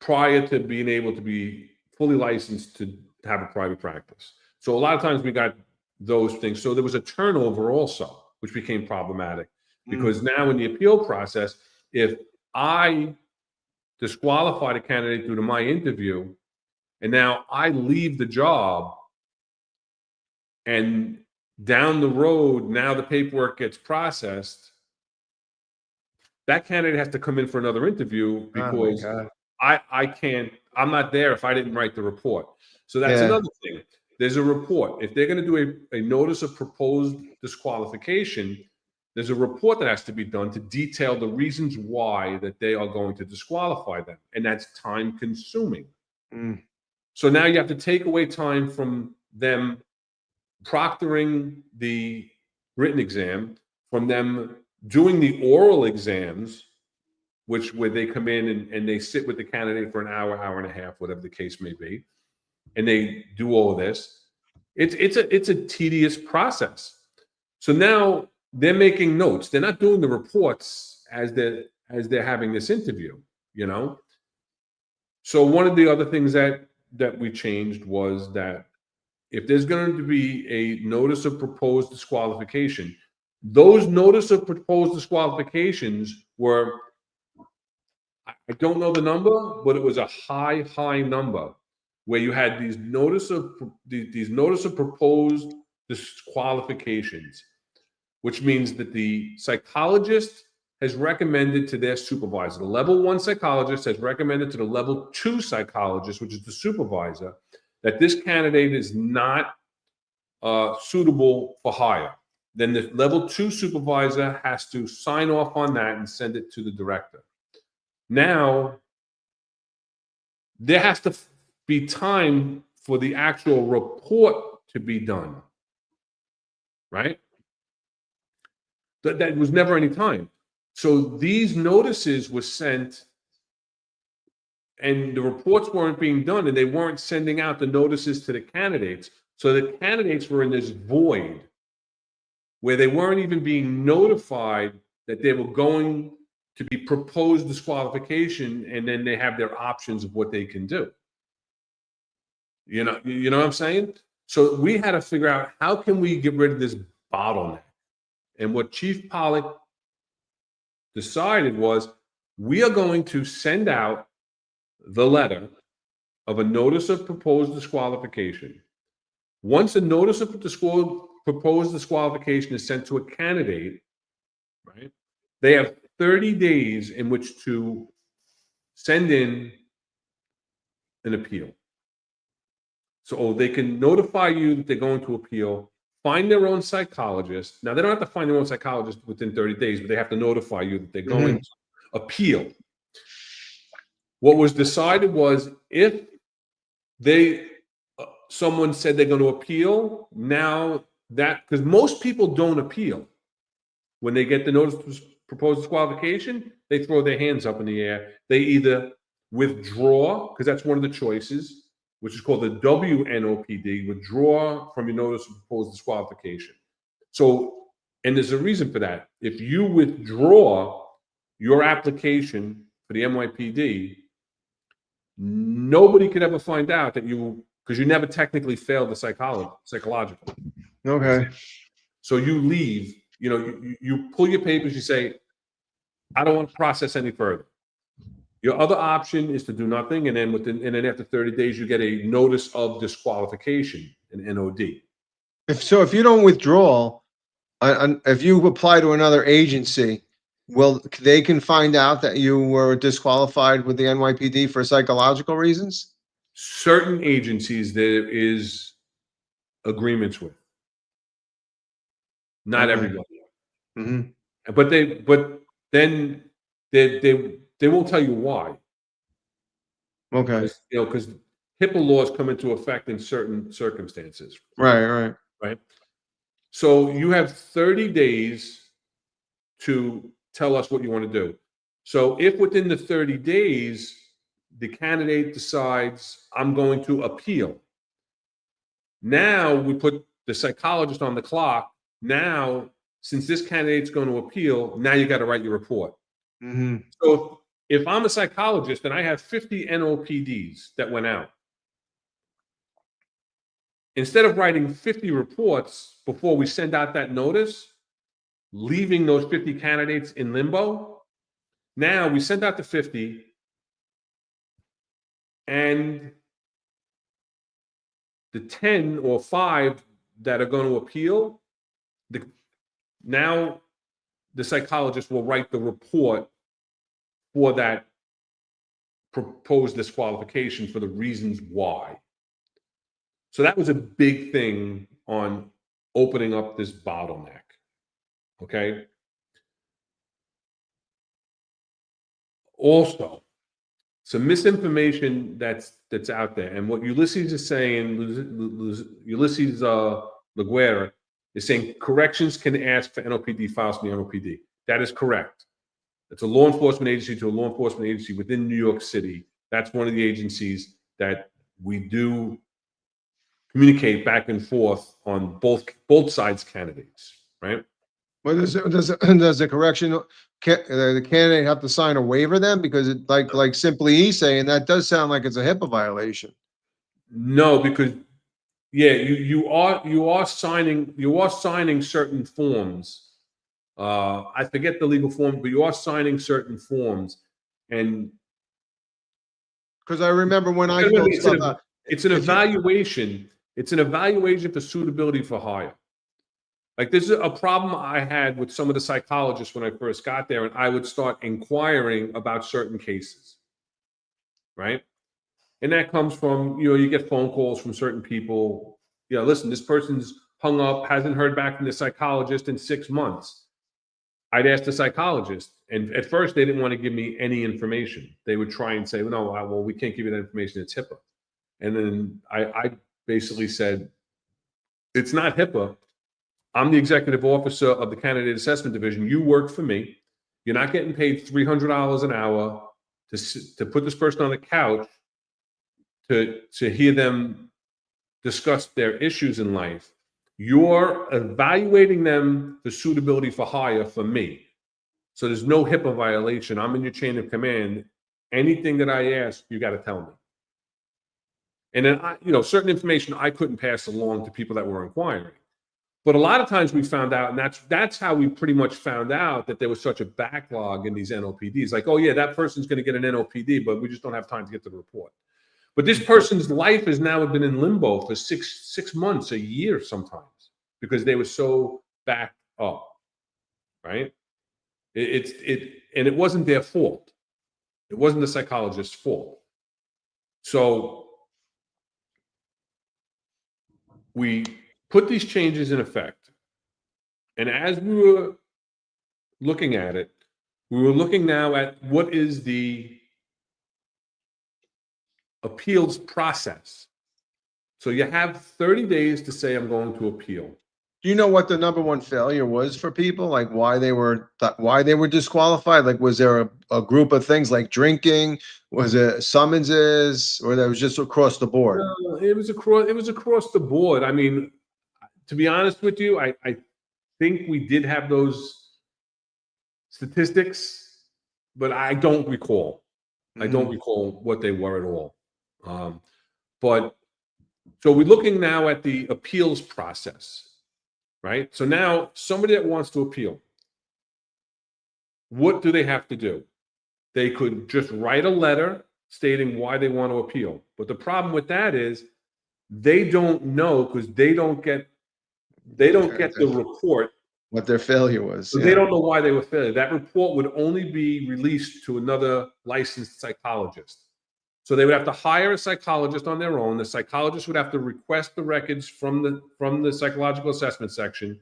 [SPEAKER 2] prior to being able to be fully licensed to have a private practice. So a lot of times we got those things. So there was a turnover also, which became problematic, because now in the appeal process, if I disqualified a candidate due to my interview, and now I leave the job, and down the road, now the paperwork gets processed, that candidate has to come in for another interview because I'm not there if I didn't write the report. So that's another thing. There's a report. If they're going to do a notice of proposed disqualification, there's a report that has to be done to detail the reasons why that they are going to disqualify them. And that's time consuming. So now you have to take away time from them proctoring the written exam, from them doing the oral exams, where they come in and they sit with the candidate for an hour, hour and a half, whatever the case may be. And they do all of this. It's a tedious process. So now they're making notes. They're not doing the reports as they're having this interview, So one of the other things that we changed was that if there's going to be a notice of proposed disqualification, those notice of proposed disqualifications were, I don't know the number, but it was a high number where you had these notice of proposed disqualifications, which means that the psychologist has recommended to their supervisor, the level 1 psychologist has recommended to the level 2 psychologist, which is the supervisor, that this candidate is not suitable for hire. Then the level 2 supervisor has to sign off on that and send it to the director. Now, there has to be time for the actual report to be done, right? That was never any time. So these notices were sent and the reports weren't being done, and they weren't sending out the notices to the candidates. So the candidates were in this void where they weren't even being notified that they were going to be proposed disqualification, and then they have their options of what they can do. You know what I'm saying? So we had to figure out, how can we get rid of this bottleneck? And what Chief Pollock decided was, we are going to send out the letter of a notice of proposed disqualification. Once a notice of proposed disqualification is sent to a candidate, right, they have 30 days in which to send in an appeal. So they can notify you that they're going to appeal, find their own psychologist. Now, they don't have to find their own psychologist within 30 days, but they have to notify you that they're going to appeal. What was decided was, if someone said they're going to appeal, now that, because most people don't appeal. When they get the notice of proposed disqualification, they throw their hands up in the air. They either withdraw, because that's one of the choices, which is called the WNOPD, withdraw from your notice of proposed disqualification. So, and there's a reason for that. If you withdraw your application for the NYPD, nobody could ever find out that because you never technically failed the psychological.
[SPEAKER 1] Okay.
[SPEAKER 2] So you leave, you pull your papers, you say, I don't want to process any further. Your other option is to do nothing, and then after 30 days, you get a notice of disqualification, an NOD.
[SPEAKER 1] If you don't withdraw, if you apply to another agency, they can find out that you were disqualified with the NYPD for psychological reasons?
[SPEAKER 2] Certain agencies there is agreements with. Not everybody.
[SPEAKER 1] Mm-hmm.
[SPEAKER 2] But then they won't tell you why.
[SPEAKER 1] Okay.
[SPEAKER 2] Because HIPAA laws come into effect in certain circumstances.
[SPEAKER 1] Right.
[SPEAKER 2] So you have 30 days to tell us what you want to do. So if within the 30 days, the candidate decides, I'm going to appeal, now we put the psychologist on the clock. Now, since this candidate's going to appeal, now you got to write your report.
[SPEAKER 1] Mm-hmm.
[SPEAKER 2] So if I'm a psychologist and I have 50 NOPDs that went out, instead of writing 50 reports before we send out that notice, leaving those 50 candidates in limbo, now we send out the 50, and the 10 or 5 that are going to appeal, now the psychologist will write the report for that proposed disqualification for the reasons why. So that was a big thing on opening up this bottleneck. Okay. Also, some misinformation that's out there, and what Ulysses is saying, Ulysses LaGuerra is saying corrections can ask for NOPD files from the NOPD. That is correct. It's a law enforcement agency to a law enforcement agency within New York City. That's one of the agencies that we do communicate back and forth on both sides candidates, right?
[SPEAKER 1] Well, does the the candidate have to sign a waiver then? Because it, like Simply E saying, that does sound like it's a HIPAA violation.
[SPEAKER 2] No, because yeah, you are signing certain forms. I forget the legal form, but you are signing certain forms, and
[SPEAKER 1] Because I remember when I filled stuff out.
[SPEAKER 2] it's an
[SPEAKER 1] if you-
[SPEAKER 2] evaluation. It's an evaluation for suitability for hire. Like, this is a problem I had with some of the psychologists when I first got there, and I would start inquiring about certain cases, right? And that comes from, you get phone calls from certain people. Listen, this person's hung up, hasn't heard back from the psychologist in 6 months. I'd ask the psychologist, and at first they didn't want to give me any information. They would try and say, no, well, we can't give you that information, it's HIPAA. And then I basically said, it's not HIPAA. I'm the executive officer of the candidate assessment division. You work for me. You're not getting paid $300 an hour to put this person on the couch to hear them discuss their issues in life. You're evaluating them for suitability for hire for me. So there's no HIPAA violation. I'm in your chain of command. Anything that I ask, you got to tell me. And then, certain information I couldn't pass along to people that were inquiring. But a lot of times we found out, and that's how we pretty much found out that there was such a backlog in these NOPDs. Like, oh yeah, that person's going to get an NOPD, but we just don't have time to get to the report. But this person's life has now been in limbo for six months, a year sometimes, because they were so backed up, right? And it wasn't their fault. It wasn't the psychologist's fault. So we put these changes in effect. And as we were looking at it, we were looking now at what is the appeals process. So you have 30 days to say, I'm going to appeal.
[SPEAKER 1] Do you know what the number one failure was for people? Like why they were disqualified? Like, was there a group of things like drinking? Was it summonses, or that was just across the board?
[SPEAKER 2] No, it was across the board. I mean, to be honest with you, I think we did have those statistics, but I don't recall. I don't recall what they were at all. But so we're looking now at the appeals process, right? So now somebody that wants to appeal, what do they have to do? They could just write a letter stating why they want to appeal. But the problem with that is they don't know, because they don't get the report.
[SPEAKER 1] What their failure was.
[SPEAKER 2] So they don't know why they were failing. That report would only be released to another licensed psychologist. So they would have to hire a psychologist on their own. The psychologist would have to request the records from the psychological assessment section.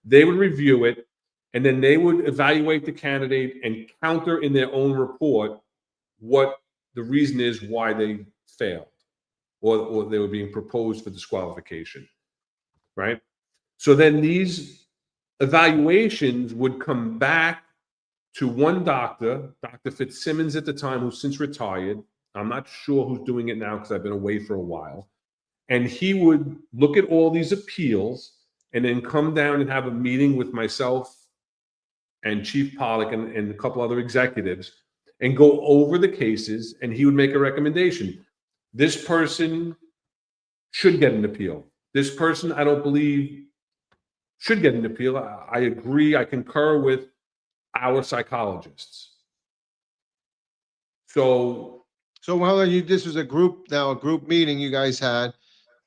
[SPEAKER 2] They would review it, and then they would evaluate the candidate and counter in their own report what the reason is why they failed, or they were being proposed for disqualification, right? So then these evaluations would come back to one doctor, Dr. Fitzsimmons at the time, who's since retired. I'm not sure who's doing it now because I've been away for a while. And he would look at all these appeals and then come down and have a meeting with myself and Chief Pollock and a couple other executives and go over the cases, and he would make a recommendation. This person should get an appeal. This person, I don't believe, should get an appeal. I agree. I concur with our psychologists. So
[SPEAKER 1] well, this was a group meeting you guys had,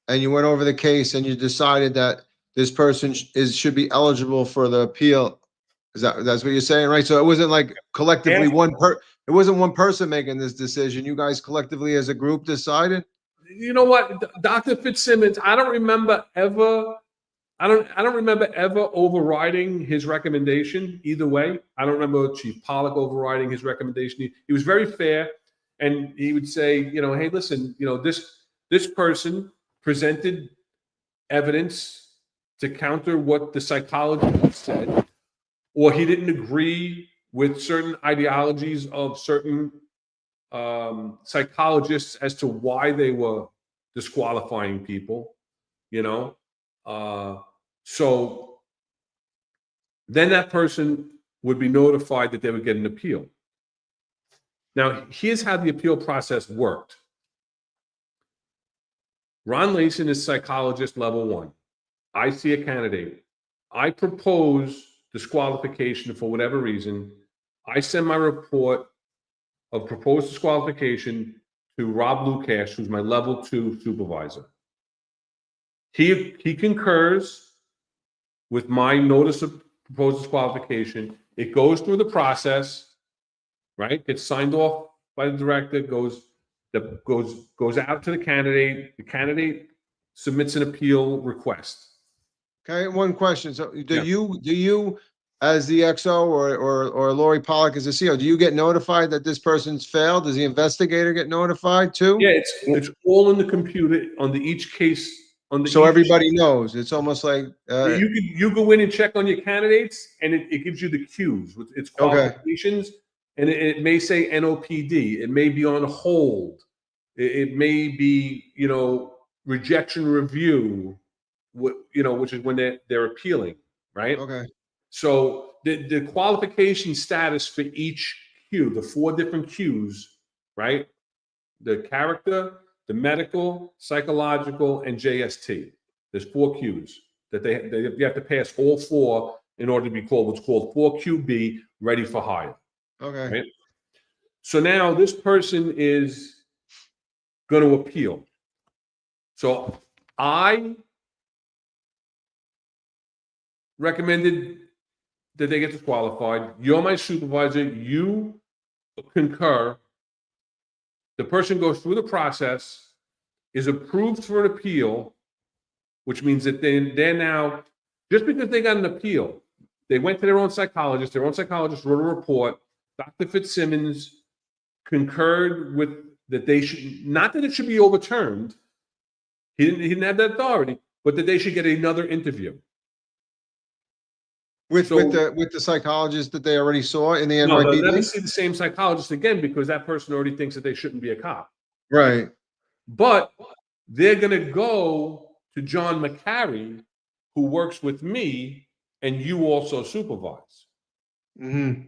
[SPEAKER 1] and you went over the case, and you decided that this person should be eligible for the appeal. That's what you're saying, right? So it wasn't like collectively it wasn't one person making this decision. You guys collectively as a group decided?
[SPEAKER 2] You know what, Dr. Fitzsimmons, I don't remember ever overriding his recommendation either way. I don't remember Chief Pollock overriding his recommendation. He was very fair, and he would say, hey, listen, this person presented evidence to counter what the psychologist said, or he didn't agree with certain ideologies of certain psychologists as to why they were disqualifying people, So then that person would be notified that they would get an appeal. Now, here's how the appeal process worked. Ron Leyson is psychologist level 1. I see a candidate. I propose disqualification for whatever reason. I send my report of proposed disqualification to Rob LuKach, who's my level 2 supervisor. He concurs with my notice of proposed disqualification. It goes through the process, right? Gets signed off by the director, goes out to the candidate. The candidate submits an appeal request.
[SPEAKER 1] Okay, one question. So do you, as the XO or Lori Pollock as the CO, do you get notified that this person's failed? Does the investigator get notified too?
[SPEAKER 2] Yeah, it's all in the computer on each case.
[SPEAKER 1] So everybody knows. It's almost like
[SPEAKER 2] you go in and check on your candidates, and it gives you the cues with its qualifications, and it may say NOPD. It may be on hold. It may be rejection review. Which is when they're appealing, right?
[SPEAKER 1] Okay.
[SPEAKER 2] So the qualification status for each cue, the 4 different cues, right? The character, the medical, psychological, and JST. There's 4 cues that you have to pass all 4 in order to be called what's called 4QB, ready for hire.
[SPEAKER 1] Okay.
[SPEAKER 2] Right? So now this person is going to appeal. So I recommended that they get disqualified. You're my supervisor. You concur. The person goes through the process, is approved for an appeal, which means that they're now, just because they got an appeal, they went to their own psychologist wrote a report. Dr. Fitzsimmons concurred with that they should, not that it should be overturned. He didn't have that authority, but that they should get another interview.
[SPEAKER 1] With the psychologist that they already saw in the NYPD?
[SPEAKER 2] No, they'll never see the same psychologist again because that person already thinks that they shouldn't be a cop.
[SPEAKER 1] Right.
[SPEAKER 2] But they're going to go to John McCary, who works with me, and you also supervise.
[SPEAKER 1] Mm-hmm.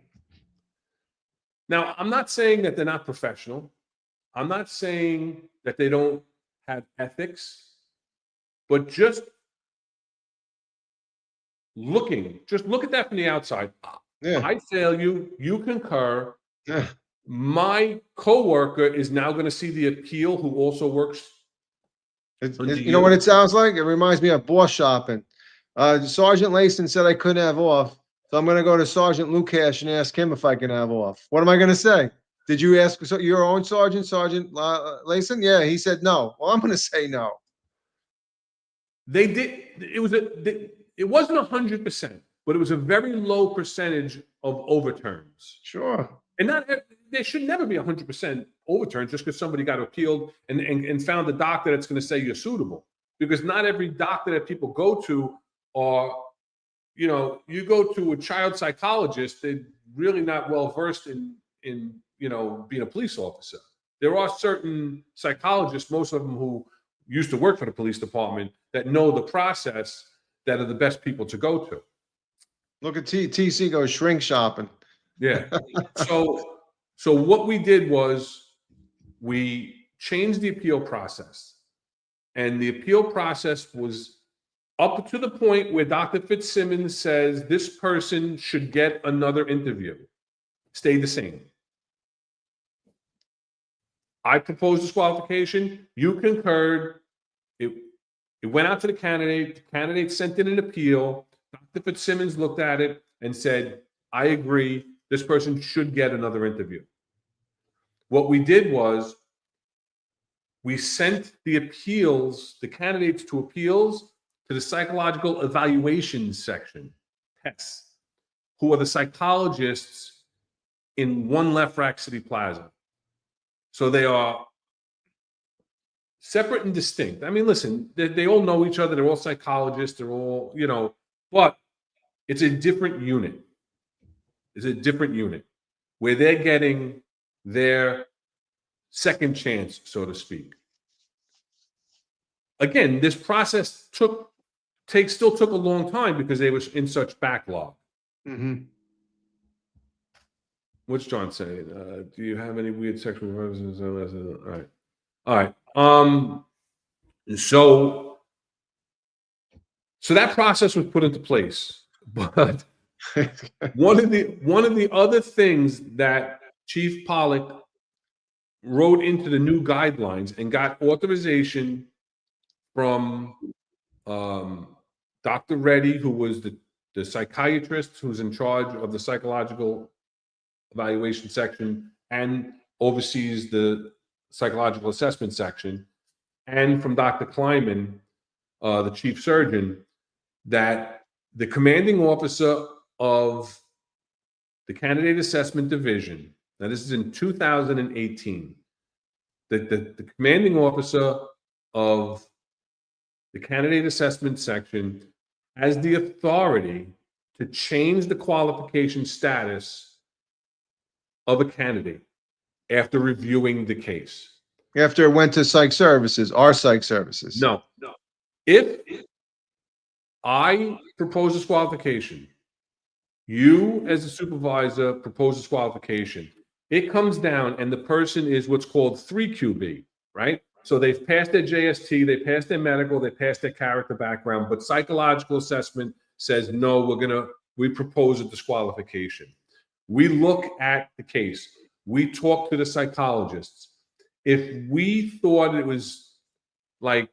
[SPEAKER 2] Now, I'm not saying that they're not professional. I'm not saying that they don't have ethics, but just look at that from the outside.
[SPEAKER 1] Yeah.
[SPEAKER 2] I fail you, you concur.
[SPEAKER 1] Yeah.
[SPEAKER 2] My coworker is now going to see the appeal, who also works.
[SPEAKER 1] You know what it sounds like? It reminds me of boss shopping. Sergeant Leyson said I couldn't have off, so I'm going to go to Sergeant LuKach and ask him if I can have off. What am I going to say? Did you ask your own Sergeant Leyson? Yeah, he said no. Well, I'm going to say no.
[SPEAKER 2] They did. It wasn't 100%, but it was a very low percentage of overturns.
[SPEAKER 1] Sure.
[SPEAKER 2] And there should never be 100% overturns just because somebody got appealed and found a doctor that's going to say you're suitable. Because not every doctor that people go to are, you go to a child psychologist, they're really not well versed in being a police officer. There are certain psychologists, most of them who used to work for the police department, that know the process, that are the best people to go to.
[SPEAKER 1] Look at TC goes shrink shopping.
[SPEAKER 2] Yeah. So what we did was we changed the appeal process, and the appeal process was up to the point where Dr. Fitzsimmons says this person should get another interview. Stayed the same. I proposed disqualification. You concurred. It went out to the candidate. The candidate sent in an appeal. Dr. Fitzsimmons looked at it and said, I agree. This person should get another interview. What we did was we sent the candidates to appeals, to the psychological evaluation section, tests, who are the psychologists in One Left Rack City Plaza. So they are separate and distinct. I mean, listen, they all know each other. They're all psychologists. They're all, but it's a different unit. It's a different unit where they're getting their second chance, so to speak. Again, this process still took a long time because they were in such backlog.
[SPEAKER 1] Mm-hmm.
[SPEAKER 2] What's John saying? Do you have any weird sexual references? All right. All right. So that process was put into place. But one of the other things that Chief Pollock wrote into the new guidelines and got authorization from Dr. Reddy, who was the psychiatrist who's in charge of the psychological evaluation section and oversees the psychological assessment section, and from Dr. Kleiman, the chief surgeon, that the commanding officer of the Candidate Assessment Division, now this is in 2018, the commanding officer of the Candidate Assessment Section has the authority to change the qualification status of a candidate after reviewing the case.
[SPEAKER 1] After it went to psych services, our psych services.
[SPEAKER 2] No. If I propose disqualification, you as a supervisor propose disqualification, it comes down and the person is what's called 3QB, right? So they've passed their JST, they passed their medical, they passed their character background, but psychological assessment says, no, we propose a disqualification. We look at the case. We talk to the psychologists. If we thought it was like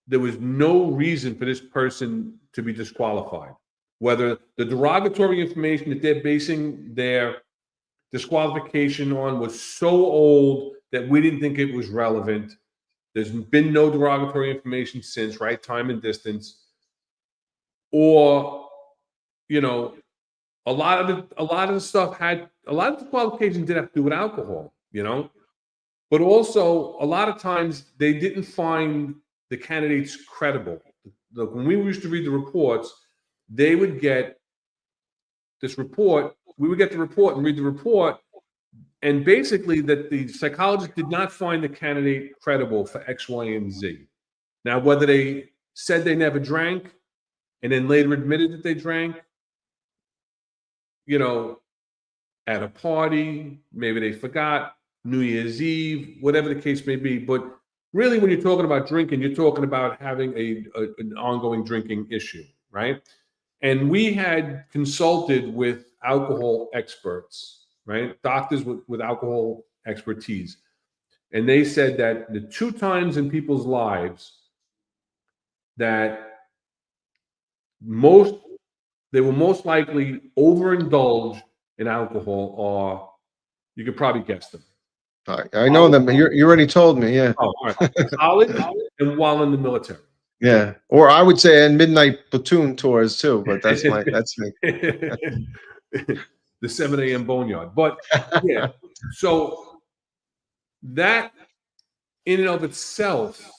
[SPEAKER 2] there was no reason for this person to be disqualified, whether the derogatory information that they're basing their disqualification on was so old that we didn't think it was relevant. There's been no derogatory information since, right? Time and distance. Or, a lot of the stuff had, a lot of the qualifications did have to do with alcohol, but also a lot of times they didn't find the candidates credible. When we used to read the reports, they would get this report, we would get the report and read the report, and basically that the psychologist did not find the candidate credible for X, Y, and Z. Now, whether they said they never drank and then later admitted that they drank, at a party, maybe they forgot, New Year's Eve, whatever the case may be. But really, when you're talking about drinking, you're talking about having an ongoing drinking issue, right? And we had consulted with alcohol experts, right? Doctors with alcohol expertise. And they said that the 2 times in people's lives that they will most likely overindulge in alcohol, or you could probably guess them.
[SPEAKER 1] I know them. You already told me, yeah.
[SPEAKER 2] Oh, all right. College and while in the military.
[SPEAKER 1] Yeah. Or I would say in midnight platoon tours too, but that's me.
[SPEAKER 2] The 7 a.m. boneyard. But yeah, so that in and of itself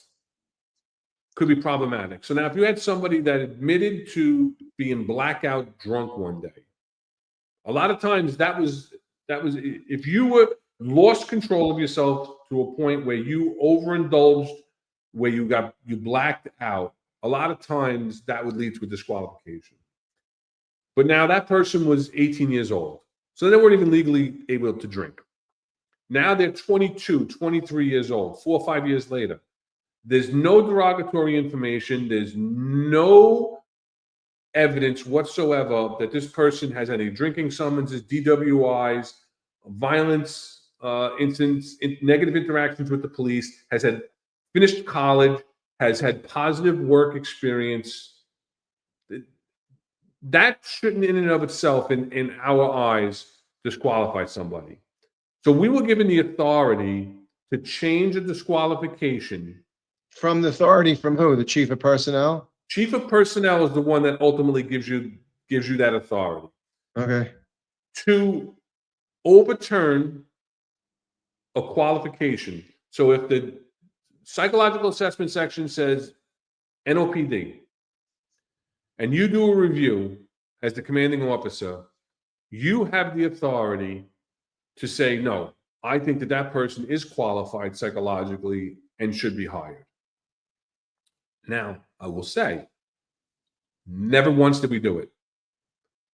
[SPEAKER 2] could be problematic. So now if you had somebody that admitted to being blackout drunk one day, a lot of times that was if you were lost control of yourself to a point where you overindulged, where you blacked out, a lot of times that would lead to a disqualification. But now that person was 18 years old, so they weren't even legally able to drink. Now they're 22, 23 years old, 4 or 5 years later. There's no derogatory information. There's no evidence whatsoever that this person has any drinking summonses, DWIs, violence incidents, negative interactions with the police, has had finished college, has had positive work experience. That shouldn't in and of itself, in our eyes, disqualify somebody. So we were given the authority to change a disqualification.
[SPEAKER 1] From the authority from who? The chief of personnel?
[SPEAKER 2] Chief of personnel is the one that ultimately gives you that authority.
[SPEAKER 1] Okay.
[SPEAKER 2] To overturn a qualification. So if the psychological assessment section says NOPD, and you do a review as the commanding officer, you have the authority to say, no, I think that person is qualified psychologically and should be hired. Now, I will say, never once did we do it.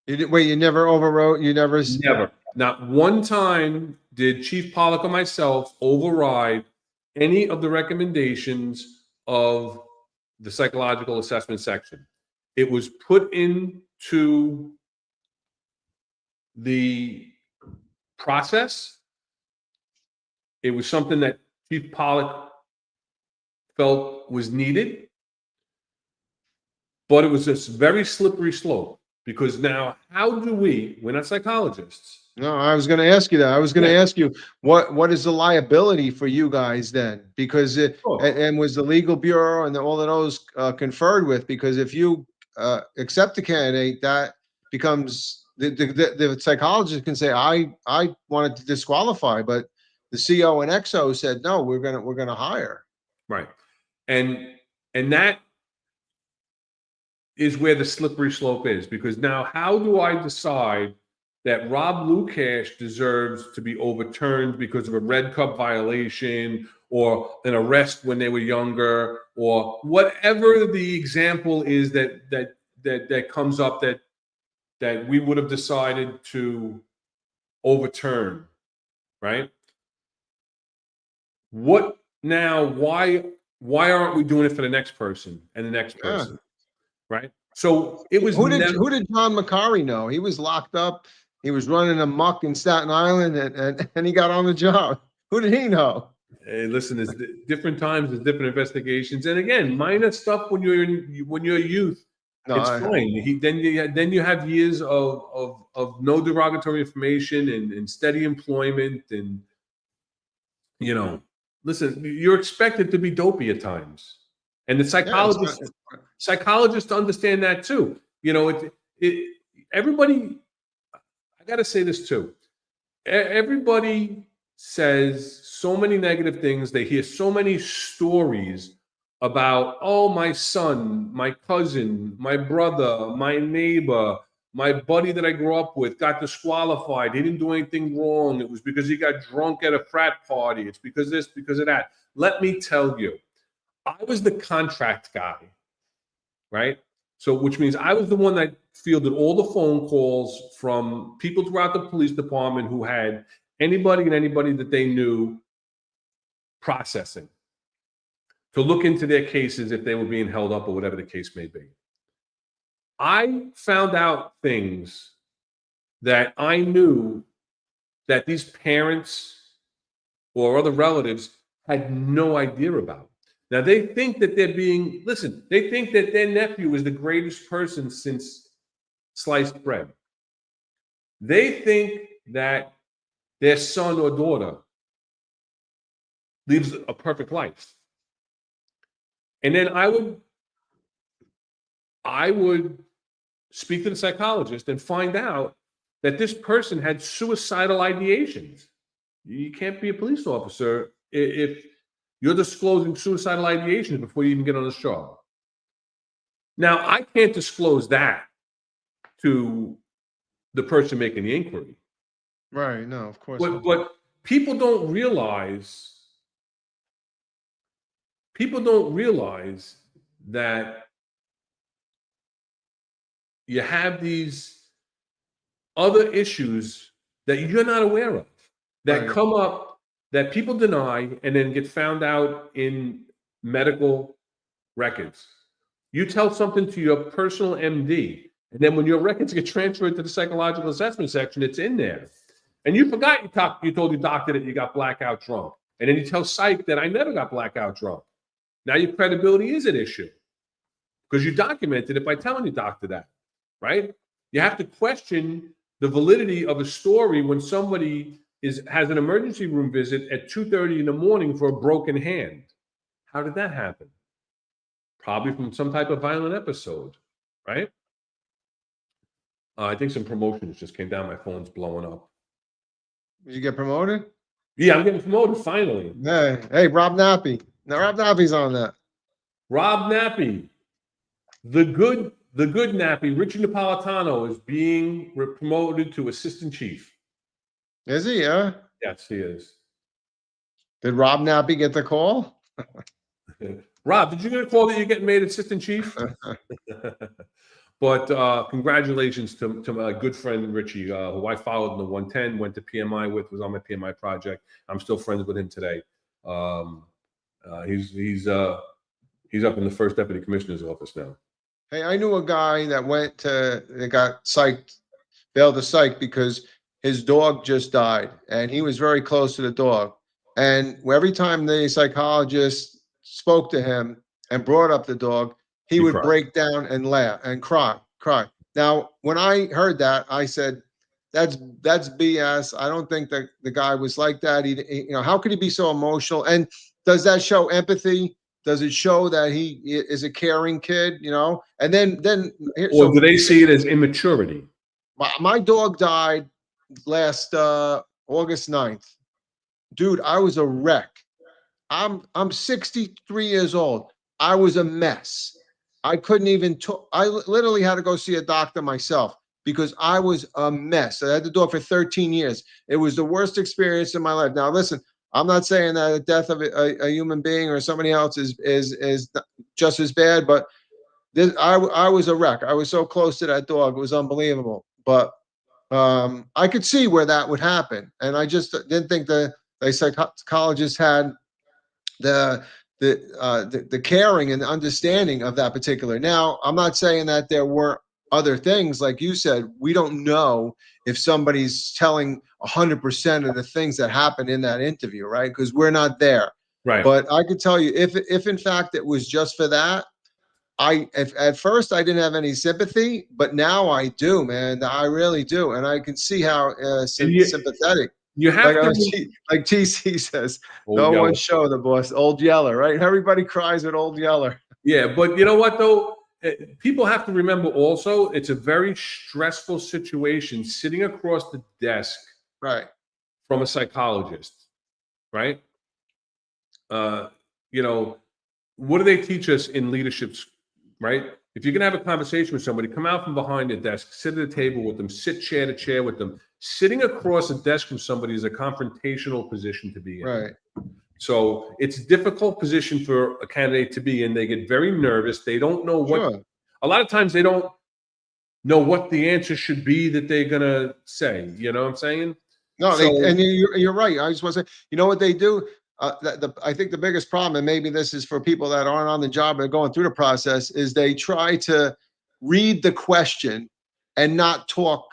[SPEAKER 1] Wait, you never overwrote, you never,
[SPEAKER 2] Never. Not one time did Chief Pollock or myself override any of the recommendations of the psychological assessment section. It was put into the process. It was something that Chief Pollock felt was needed, but it was this very slippery slope, because now how do we're not psychologists.
[SPEAKER 1] no, I was going to ask you that. I was going to ask you, what is the liability for you guys then? Because and was the legal bureau and all of those conferred with? Because if you accept the candidate, that becomes the psychologist can say, I wanted to disqualify, but the CO and XO said, no, we're gonna hire.
[SPEAKER 2] Right. And that is where the slippery slope is, because now how do I decide that Rob LuKach deserves to be overturned because of a red cup violation or an arrest when they were younger, or whatever the example is that comes up that we would have decided to overturn, right? What now? Why aren't we doing it for the next person and the next person? Right. So it was.
[SPEAKER 1] Who did John McCarry know? He was locked up. He was running amok in Staten Island, and he got on the job. Who did he know?
[SPEAKER 2] Hey, listen, there's different times, there's different investigations, and again, minor stuff when you're a youth. No, it's fine. Then you have years of no derogatory information and steady employment, and listen, you're expected to be dopey at times, and the psychologists understand that too. Everybody. I got to say this too. Everybody says so many negative things. They hear so many stories about, oh, my son, my cousin, my brother, my neighbor, my buddy that I grew up with got disqualified. He didn't do anything wrong. It was because he got drunk at a frat party. It's because this, because of that. Let me tell you, I was the contract guy, right? So, which means I was the one that fielded all the phone calls from people throughout the police department who had anybody that they knew processing to look into their cases if they were being held up or whatever the case may be. I found out things that I knew that these parents or other relatives had no idea about. Now, they think that they think that their nephew is the greatest person since sliced bread. They think that their son or daughter lives a perfect life. And then I would speak to the psychologist and find out that this person had suicidal ideations. You can't be a police officer if you're disclosing suicidal ideations before you even get on the job. Now, I can't disclose that to the person making the inquiry.
[SPEAKER 1] Right, no, of course.
[SPEAKER 2] But people don't realize that you have these other issues that you're not aware of that come up that people deny and then get found out in medical records. You tell something to your personal MD, and then when your records get transferred to the psychological assessment section, it's in there. And you forgot you told your doctor that you got blackout drunk. And then you tell psych that I never got blackout drunk. Now your credibility is an issue because you documented it by telling your doctor that, right? You have to question the validity of a story when somebody has an emergency room visit at 2:30 in the morning for a broken hand. How did that happen? Probably from some type of violent episode, right? I think some promotions just came down. My phone's blowing up.
[SPEAKER 1] Did you get promoted?
[SPEAKER 2] Yeah, I'm getting promoted finally.
[SPEAKER 1] Hey, Rob Nappy. Now Rob Nappy's on that.
[SPEAKER 2] Rob Nappy, the good Nappy, Richard Napolitano is being promoted to assistant chief.
[SPEAKER 1] Is he? Yeah.
[SPEAKER 2] Yes, he is.
[SPEAKER 1] Did Rob Nappy get the call?
[SPEAKER 2] Rob, did you get a call that you're getting made assistant chief? But congratulations to my good friend Richie, who I followed in the 110, went to PMI with, was on my PMI project. I'm still friends with him today. He's up in the first deputy commissioner's office now.
[SPEAKER 1] Hey, I knew a guy that got psyched, failed the psych because his dog just died, and he was very close to the dog. And every time the psychologist spoke to him and brought up the dog, he would
[SPEAKER 2] cried.
[SPEAKER 1] break down and laugh and cry. Now, when I heard that, I said, that's BS. I don't think that the guy was like that. How could he be so emotional? And does that show empathy? Does it show that he is a caring kid? And then
[SPEAKER 2] Or do they see it as immaturity?
[SPEAKER 1] My dog died last August 9th. Dude, I was a wreck. I'm 63 years old. I was a mess. I couldn't even talk. I literally had to go see a doctor myself because I was a mess. I had the dog for 13 years. It was the worst experience in my life. Now, listen, I'm not saying that the death of a human being or somebody else is just as bad, but I was a wreck. I was so close to that dog. It was unbelievable. But I could see where that would happen. And I just didn't think the psychologist had the caring and the understanding of that particular. Now, I'm not saying that there weren't other things. Like you said, we don't know if somebody's telling 100% of the things that happened in that interview, right? Because we're not there.
[SPEAKER 2] Right.
[SPEAKER 1] But I could tell you, if in fact it was just for that, at first I didn't have any sympathy, but now I do, man. I really do, and I can see how sympathetic.
[SPEAKER 2] You have
[SPEAKER 1] like TC says,
[SPEAKER 2] Old
[SPEAKER 1] no
[SPEAKER 2] Yeller.
[SPEAKER 1] one show the boss, Old Yeller, right? Everybody cries at Old Yeller.
[SPEAKER 2] Yeah, but you know what though? People have to remember also, it's a very stressful situation sitting across the desk,
[SPEAKER 1] right,
[SPEAKER 2] from a psychologist, right? What do they teach us in leadership, right? If you're gonna have a conversation with somebody, come out from behind the desk, sit at a table with them, sit chair to chair with them. Sitting across a desk from somebody is a confrontational position to be in.
[SPEAKER 1] right.
[SPEAKER 2] So it's a difficult position for a candidate to be in. They get very nervous. They don't know what.
[SPEAKER 1] Sure.
[SPEAKER 2] A lot of times they don't know what the answer should be that they're gonna say. You know what I'm saying?
[SPEAKER 1] No, and you're right. I just want to say, you know what they do? I think the biggest problem, and maybe this is for people that aren't on the job and going through the process, is they try to read the question and not talk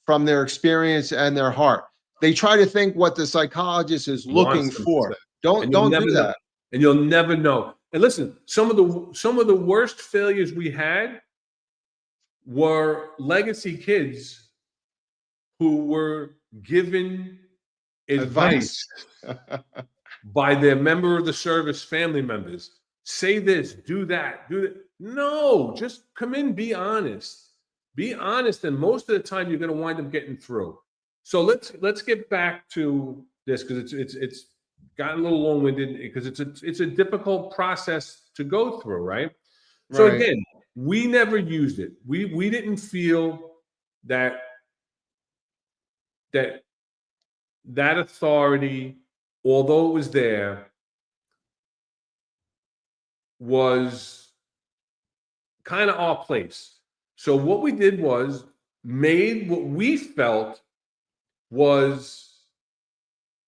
[SPEAKER 1] from their experience and their heart. They try to think what the psychologist is looking for. Don't do that.
[SPEAKER 2] And you'll never know. And listen, some of the worst failures we had were legacy kids who were given advice by their member of the service family members. Say this, do that, do that. No, just come in, be honest. Be honest, and most of the time you're going to wind up getting through. So let's get back to this, because it's gotten a little long-winded, because it's a difficult process to go through, right? So again, we never used it. We didn't feel that authority, although it was there, was kind of our place. So what we did was made what we felt was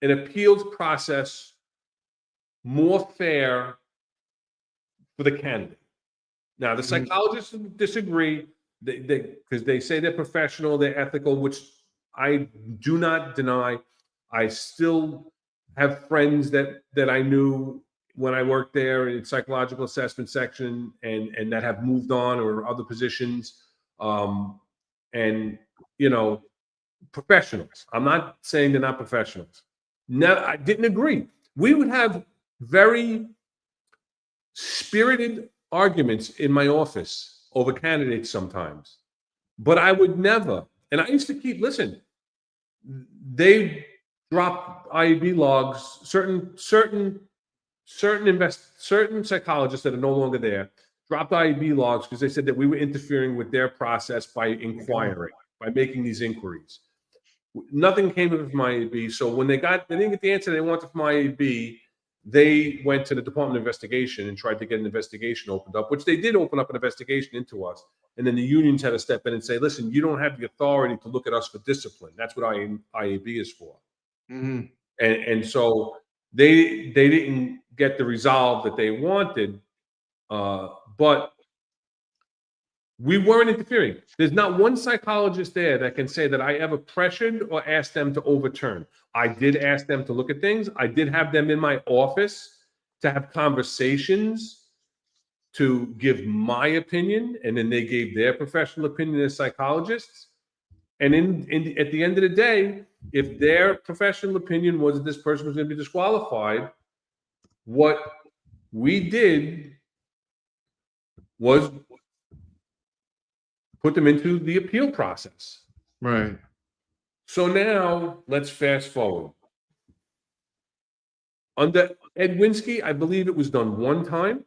[SPEAKER 2] an appeals process more fair for the candidate. Now, the psychologists disagree, because they say they're professional, they're ethical, which I do not deny. I still have friends that I knew when I worked there in psychological assessment section, and that have moved on or other positions, and professionals. I'm not saying they're not professionals. No, I didn't agree. We would have very spirited arguments in my office over candidates sometimes, but I would never. And I used to listen. They dropped IEB logs. Certain psychologists that are no longer there dropped IEB logs because they said that we were interfering with their process by inquiring, by making these inquiries. Nothing came of my IEB. So when they didn't get the answer they wanted from IEB, they went to the Department of Investigation and tried to get an investigation opened up, which they did open up an investigation into us. And then the unions had to step in and say, listen, you don't have the authority to look at us for discipline. That's what IAB is for.
[SPEAKER 1] Mm-hmm.
[SPEAKER 2] And so they didn't get the resolve that they wanted, but we weren't interfering. There's not one psychologist there that can say that I ever pressured or asked them to overturn. I did ask them to look at things. I did have them in my office to have conversations, to give my opinion, and then they gave their professional opinion as psychologists. And at the end of the day, if their professional opinion was that this person was going to be disqualified, what we did was put them into the appeal process.
[SPEAKER 1] Right.
[SPEAKER 2] So now let's fast forward. Under Ed Winsky, I believe it was done one time.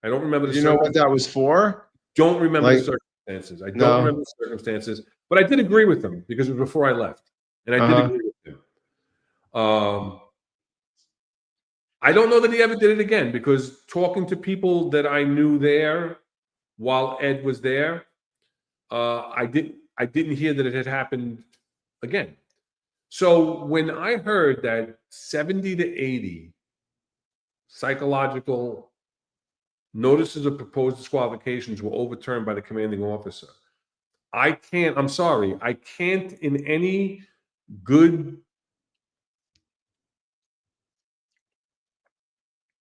[SPEAKER 2] I don't remember the
[SPEAKER 1] You know what that was for?
[SPEAKER 2] Don't remember
[SPEAKER 1] Like,
[SPEAKER 2] the circumstances. I don't
[SPEAKER 1] no.
[SPEAKER 2] remember the circumstances, but I did agree with them because it was before I left, and I did agree with them. I don't know that he ever did it again, because talking to people that I knew there while Ed was there, I didn't hear that it had happened again. So when I heard that 70 to 80 psychological notices of proposed disqualifications were overturned by the commanding officer, I can't in any good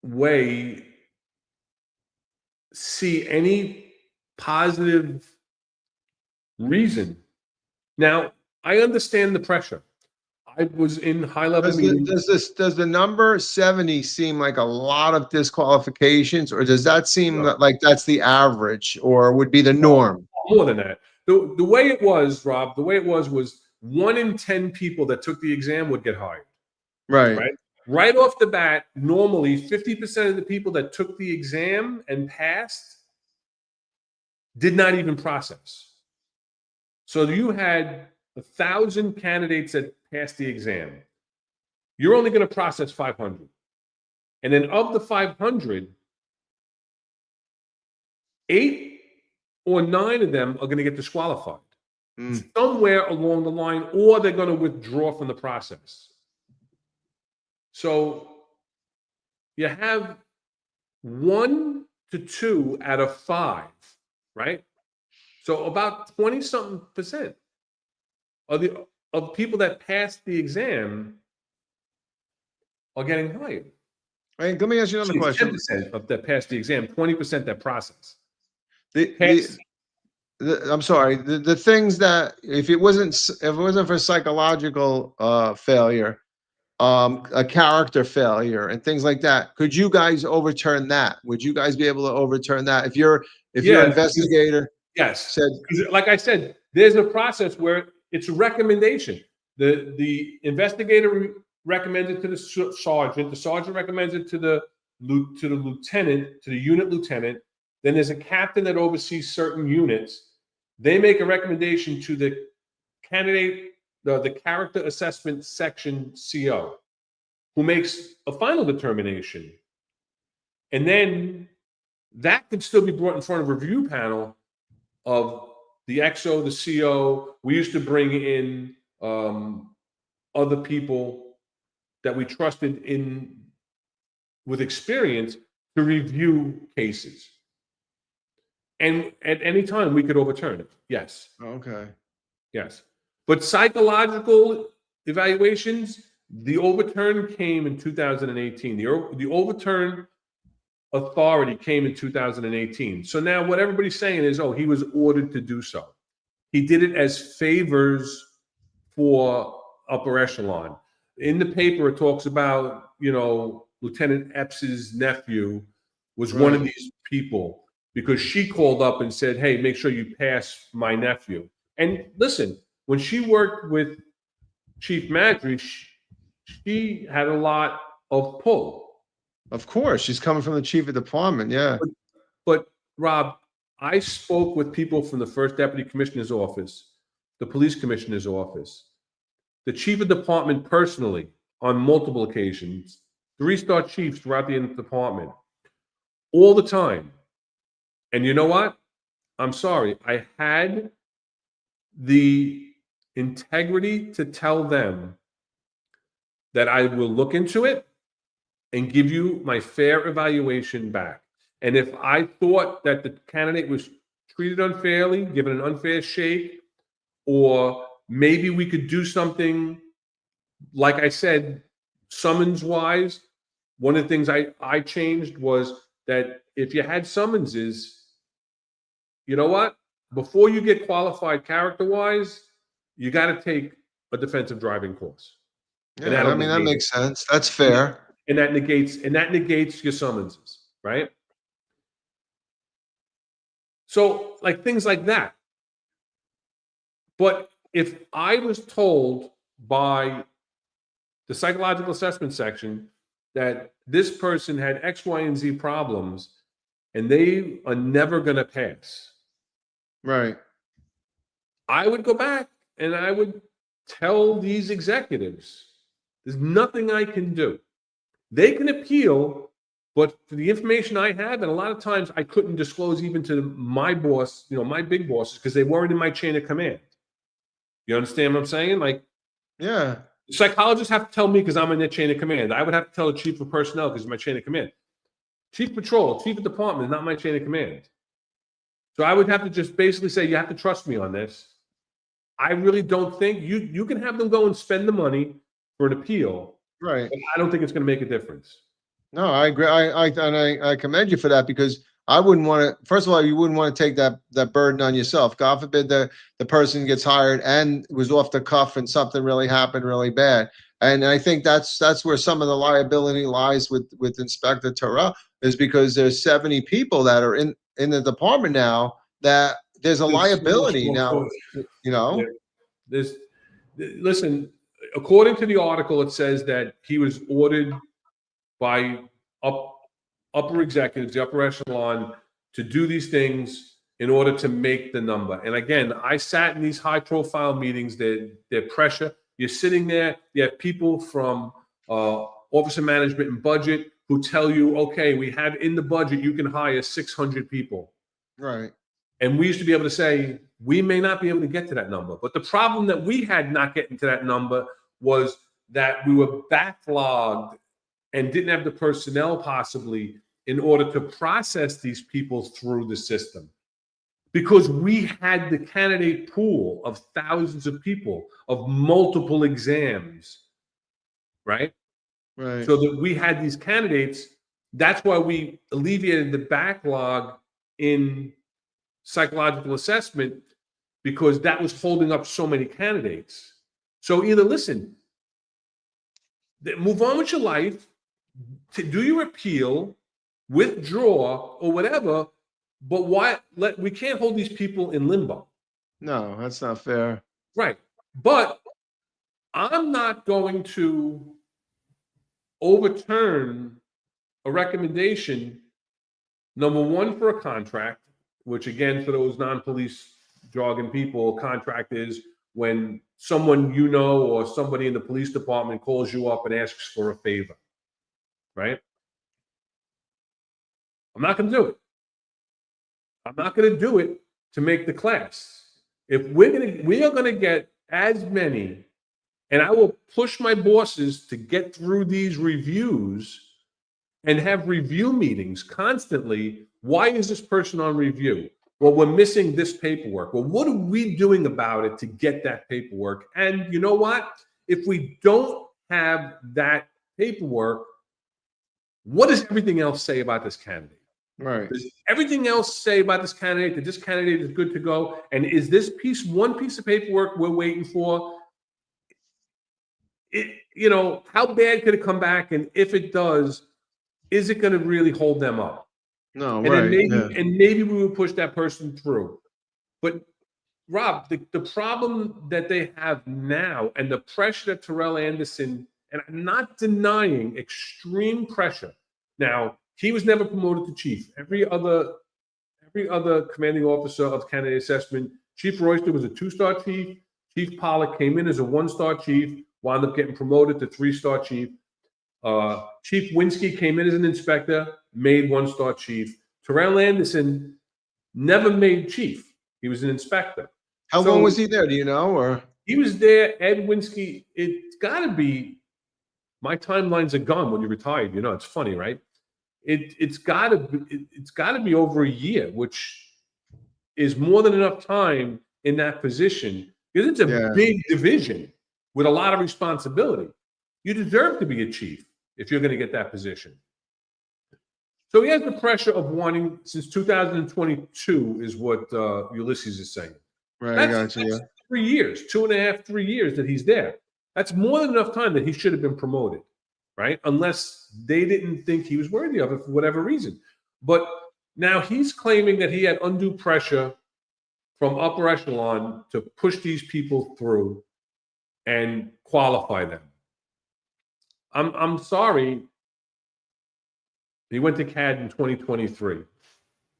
[SPEAKER 2] way see any positive reason. Now, I understand the pressure. I was in high-level meetings.
[SPEAKER 1] Does the number 70 seem like a lot of disqualifications, or does that seem like that's the average, or would be the norm?
[SPEAKER 2] More than that. The way it was, Rob, was 1 in 10 people that took the exam would get hired.
[SPEAKER 1] Right.
[SPEAKER 2] Right off the bat, normally 50% of the people that took the exam and passed did not even process. So you had 1,000 candidates that passed the exam. You're only going to process 500. And then of the 500, 8 or 9 of them are going to get disqualified somewhere along the line, or they're going to withdraw from the process. So you have 1 to 2 out of 5, right? So about 20-something% of people that passed the exam are getting hired.
[SPEAKER 1] Right, let me ask you another question.
[SPEAKER 2] 10% of that passed the exam, 20% that process.
[SPEAKER 1] I'm sorry. The things that if it wasn't for psychological failure, a character failure and things like that, could you guys overturn that? Would you guys be able to overturn that if your investigator?
[SPEAKER 2] Yes.
[SPEAKER 1] Said,
[SPEAKER 2] like I said, there's a process where it's a recommendation. The investigator recommends it to the sergeant. The sergeant recommends it to the lieutenant, to the unit lieutenant. Then there's a captain that oversees certain units. They make a recommendation to the candidate, the character assessment section CO, who makes a final determination. And then that can still be brought in front of a review panel of the XO, the CO. We used to bring in other people that we trusted in with experience to review cases. And at any time we could overturn it. Yes.
[SPEAKER 1] okay.
[SPEAKER 2] Yes. But psychological evaluations, the overturn came in 2018. The overturn authority came in 2018. So now what everybody's saying is, oh, he was ordered to do so. He did it as favors for upper echelon. In the paper, it talks about, Lieutenant Epps's nephew was one of these people, because she called up and said, hey, make sure you pass my nephew. And listen, when she worked with Chief Madry, she had a lot of pull.
[SPEAKER 1] Of course, she's coming from the chief of department. Yeah.
[SPEAKER 2] But Rob, I spoke with people from the first deputy commissioner's office, the police commissioner's office, the chief of department personally on multiple occasions, 3-star chiefs throughout the department all the time. And you know what? I'm sorry. I had the integrity to tell them that I will look into it and give you my fair evaluation back. And if I thought that the candidate was treated unfairly, given an unfair shake, or maybe we could do something, like I said, summons-wise, one of the things I changed was that if you had summonses, you know what? Before you get qualified character-wise, you got to take a defensive driving course.
[SPEAKER 1] Yeah, I mean, that makes sense. That's fair.
[SPEAKER 2] And that negates your summonses, right? So, like, things like that. But if I was told by the psychological assessment section that this person had X, Y, and Z problems and they are never going to pass,
[SPEAKER 1] Right.
[SPEAKER 2] I would go back and I would tell these executives, there's nothing I can do. They can appeal, but for the information I have, and a lot of times I couldn't disclose even to my boss, my big bosses, because they weren't in my chain of command. You understand what I'm saying? Like,
[SPEAKER 1] yeah,
[SPEAKER 2] psychologists have to tell me because I'm in their chain of command. I would have to tell the chief of personnel because it's my chain of command. Chief patrol, chief of department is not my chain of command. So I would have to just basically say, you have to trust me on this. I really don't think you can have them go and spend the money for an appeal.
[SPEAKER 1] right.
[SPEAKER 2] But I don't think it's going to make a difference.
[SPEAKER 1] No, I agree. I commend you for that, because I wouldn't want to. First of all, you wouldn't want to take that burden on yourself. God forbid the person gets hired and was off the cuff and something really happened really bad. And I think that's where some of the liability lies with Inspector Terrell, is because there's 70 people that are in the department now that there's a liability now.
[SPEAKER 2] Listen, according to the article, it says that he was ordered by upper executives, the upper echelon, to do these things in order to make the number. And again, I sat in these high-profile meetings. They're pressure. You're sitting there. You have people from Office of Management and Budget who tell you, okay, we have in the budget, you can hire 600 people.
[SPEAKER 1] Right.
[SPEAKER 2] And we used to be able to say, we may not be able to get to that number. But the problem that we had not getting to that number was that we were backlogged and didn't have the personnel possibly in order to process these people through the system. Because we had the candidate pool of thousands of people, of multiple exams, right?
[SPEAKER 1] Right.
[SPEAKER 2] So that we had these candidates. That's why we alleviated the backlog in psychological assessment, because that was holding up so many candidates. So either listen, move on with your life, to do your appeal, withdraw, or whatever. But we can't hold these people in limbo.
[SPEAKER 1] No, that's not fair.
[SPEAKER 2] Right. But I'm not going to overturn a recommendation, number one, for a contract, which again, for those non-police jargon people, contract is when someone or somebody in the police department calls you up and asks for a favor, right? I'm not going to do it. I'm not going to do it to make the class. If we are going to get as many, and I will push my bosses to get through these reviews and have review meetings constantly. Why is this person on review? Well, we're missing this paperwork. Well, what are we doing about it to get that paperwork? And you know what? If we don't have that paperwork, what does everything else say about this candidate?
[SPEAKER 1] Right.
[SPEAKER 2] Does everything else say about this candidate that this candidate is good to go? And is this one piece of paperwork we're waiting for? How bad could it come back? And if it does, is it going to really hold them up?
[SPEAKER 1] No,
[SPEAKER 2] and
[SPEAKER 1] right.
[SPEAKER 2] Maybe we would push that person through. But Rob, the problem that they have now and the pressure that Terrell Anderson, and I'm not denying extreme pressure. Now, he was never promoted to chief. Every other commanding officer of candidate assessment, Chief Royster was a 2-star chief. Chief Pollock came in as a 1-star chief, wound up getting promoted to 3-star chief. Chief Winsky came in as an inspector, made one-star chief. Terrell Anderson never made chief. He was an inspector.
[SPEAKER 1] How
[SPEAKER 2] So-
[SPEAKER 1] long was he there? Do you know? Or
[SPEAKER 2] He was there. Ed Winsky, it's got to be, my timelines are gone when you retired. You know, it's funny, right? It's got to be over a year, which is more than enough time in that position because it's a big division with a lot of responsibility. You deserve to be a chief if you're going to get that position. So he has the pressure of wanting, since 2022 is what Ulysses is saying.
[SPEAKER 1] right,
[SPEAKER 2] That's 3 years, 2.5, 3 years that he's there. That's more than enough time that he should have been promoted, right? Unless they didn't think he was worthy of it for whatever reason. But now he's claiming that he had undue pressure from upper echelon to push these people through and qualify them. I'm sorry. He went to CAD in 2023.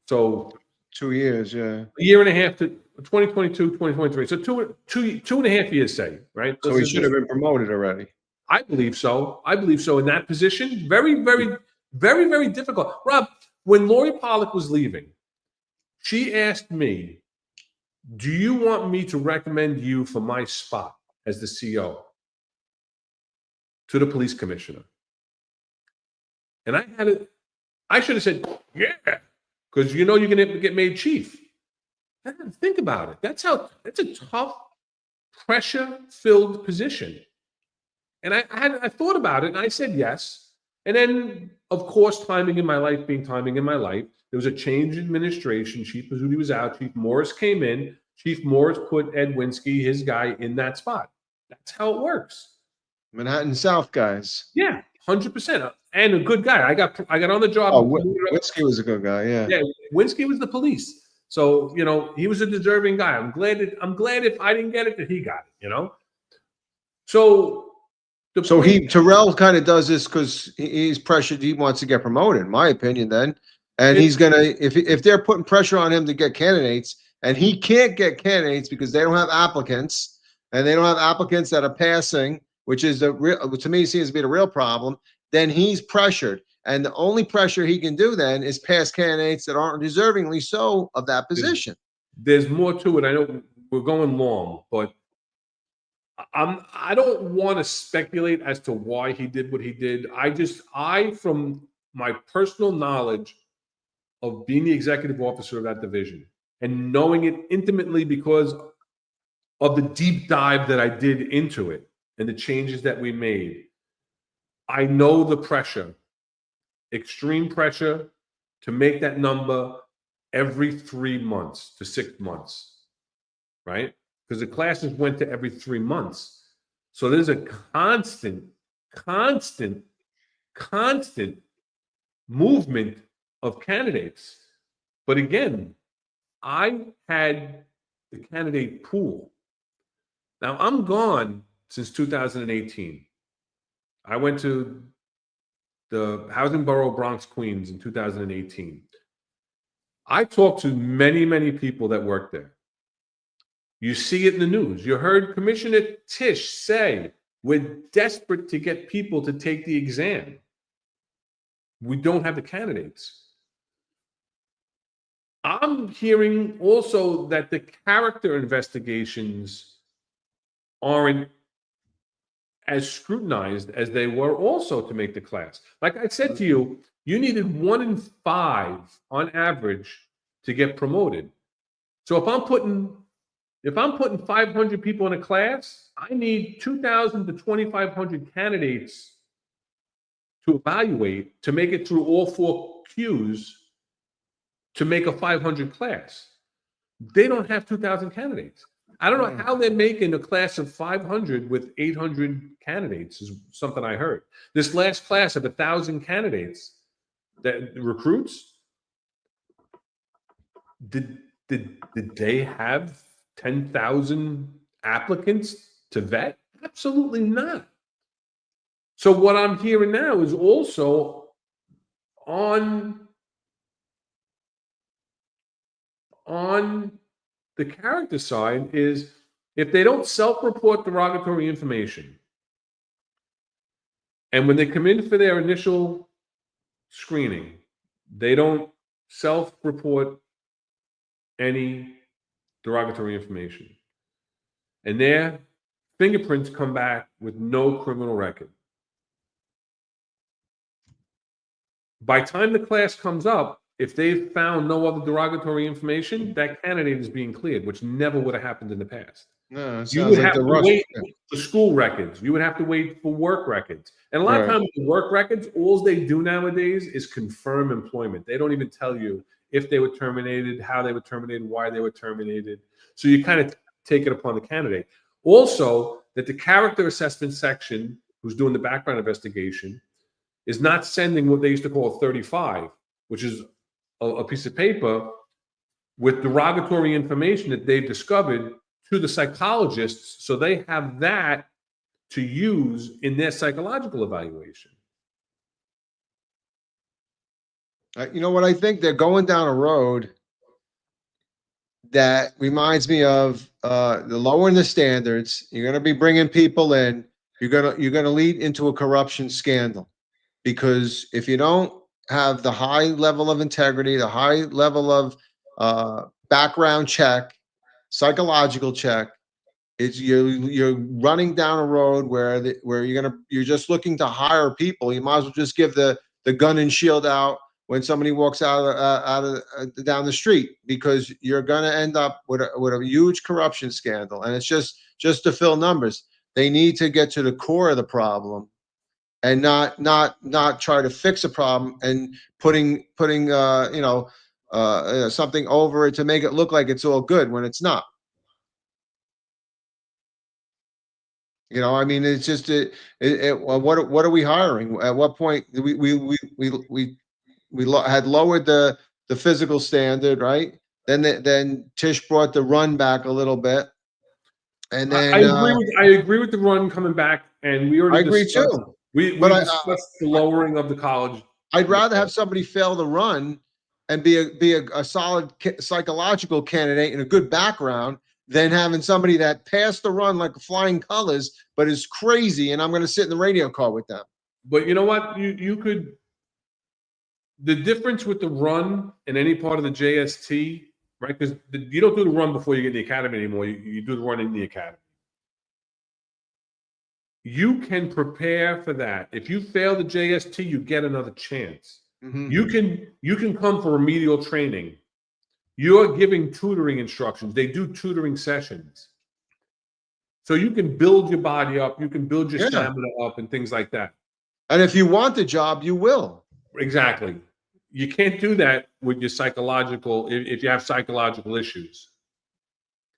[SPEAKER 2] So
[SPEAKER 1] 2 years, yeah.
[SPEAKER 2] a year and a half to 2022, 2023. So two and a half years, say, right?
[SPEAKER 1] So he should have been promoted already.
[SPEAKER 2] I believe so. I believe so in that position. Very, very, very, very difficult. Rob, when Lori Pollock was leaving, she asked me, do you want me to recommend you for my spot as the CO to the police commissioner? And I should have said, yeah, because you know you're going to get made chief. Think about it. That's a tough, pressure-filled position. And I thought about it, and I said yes. And then, of course, timing in my life being timing in my life, there was a change in administration. Chief Pizzuti was out. Chief Morris came in. Chief Morris put Ed Winsky, his guy, in that spot. That's how it works.
[SPEAKER 1] Manhattan South guys.
[SPEAKER 2] Yeah, 100%. And a good guy. I got on the job.
[SPEAKER 1] Oh, Winsky was a good guy, yeah.
[SPEAKER 2] Yeah, Winsky was the police. So, you know, he was a deserving guy. I'm glad if I didn't get it, that he got it, you know? So
[SPEAKER 1] Terrell kind of does this because he's pressured. He wants to get promoted, in my opinion, then. And he's going to, if they're putting pressure on him to get candidates, and he can't get candidates because they don't have applicants, and they don't have applicants that are passing, which is to me seems to be the real problem, then he's pressured. And the only pressure he can do then is pass candidates that aren't deservingly so of that position.
[SPEAKER 2] There's more to it. I know we're going long, but I don't want to speculate as to why he did what he did. From my personal knowledge of being the executive officer of that division and knowing it intimately because of the deep dive that I did into it and the changes that we made, I know the pressure, extreme pressure to make that number every 3 months to 6 months, right? Because the classes went to every 3 months. So there's a constant movement of candidates. But again, I had the candidate pool. Now I'm gone since 2018. I went to the Housing Borough Bronx, Queens in 2018. I talked to many, many people that worked there. You see it in the news. You heard Commissioner Tisch say, we're desperate to get people to take the exam. We don't have the candidates. I'm hearing also that the character investigations aren't as scrutinized as they were also to make the class. Like I said to you, you needed 1 in 5 on average to get promoted. So if I'm putting 500 people in a class, I need 2,000 to 2,500 candidates to evaluate to make it through all 4 Qs to make a 500 class. They don't have 2,000 candidates. I don't know how they're making a class of 500 with 800 candidates is something I heard. This last class of 1,000 candidates, that recruits, did they have 10,000 applicants to vet? Absolutely not. So what I'm hearing now is also on the character side is if they don't self-report derogatory information And when they come in for their initial screening, they don't self-report any derogatory information. And their fingerprints come back with no criminal record. By the time the class comes up, if they've found no other derogatory information, that candidate is being cleared, which never would have happened in the past.
[SPEAKER 1] No, it
[SPEAKER 2] You
[SPEAKER 1] sounds
[SPEAKER 2] would
[SPEAKER 1] like
[SPEAKER 2] have
[SPEAKER 1] the
[SPEAKER 2] to
[SPEAKER 1] rush.
[SPEAKER 2] wait for school records. You would have to wait for work records. And a lot of
[SPEAKER 1] Right.
[SPEAKER 2] times the work records, all they do nowadays is confirm employment. They don't even tell you if they were terminated, how they were terminated, why they were terminated. So you kind of take it upon the candidate. Also, that the character assessment section, who's doing the background investigation, is not sending what they used to call a 35, which is a piece of paper with derogatory information that they've discovered to the psychologists, so they have that to use in their psychological evaluation.
[SPEAKER 1] You know what? I think they're going down a road that reminds me of the lowering the standards. You're going to be bringing people in. You're going to lead into a corruption scandal, because if you don't have the high level of integrity, the high level of background check, psychological check, it's you're running down a road where you're just looking to hire people. You might as well just give the gun and shield out when somebody walks down the street, because you're going to end up with a huge corruption scandal, and it's just to fill numbers. They need to get to the core of the problem, and not try to fix a problem and putting something over it to make it look like it's all good when it's not. You know, I mean, it's just what are we hiring? At what point we had lowered the physical standard, right? Then Tish brought the run back a little bit, and then
[SPEAKER 2] I agree with the run coming back, and we already
[SPEAKER 1] I agree
[SPEAKER 2] discussed,
[SPEAKER 1] too.
[SPEAKER 2] we
[SPEAKER 1] But
[SPEAKER 2] discussed the lowering of the college.
[SPEAKER 1] I'd rather have somebody fail the run and be a solid psychological candidate and a good background than having somebody that passed the run like flying colors but is crazy, and I'm going to sit in the radio car with them.
[SPEAKER 2] But you know what? You could. The difference with the run in any part of the JST, right? Because you don't do the run before you get in the academy anymore. You do the run in the academy. You can prepare for that. If you fail the JST, you get another chance.
[SPEAKER 1] Mm-hmm.
[SPEAKER 2] You can come for remedial training. You're giving tutoring instructions. They do tutoring sessions. So you can build your body up. You can build your stamina up and things like that.
[SPEAKER 1] And if you want the job, you will.
[SPEAKER 2] Exactly. You can't do that with your psychological, if you have psychological issues.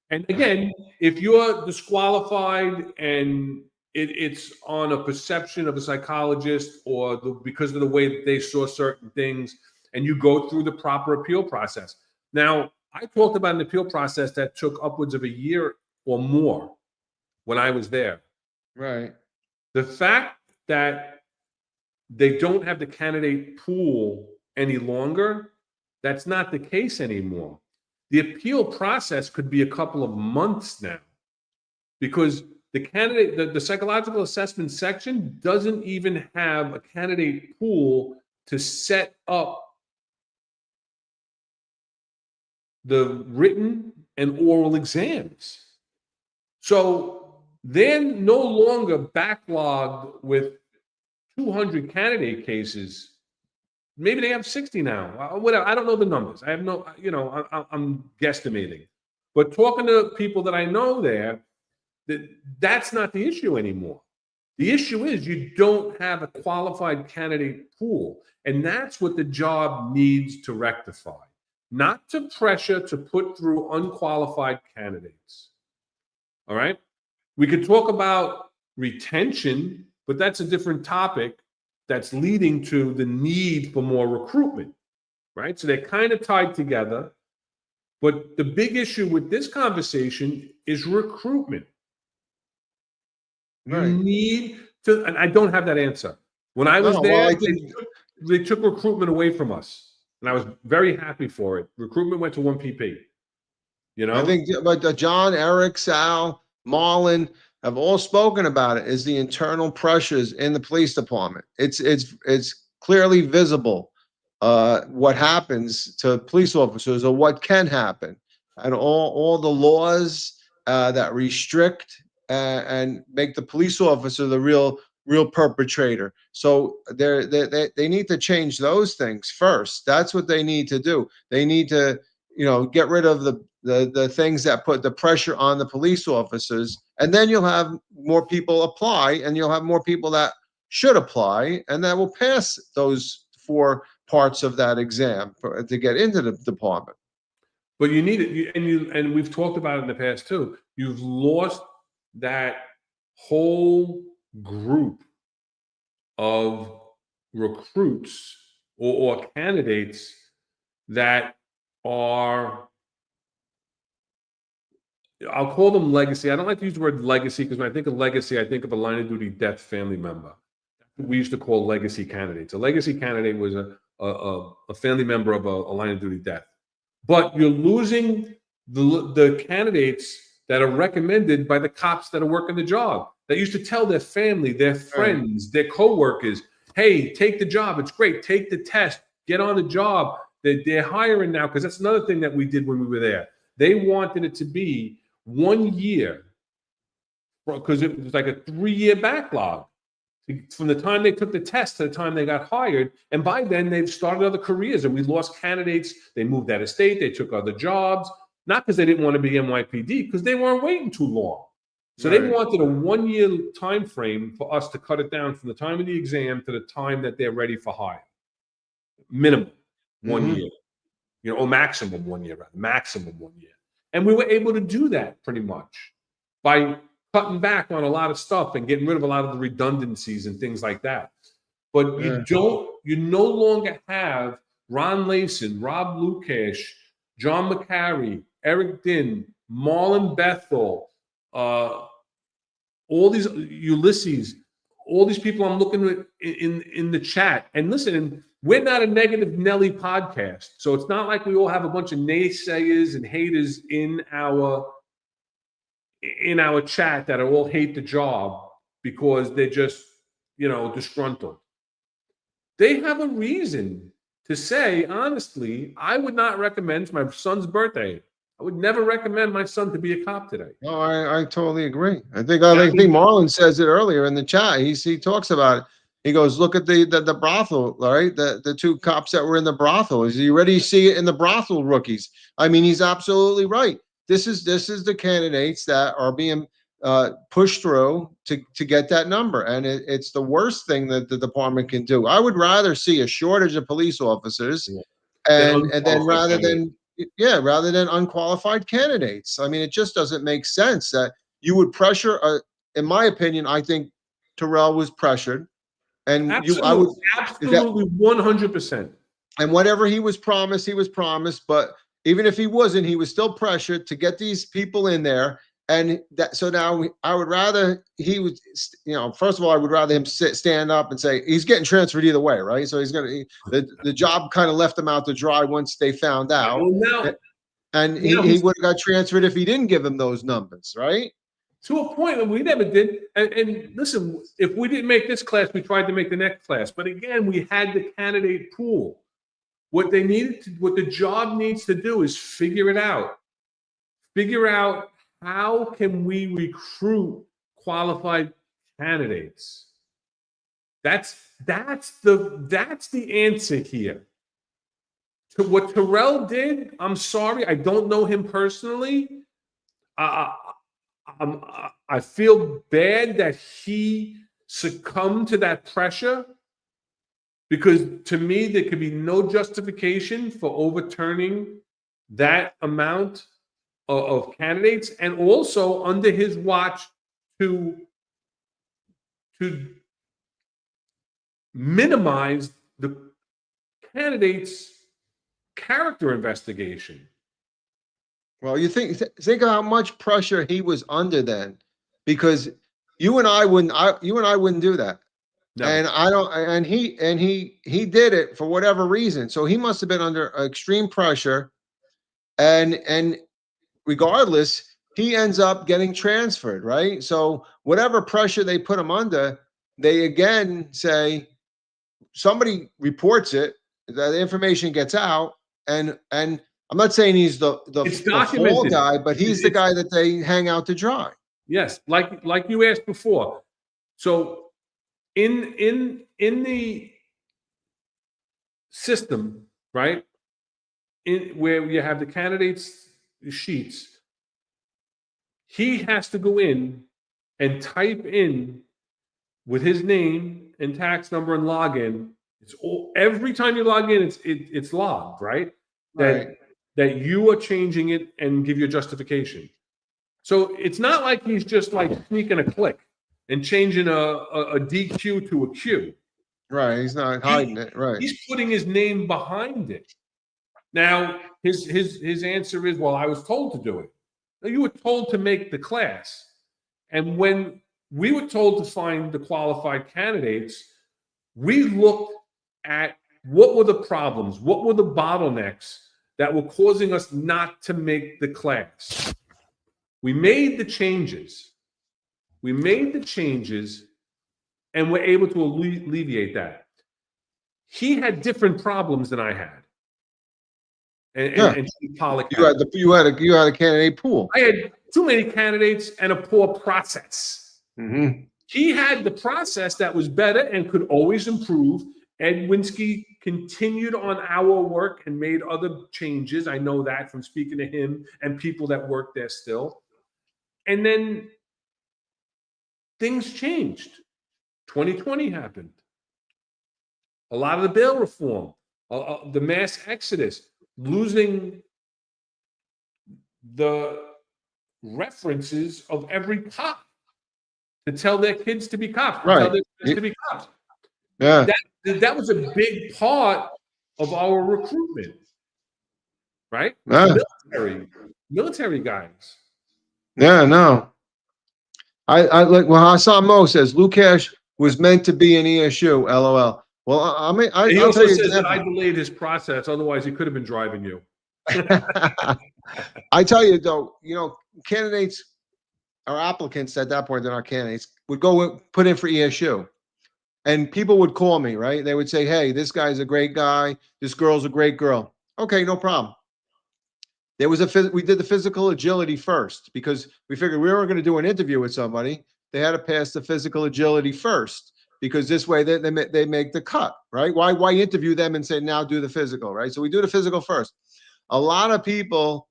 [SPEAKER 2] And again, if you're disqualified and it's on a perception of a psychologist or because of the way that they saw certain things, and you go through the proper appeal process. Now, I talked about an appeal process that took upwards of a year or more when I was there.
[SPEAKER 1] Right.
[SPEAKER 2] The fact that they don't have the candidate pool any longer, that's not the case anymore. The appeal process could be a couple of months now, because the candidate, the psychological assessment section doesn't even have a candidate pool to set up the written and oral exams. So they're no longer backlogged with 200 candidate cases. Maybe they have 60 now. Whatever. I don't know the numbers. I have no, I'm guesstimating. But talking to people that I know there, that's not the issue anymore. The issue is you don't have a qualified candidate pool. And that's what the job needs to rectify. Not to pressure to put through unqualified candidates. All right? We could talk about retention, but that's a different topic that's leading to the need for more recruitment, right? So they're kind of tied together. But the big issue with this conversation is recruitment.
[SPEAKER 1] Right.
[SPEAKER 2] You need to, and I don't have that answer. When I was there, they took recruitment away from us. And I was very happy for it. Recruitment went to 1PP. You know?
[SPEAKER 1] I think, but John, Eric, Sal, Marlon, have all spoken about it, is the internal pressures in the police department. It's clearly visible what happens to police officers, or what can happen, and all the laws that restrict and make the police officer the real perpetrator. So they need to change those things first. That's what they need to do. They need to, get rid of the things that put the pressure on the police officers, and then you'll have more people apply, and you'll have more people that should apply, and that will pass those 4 parts of that exam to get into the department.
[SPEAKER 2] But you need it, and we've talked about it in the past too. You've lost that whole group of recruits or candidates that are, I'll call them legacy. I don't like to use the word legacy, because when I think of legacy, I think of a line of duty death family member. We used to call legacy candidates. A legacy candidate was a family member of a line of duty death. But you're losing the candidates that are recommended by the cops that are working the job, that used to tell their family, their friends, their coworkers, hey, take the job. It's great. Take the test. Get on the job. They're hiring now, because that's another thing that we did when we were there. They wanted it to be 1 year, because it was like a 3-year backlog from the time they took the test to the time they got hired. And by then they've started other careers, and we lost candidates. They moved out of state. They took other jobs, not because they didn't want to be NYPD, because they weren't waiting too long. So they wanted a 1-year time frame for us to cut it down from the time of the exam to the time that they're ready for hire. Minimum 1 year, or maximum 1 year, rather, maximum 1 year. And we were able to do that pretty much by cutting back on a lot of stuff and getting rid of a lot of the redundancies and things like that. But you no longer have Ron Leyson, Rob LuKach, John McCary, Eric Din, Marlon Bethel, all these Ulysses, all these people I'm looking at in the chat. And listen, we're not a Negative Nelly podcast, so it's not like we all have a bunch of naysayers and haters in our chat that all hate the job because they're just, disgruntled. They have a reason to say, honestly, I would not recommend, it's my son's birthday, I would never recommend my son to be a cop today.
[SPEAKER 1] No, I totally agree. I think Marlon says it earlier in the chat. He talks about it. He goes, look at the brothel, right? The 2 cops that were in the brothel. You already see it in the brothel rookies. I mean, he's absolutely right. This is the candidates that are being pushed through to get that number, and it's the worst thing that the department can do. I would rather see a shortage of police officers, and then rather than unqualified candidates. I mean, it just doesn't make sense that you would pressure. In my opinion, I think Terrell was pressured, and
[SPEAKER 2] absolutely 100%.
[SPEAKER 1] And whatever he was promised, but even if he wasn't, he was still pressured to get these people in there. And so now I would rather he would, first of all, I would rather him stand up and say he's getting transferred either way, right? So the job kind of left him out to dry once they found out. And he would have got transferred if he didn't give him those numbers, right?
[SPEAKER 2] To a point that we never did. And listen, if we didn't make this class, we tried to make the next class. But again, we had the candidate pool. What the job needs to do is figure it out. Figure out, how can we recruit qualified candidates? That's the answer here. To what Terrell did, I'm sorry, I don't know him personally. I feel bad that he succumbed to that pressure, because to me, there could be no justification for overturning that amount of candidates, and also under his watch to minimize the candidates' character investigation.
[SPEAKER 1] Well, you think of how much pressure he was under then, because you and I wouldn't do that. No. And I don't, and he did it for whatever reason. So he must have been under extreme pressure, and regardless, he ends up getting transferred, right? So whatever pressure they put him under, they again say, somebody reports it, the information gets out, and I'm not saying he's the
[SPEAKER 2] It's
[SPEAKER 1] fall
[SPEAKER 2] documented.
[SPEAKER 1] guy, but he's the
[SPEAKER 2] It's-
[SPEAKER 1] guy that they hang out to dry.
[SPEAKER 2] Yes, like you asked before. So in the system, right? In where you have the candidates sheets, he has to go in and type in with his name and tax number and login. It's all, every time you log in, it's logged, right?
[SPEAKER 1] Right.
[SPEAKER 2] That you are changing it and give you a justification. So it's not like he's just like sneaking a click and changing a DQ to a Q.
[SPEAKER 1] Right. He's not hiding it. Right.
[SPEAKER 2] He's putting his name behind it. Now, his answer is, well, I was told to do it. No, you were told to make the class. And when we were told to find the qualified candidates, we looked at what were the problems, what were the bottlenecks that were causing us not to make the class. We made the changes. We made the changes, and we're able to alleviate that. He had different problems than I had. And Chief Pollock had.
[SPEAKER 1] You had a candidate pool.
[SPEAKER 2] I had too many candidates and a poor process.
[SPEAKER 1] Mm-hmm.
[SPEAKER 2] He had the process that was better and could always improve. Ed Winsky continued on our work and made other changes. I know that from speaking to him and people that work there still. And then things changed. 2020 happened. A lot of the bail reform, the mass exodus, losing the references of every cop to tell their kids to be cops, to tell their kids to be cops.
[SPEAKER 1] Yeah.
[SPEAKER 2] That was a big part of our recruitment, right?
[SPEAKER 1] Yeah.
[SPEAKER 2] Military guys.
[SPEAKER 1] Yeah, no. I like well, Hassan Mo says LuKach was meant to be an ESU. LOL. Well, I mean,
[SPEAKER 2] He
[SPEAKER 1] I'll
[SPEAKER 2] also
[SPEAKER 1] tell you
[SPEAKER 2] says that
[SPEAKER 1] example.
[SPEAKER 2] I delayed his process. Otherwise, he could have been driving you.
[SPEAKER 1] I tell you though, candidates or applicants at that point, they're not candidates, would go put in for ESU. And people would call me, right? They would say, hey, this guy's a great guy. This girl's a great girl. Okay, no problem. There was we did the physical agility first because we figured we weren't going to do an interview with somebody. They had to pass the physical agility first because this way they make the cut, right? Why interview them and say, now do the physical, right? So we do the physical first. A lot of people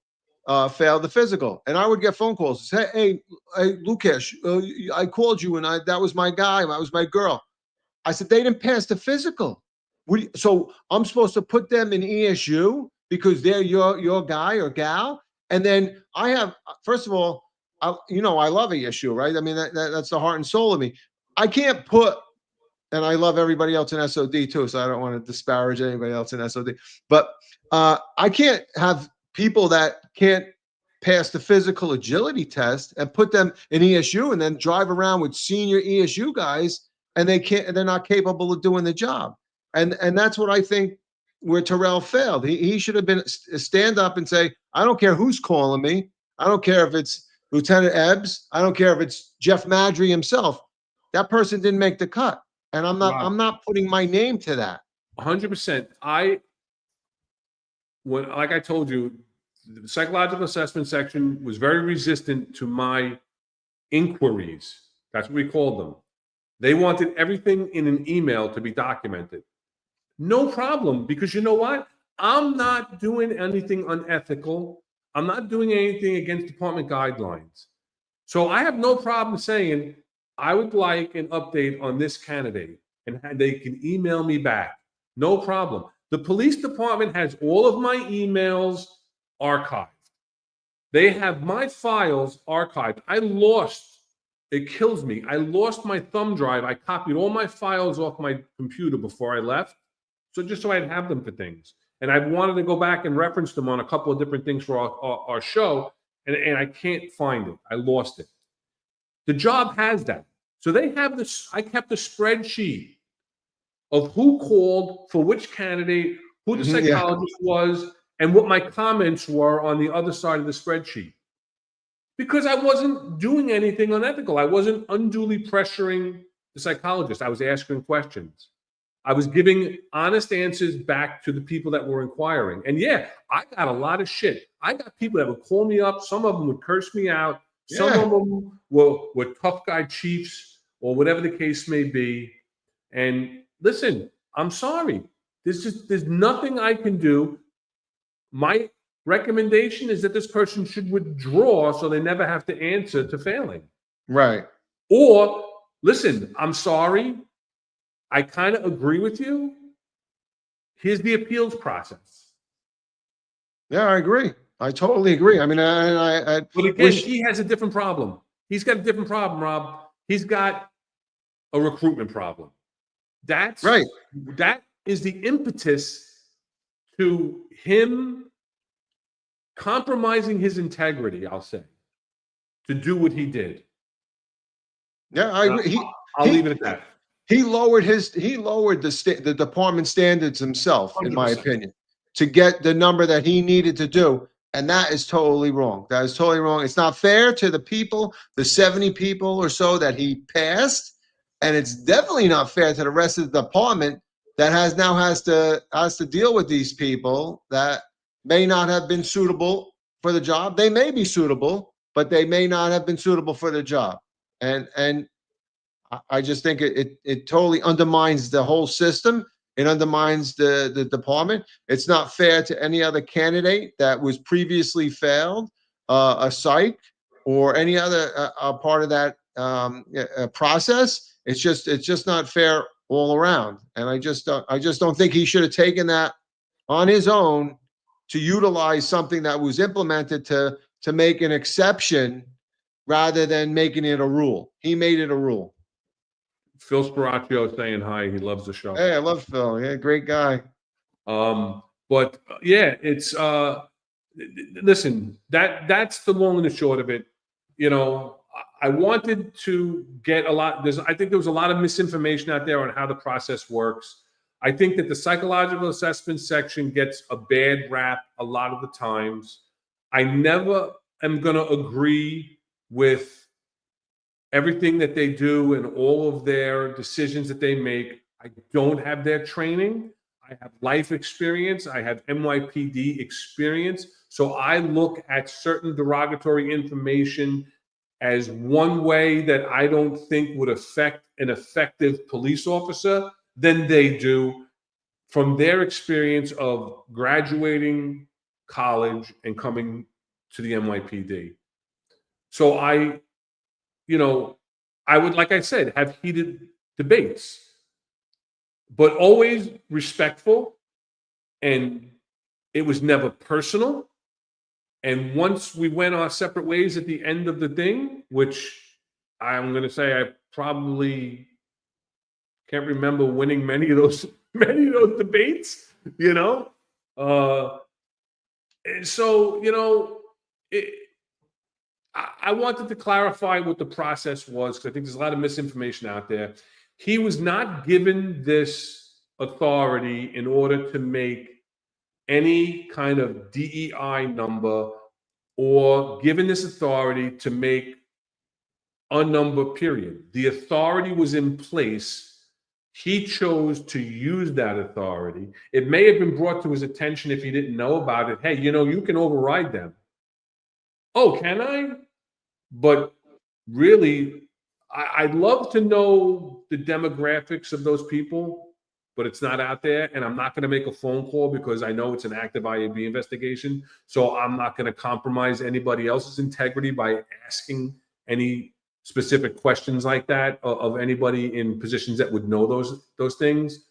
[SPEAKER 1] failed the physical. And I would get phone calls. Say, hey, LuKach, I called you and that was my guy. That was my girl. I said, they didn't pass the physical. So I'm supposed to put them in ESU because they're your guy or gal. And then I have, first of all, I love ESU, right? I mean, that's the heart and soul of me. I can't put, and I love everybody else in SOD too, so I don't want to disparage anybody else in SOD. But I can't have people that can't pass the physical agility test and put them in ESU and then drive around with senior ESU guys and they're not capable of doing the job. And that's what I think where Terrell failed. He should have been stand up and say, I don't care who's calling me. I don't care if it's Lieutenant Ebbs. I don't care if it's Jeff Madry himself. That person didn't make the cut. And I'm not putting my name to that.
[SPEAKER 2] 100%. Like I told you, the psychological assessment section was very resistant to my inquiries. That's what we called them. They wanted everything in an email to be documented. No problem, because you know what? I'm not doing anything unethical. I'm not doing anything against department guidelines. So I have no problem saying, I would like an update on this candidate, and they can email me back. No problem. The police department has all of my emails archived. They have my files archived. It kills me. I lost my thumb drive. I copied all my files off my computer before I left. So just so I'd have them for things. And I wanted to go back and reference them on a couple of different things for our show. And I can't find it. I lost it. The job has that. So they have this. I kept a spreadsheet of who called for which candidate, who the psychologist was, and what my comments were on the other side of the spreadsheet. Because I wasn't doing anything unethical. I wasn't unduly pressuring the psychologist. I was asking questions. I was giving honest answers back to the people that were inquiring. And yeah, I got a lot of shit. I got people that would call me up. Some of them would curse me out. Some of them were tough guy chiefs or whatever the case may be. And listen, I'm sorry. There's nothing I can do. My recommendation is that this person should withdraw so they never have to answer to failing.
[SPEAKER 1] Right.
[SPEAKER 2] Or listen, I'm sorry. I kind of agree with you. Here's the appeals process.
[SPEAKER 1] Yeah, I agree. I totally agree. I mean,
[SPEAKER 2] But again, he has a different problem. He's got a different problem, Rob. He's got a recruitment problem. That's
[SPEAKER 1] right.
[SPEAKER 2] That is the impetus to him compromising his integrity, I'll say, to do what he did.
[SPEAKER 1] Yeah, I agree.
[SPEAKER 2] I'll leave it at that.
[SPEAKER 1] He lowered the department standards himself, 100%. In my opinion, to get the number that he needed to do. And that is totally wrong. That is totally wrong. It's not fair to the people, the 70 people or so that he passed. And it's definitely not fair to the rest of the department that has to deal with these people that may not have been suitable for the job. They may be suitable, but they may not have been suitable for the job. And I just think it totally undermines the whole system. It undermines the department. It's not fair to any other candidate that was previously failed, a psych or any other part of that process. It's just not fair all around. And I just don't think he should have taken that on his own to utilize something that was implemented to make an exception rather than making it a rule. He made it a rule.
[SPEAKER 2] Phil Sparacchio saying hi. He loves the show.
[SPEAKER 1] Hey, I love Phil. Yeah, great guy.
[SPEAKER 2] But yeah, it's listen, that's the long and the short of it. You know, I wanted to get a lot. I think there was a lot of misinformation out there on how the process works. I think that the psychological assessment section gets a bad rap a lot of the times. I never am going to agree with everything that they do and all of their decisions that they make. I don't have their training. I have life experience. I have NYPD experience. So I look at certain derogatory information as one way that I don't think would affect an effective police officer than they do from their experience of graduating college and coming to the NYPD. So I would, like I said, have heated debates, but always respectful, and it was never personal. And once we went our separate ways at the end of the thing, which I'm going to say I probably can't remember winning many of those debates, So, I wanted to clarify what the process was, because I think there's a lot of misinformation out there. He was not given this authority in order to make any kind of DEI number or given this authority to make a number, period. The authority was in place. He chose to use that authority. It may have been brought to his attention if he didn't know about it. Hey, you can override them. Oh, can I? But really, I'd love to know the demographics of those people, but it's not out there. And I'm not going to make a phone call because I know it's an active IAB investigation. So I'm not going to compromise anybody else's integrity by asking any specific questions like that of anybody in positions that would know those things,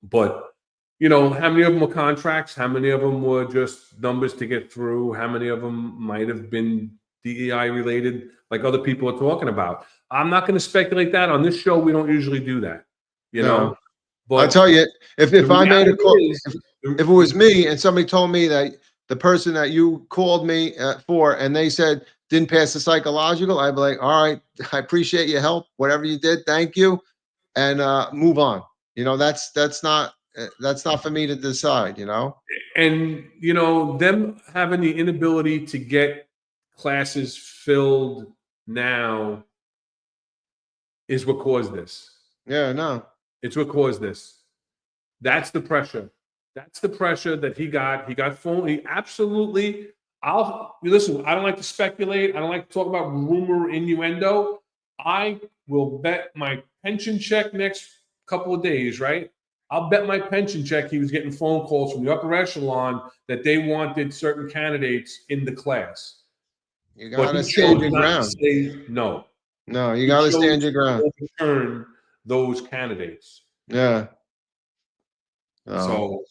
[SPEAKER 2] But how many of them were contracts? How many of them were just numbers to get through? How many of them might have been DEI related, like other people are talking about? I'm not going to speculate that. On this show, we don't usually do that,
[SPEAKER 1] No.
[SPEAKER 2] But
[SPEAKER 1] I'll tell you, if I made a call, if it was me and somebody told me that the person that you called me for, and they said didn't pass the psychological, I'd be like, all right, I appreciate your help. Whatever you did, thank you, and move on. That's not for me to decide,
[SPEAKER 2] And, them having the inability to get classes filled now is what caused this.
[SPEAKER 1] Yeah, no.
[SPEAKER 2] It's what caused this. That's the pressure. That's the pressure that he got. He got phone. He absolutely. Listen. I don't like to speculate. I don't like to talk about rumor, innuendo. I will bet my pension check next couple of days. Right. I'll bet my pension check he was getting phone calls from the upper echelon that they wanted certain candidates in the class.
[SPEAKER 1] You gotta stand your ground.
[SPEAKER 2] Say no.
[SPEAKER 1] No, you gotta stand your ground.
[SPEAKER 2] Overturn those candidates.
[SPEAKER 1] Yeah.
[SPEAKER 2] So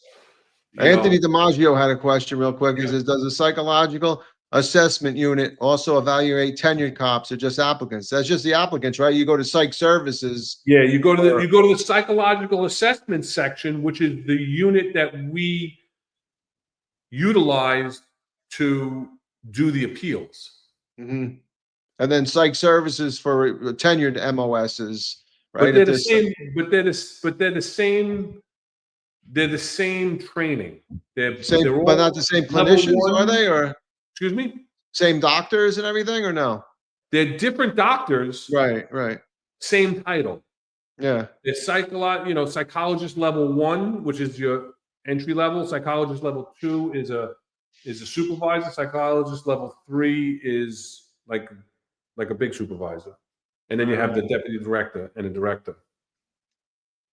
[SPEAKER 1] Anthony DiMaggio had a question real quick. He says, does the psychological assessment unit also evaluate tenured cops or just applicants? That's just the applicants, right? You go to psych services.
[SPEAKER 2] Yeah, you go to the psychological assessment section, which is the unit that we utilize to do the appeals.
[SPEAKER 1] Mm-hmm. And then psych services for tenured MOSs, right?
[SPEAKER 2] But they're the same. But they're the same. They're the same training. They're
[SPEAKER 1] but not the same clinicians, are they? Or
[SPEAKER 2] excuse me,
[SPEAKER 1] same doctors and everything, or no?
[SPEAKER 2] They're different doctors.
[SPEAKER 1] Right.
[SPEAKER 2] Same title.
[SPEAKER 1] Yeah.
[SPEAKER 2] They're psychologist level 1, which is your entry level. Psychologist level 2 is a supervisor. Psychologist level 3 is like a big supervisor, and then you have the deputy director and a director.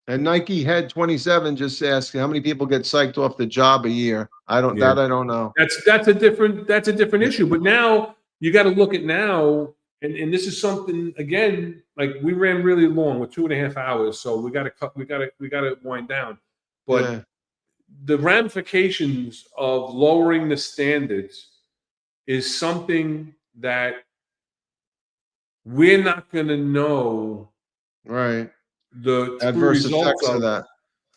[SPEAKER 1] And Nike Head 27 just asked how many people get psyched off the job a year. I don't know.
[SPEAKER 2] That's a different issue. But now you got to look at now, and this is something again. Like we ran really long with 2.5 hours, so we got to wind down. But the ramifications of lowering the standards is something that we're not going to know.
[SPEAKER 1] Right.
[SPEAKER 2] The
[SPEAKER 1] adverse effects of that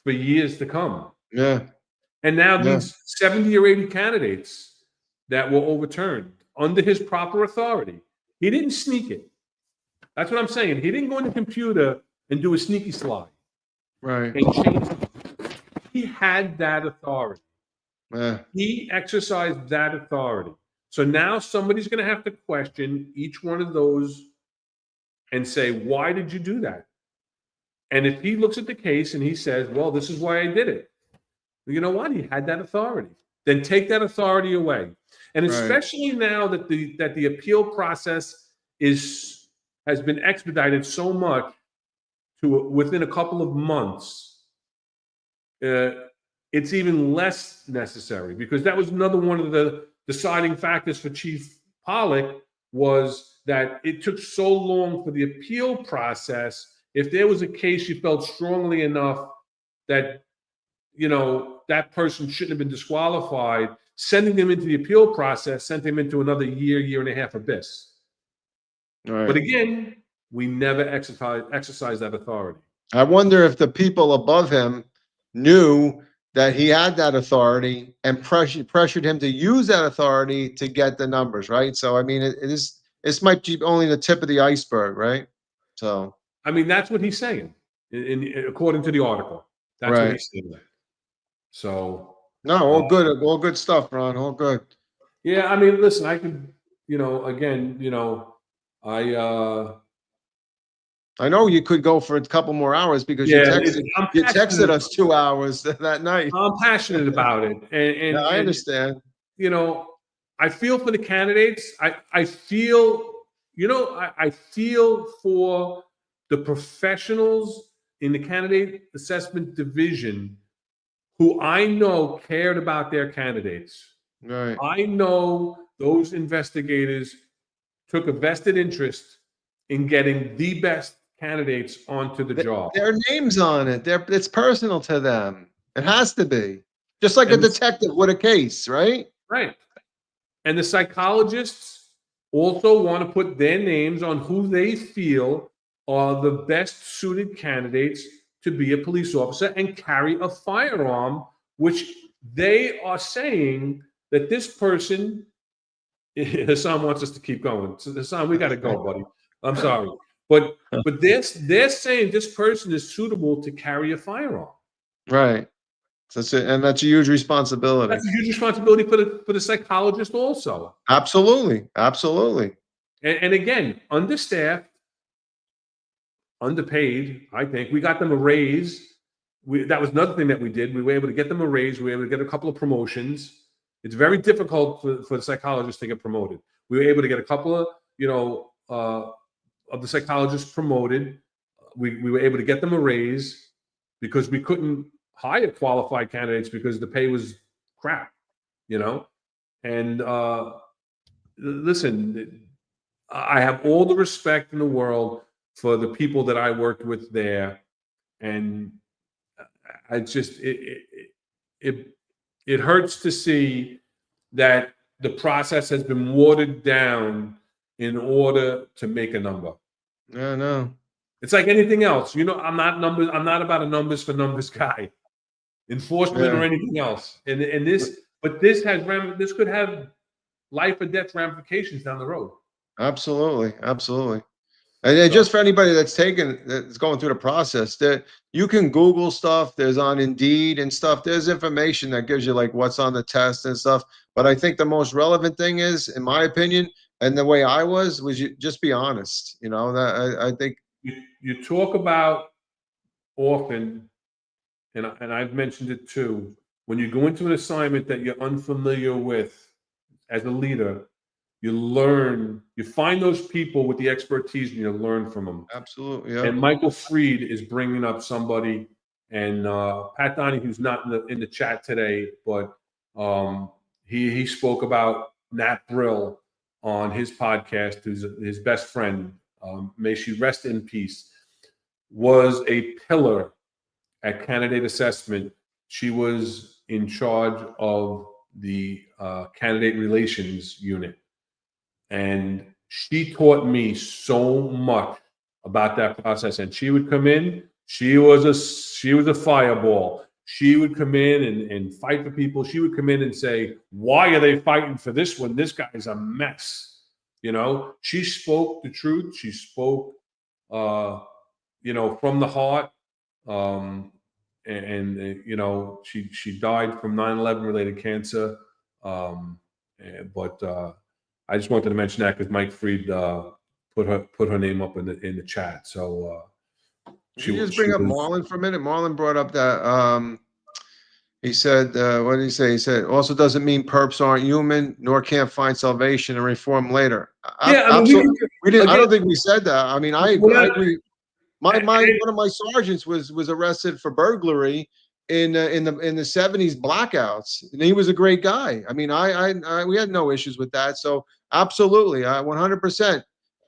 [SPEAKER 2] for years to come.
[SPEAKER 1] Yeah.
[SPEAKER 2] And now these 70 or 80 candidates that were overturned under his proper authority. He didn't sneak it. That's what I'm saying. He didn't go in the computer and do a sneaky slide.
[SPEAKER 1] Right.
[SPEAKER 2] And change it. He had that authority.
[SPEAKER 1] Yeah.
[SPEAKER 2] He exercised that authority. So now somebody's going to have to question each one of those and say, why did you do that? And if he looks at the case and he says, well, this is why I did it. You know what? He had that authority. Then take that authority away. And especially now that the appeal process has been expedited so much to within a couple of months, it's even less necessary, because that was another one of the deciding factors for Chief Pollack, was that it took so long for the appeal process. If there was a case you felt strongly enough that, that person shouldn't have been disqualified, sending them into the appeal process sent them into another year and a half abyss.
[SPEAKER 1] Right.
[SPEAKER 2] But again, we never exercise that authority.
[SPEAKER 1] I wonder if the people above him knew that he had that authority and pressured him to use that authority to get the numbers, right? So, I mean, this might be only the tip of the iceberg, right? So.
[SPEAKER 2] I mean, that's what he's saying, according to the article. That's what he's saying. So
[SPEAKER 1] no, all good stuff, Ron. All good.
[SPEAKER 2] Yeah, I mean, listen, I could, again,
[SPEAKER 1] I know you could go for a couple more hours because you texted us 2 hours that night.
[SPEAKER 2] I'm passionate about it, and
[SPEAKER 1] I understand.
[SPEAKER 2] I feel for the candidates. I feel for the professionals in the candidate assessment division who I know cared about their candidates.
[SPEAKER 1] Right.
[SPEAKER 2] I know those investigators took a vested interest in getting the best candidates onto the job.
[SPEAKER 1] Their name's on it. It's personal to them. It has to be. Just like a detective with a case, right?
[SPEAKER 2] Right. And the psychologists also want to put their names on who they feel are the best suited candidates to be a police officer and carry a firearm, which they are saying that this person, Hassan wants us to keep going. So Hassan, we got to go, buddy. I'm sorry. But they're saying this person is suitable to carry a firearm.
[SPEAKER 1] Right. That's it, and that's a huge responsibility.
[SPEAKER 2] That's a huge responsibility for the psychologist also.
[SPEAKER 1] Absolutely, absolutely.
[SPEAKER 2] And again, understaffed, underpaid. I think we got them a raise. That was another thing that we did. We were able to get them a raise. We were able to get a couple of promotions. It's very difficult for the psychologists to get promoted. We were able to get a couple of, of the psychologists promoted. We were able to get them a raise because we couldn't hire qualified candidates because the pay was crap, And listen, I have all the respect in the world for the people that I worked with there, and I just it hurts to see that the process has been watered down in order to make a number.
[SPEAKER 1] Yeah, no.
[SPEAKER 2] It's like anything else. I'm not about a numbers for numbers guy, enforcement or anything else. And this could have life or death ramifications down the road.
[SPEAKER 1] Absolutely, absolutely. And just for anybody that's going through the process, that you can Google stuff. There's on Indeed and stuff. There's information that gives you like what's on the test and stuff. But I think the most relevant thing is, in my opinion, and the way I was you just be honest. That I think
[SPEAKER 2] you talk about often, and I've mentioned it too. When you go into an assignment that you're unfamiliar with, as a leader, you find those people with the expertise and you learn from them.
[SPEAKER 1] Absolutely. Yeah.
[SPEAKER 2] And Michael Freed is bringing up somebody, and Pat Donnie, who's not in the chat today, but he spoke about Nat Brill on his podcast, who's his best friend, may she rest in peace, was a pillar at candidate assessment. She was in charge of the candidate relations unit. And she taught me so much about that process. And she would come in, she was a fireball. She would come in and fight for people. She would come in and say, why are they fighting for this one? This guy is a mess. She spoke the truth. She spoke, from the heart. She died from 9/11 related cancer. But I just wanted to mention that because Mike Freed put her name up in the chat. So
[SPEAKER 1] Can you just bring up Marlon for a minute? Marlon brought up that he said, what did he say? He said, also doesn't mean perps aren't human, nor can't find salvation and reform later. Absolutely. We didn't. I don't think we said that. I mean, I agree. One of my sergeants was arrested for burglary in the 70s blackouts, and he was a great guy. I mean, we had no issues with that. So absolutely, 100%.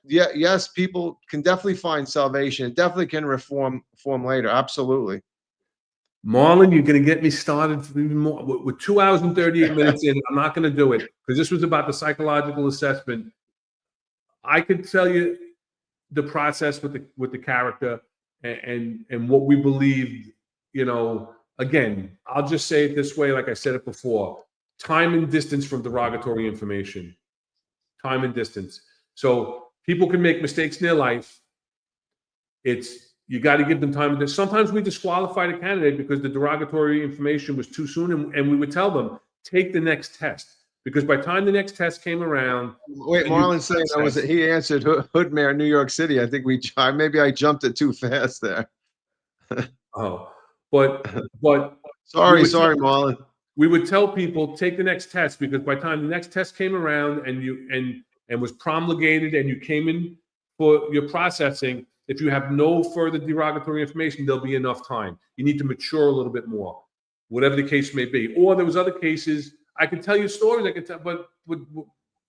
[SPEAKER 1] Yeah, yes, people can definitely find salvation. It definitely can reform later. Absolutely.
[SPEAKER 2] Marlon, you're going to get me started even more. With 2 hours and 38 minutes in, I'm not going to do it because this was about the psychological assessment. I could tell you the process with the character and what we believed. Again, I'll just say it this way, like I said it before: time and distance from derogatory information. Time and distance. So people can make mistakes in their life. You got to give them time. Sometimes we disqualified a candidate because the derogatory information was too soon, and we would tell them, take the next test. Because by the time the next test came around,
[SPEAKER 1] wait, Marlon's saying he answered Hoodmare, New York City. I think maybe I jumped it too fast there.
[SPEAKER 2] but
[SPEAKER 1] sorry, Marlon.
[SPEAKER 2] We would tell people, take the next test, because by the time the next test came around and was promulgated and you came in for your processing, if you have no further derogatory information, there'll be enough time. You need to mature a little bit more, whatever the case may be. Or there was other cases. I could tell you stories. But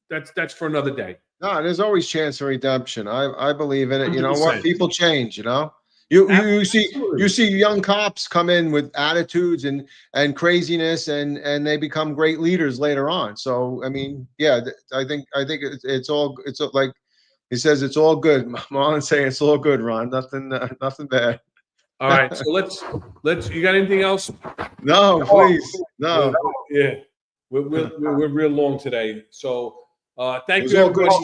[SPEAKER 2] that's for another day.
[SPEAKER 1] No, there's always chance for redemption. I believe in it. 100%. You know what? People change. You see young cops come in with attitudes and craziness, and they become great leaders later on. So I mean, yeah, I think it's like he says, it's all good. Marlon's saying it's all good, Ron. Nothing bad.
[SPEAKER 2] All right, so let's. You got anything else?
[SPEAKER 1] No, please, no.
[SPEAKER 2] Yeah, we're real long today. So thank you, everybody.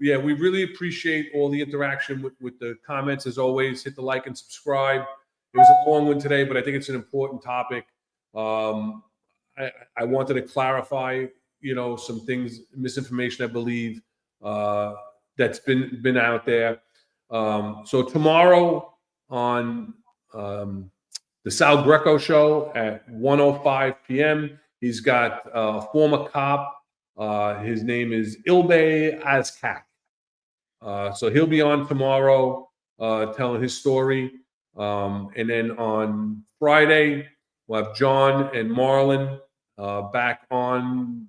[SPEAKER 2] Yeah, we really appreciate all the interaction with the comments. As always, hit the like and subscribe. It was a long one today, but I think it's an important topic. I wanted to clarify, some things, misinformation, I believe, that's been out there. So tomorrow on the Sal Greco show at 1:05 p.m., he's got a former cop. His name is Ilbe Azkak. So he'll be on tomorrow telling his story. And then on Friday, we'll have John and Marlon back on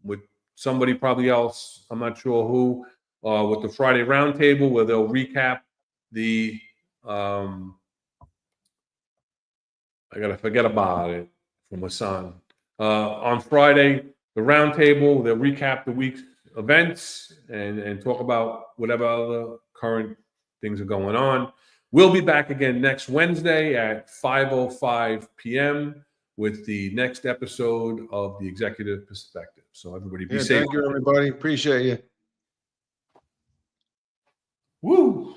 [SPEAKER 2] with somebody probably else. I'm not sure who, with the Friday Roundtable, where they'll recap the, I got to forget about it from my son. On Friday, the Roundtable, they'll recap the week's events and talk about whatever other current things are going on. We'll be back again next Wednesday at 5:05 p.m. with the next episode of The Executive Perspective. So everybody be safe.
[SPEAKER 1] Thank you, everybody. Appreciate you.
[SPEAKER 2] Woo!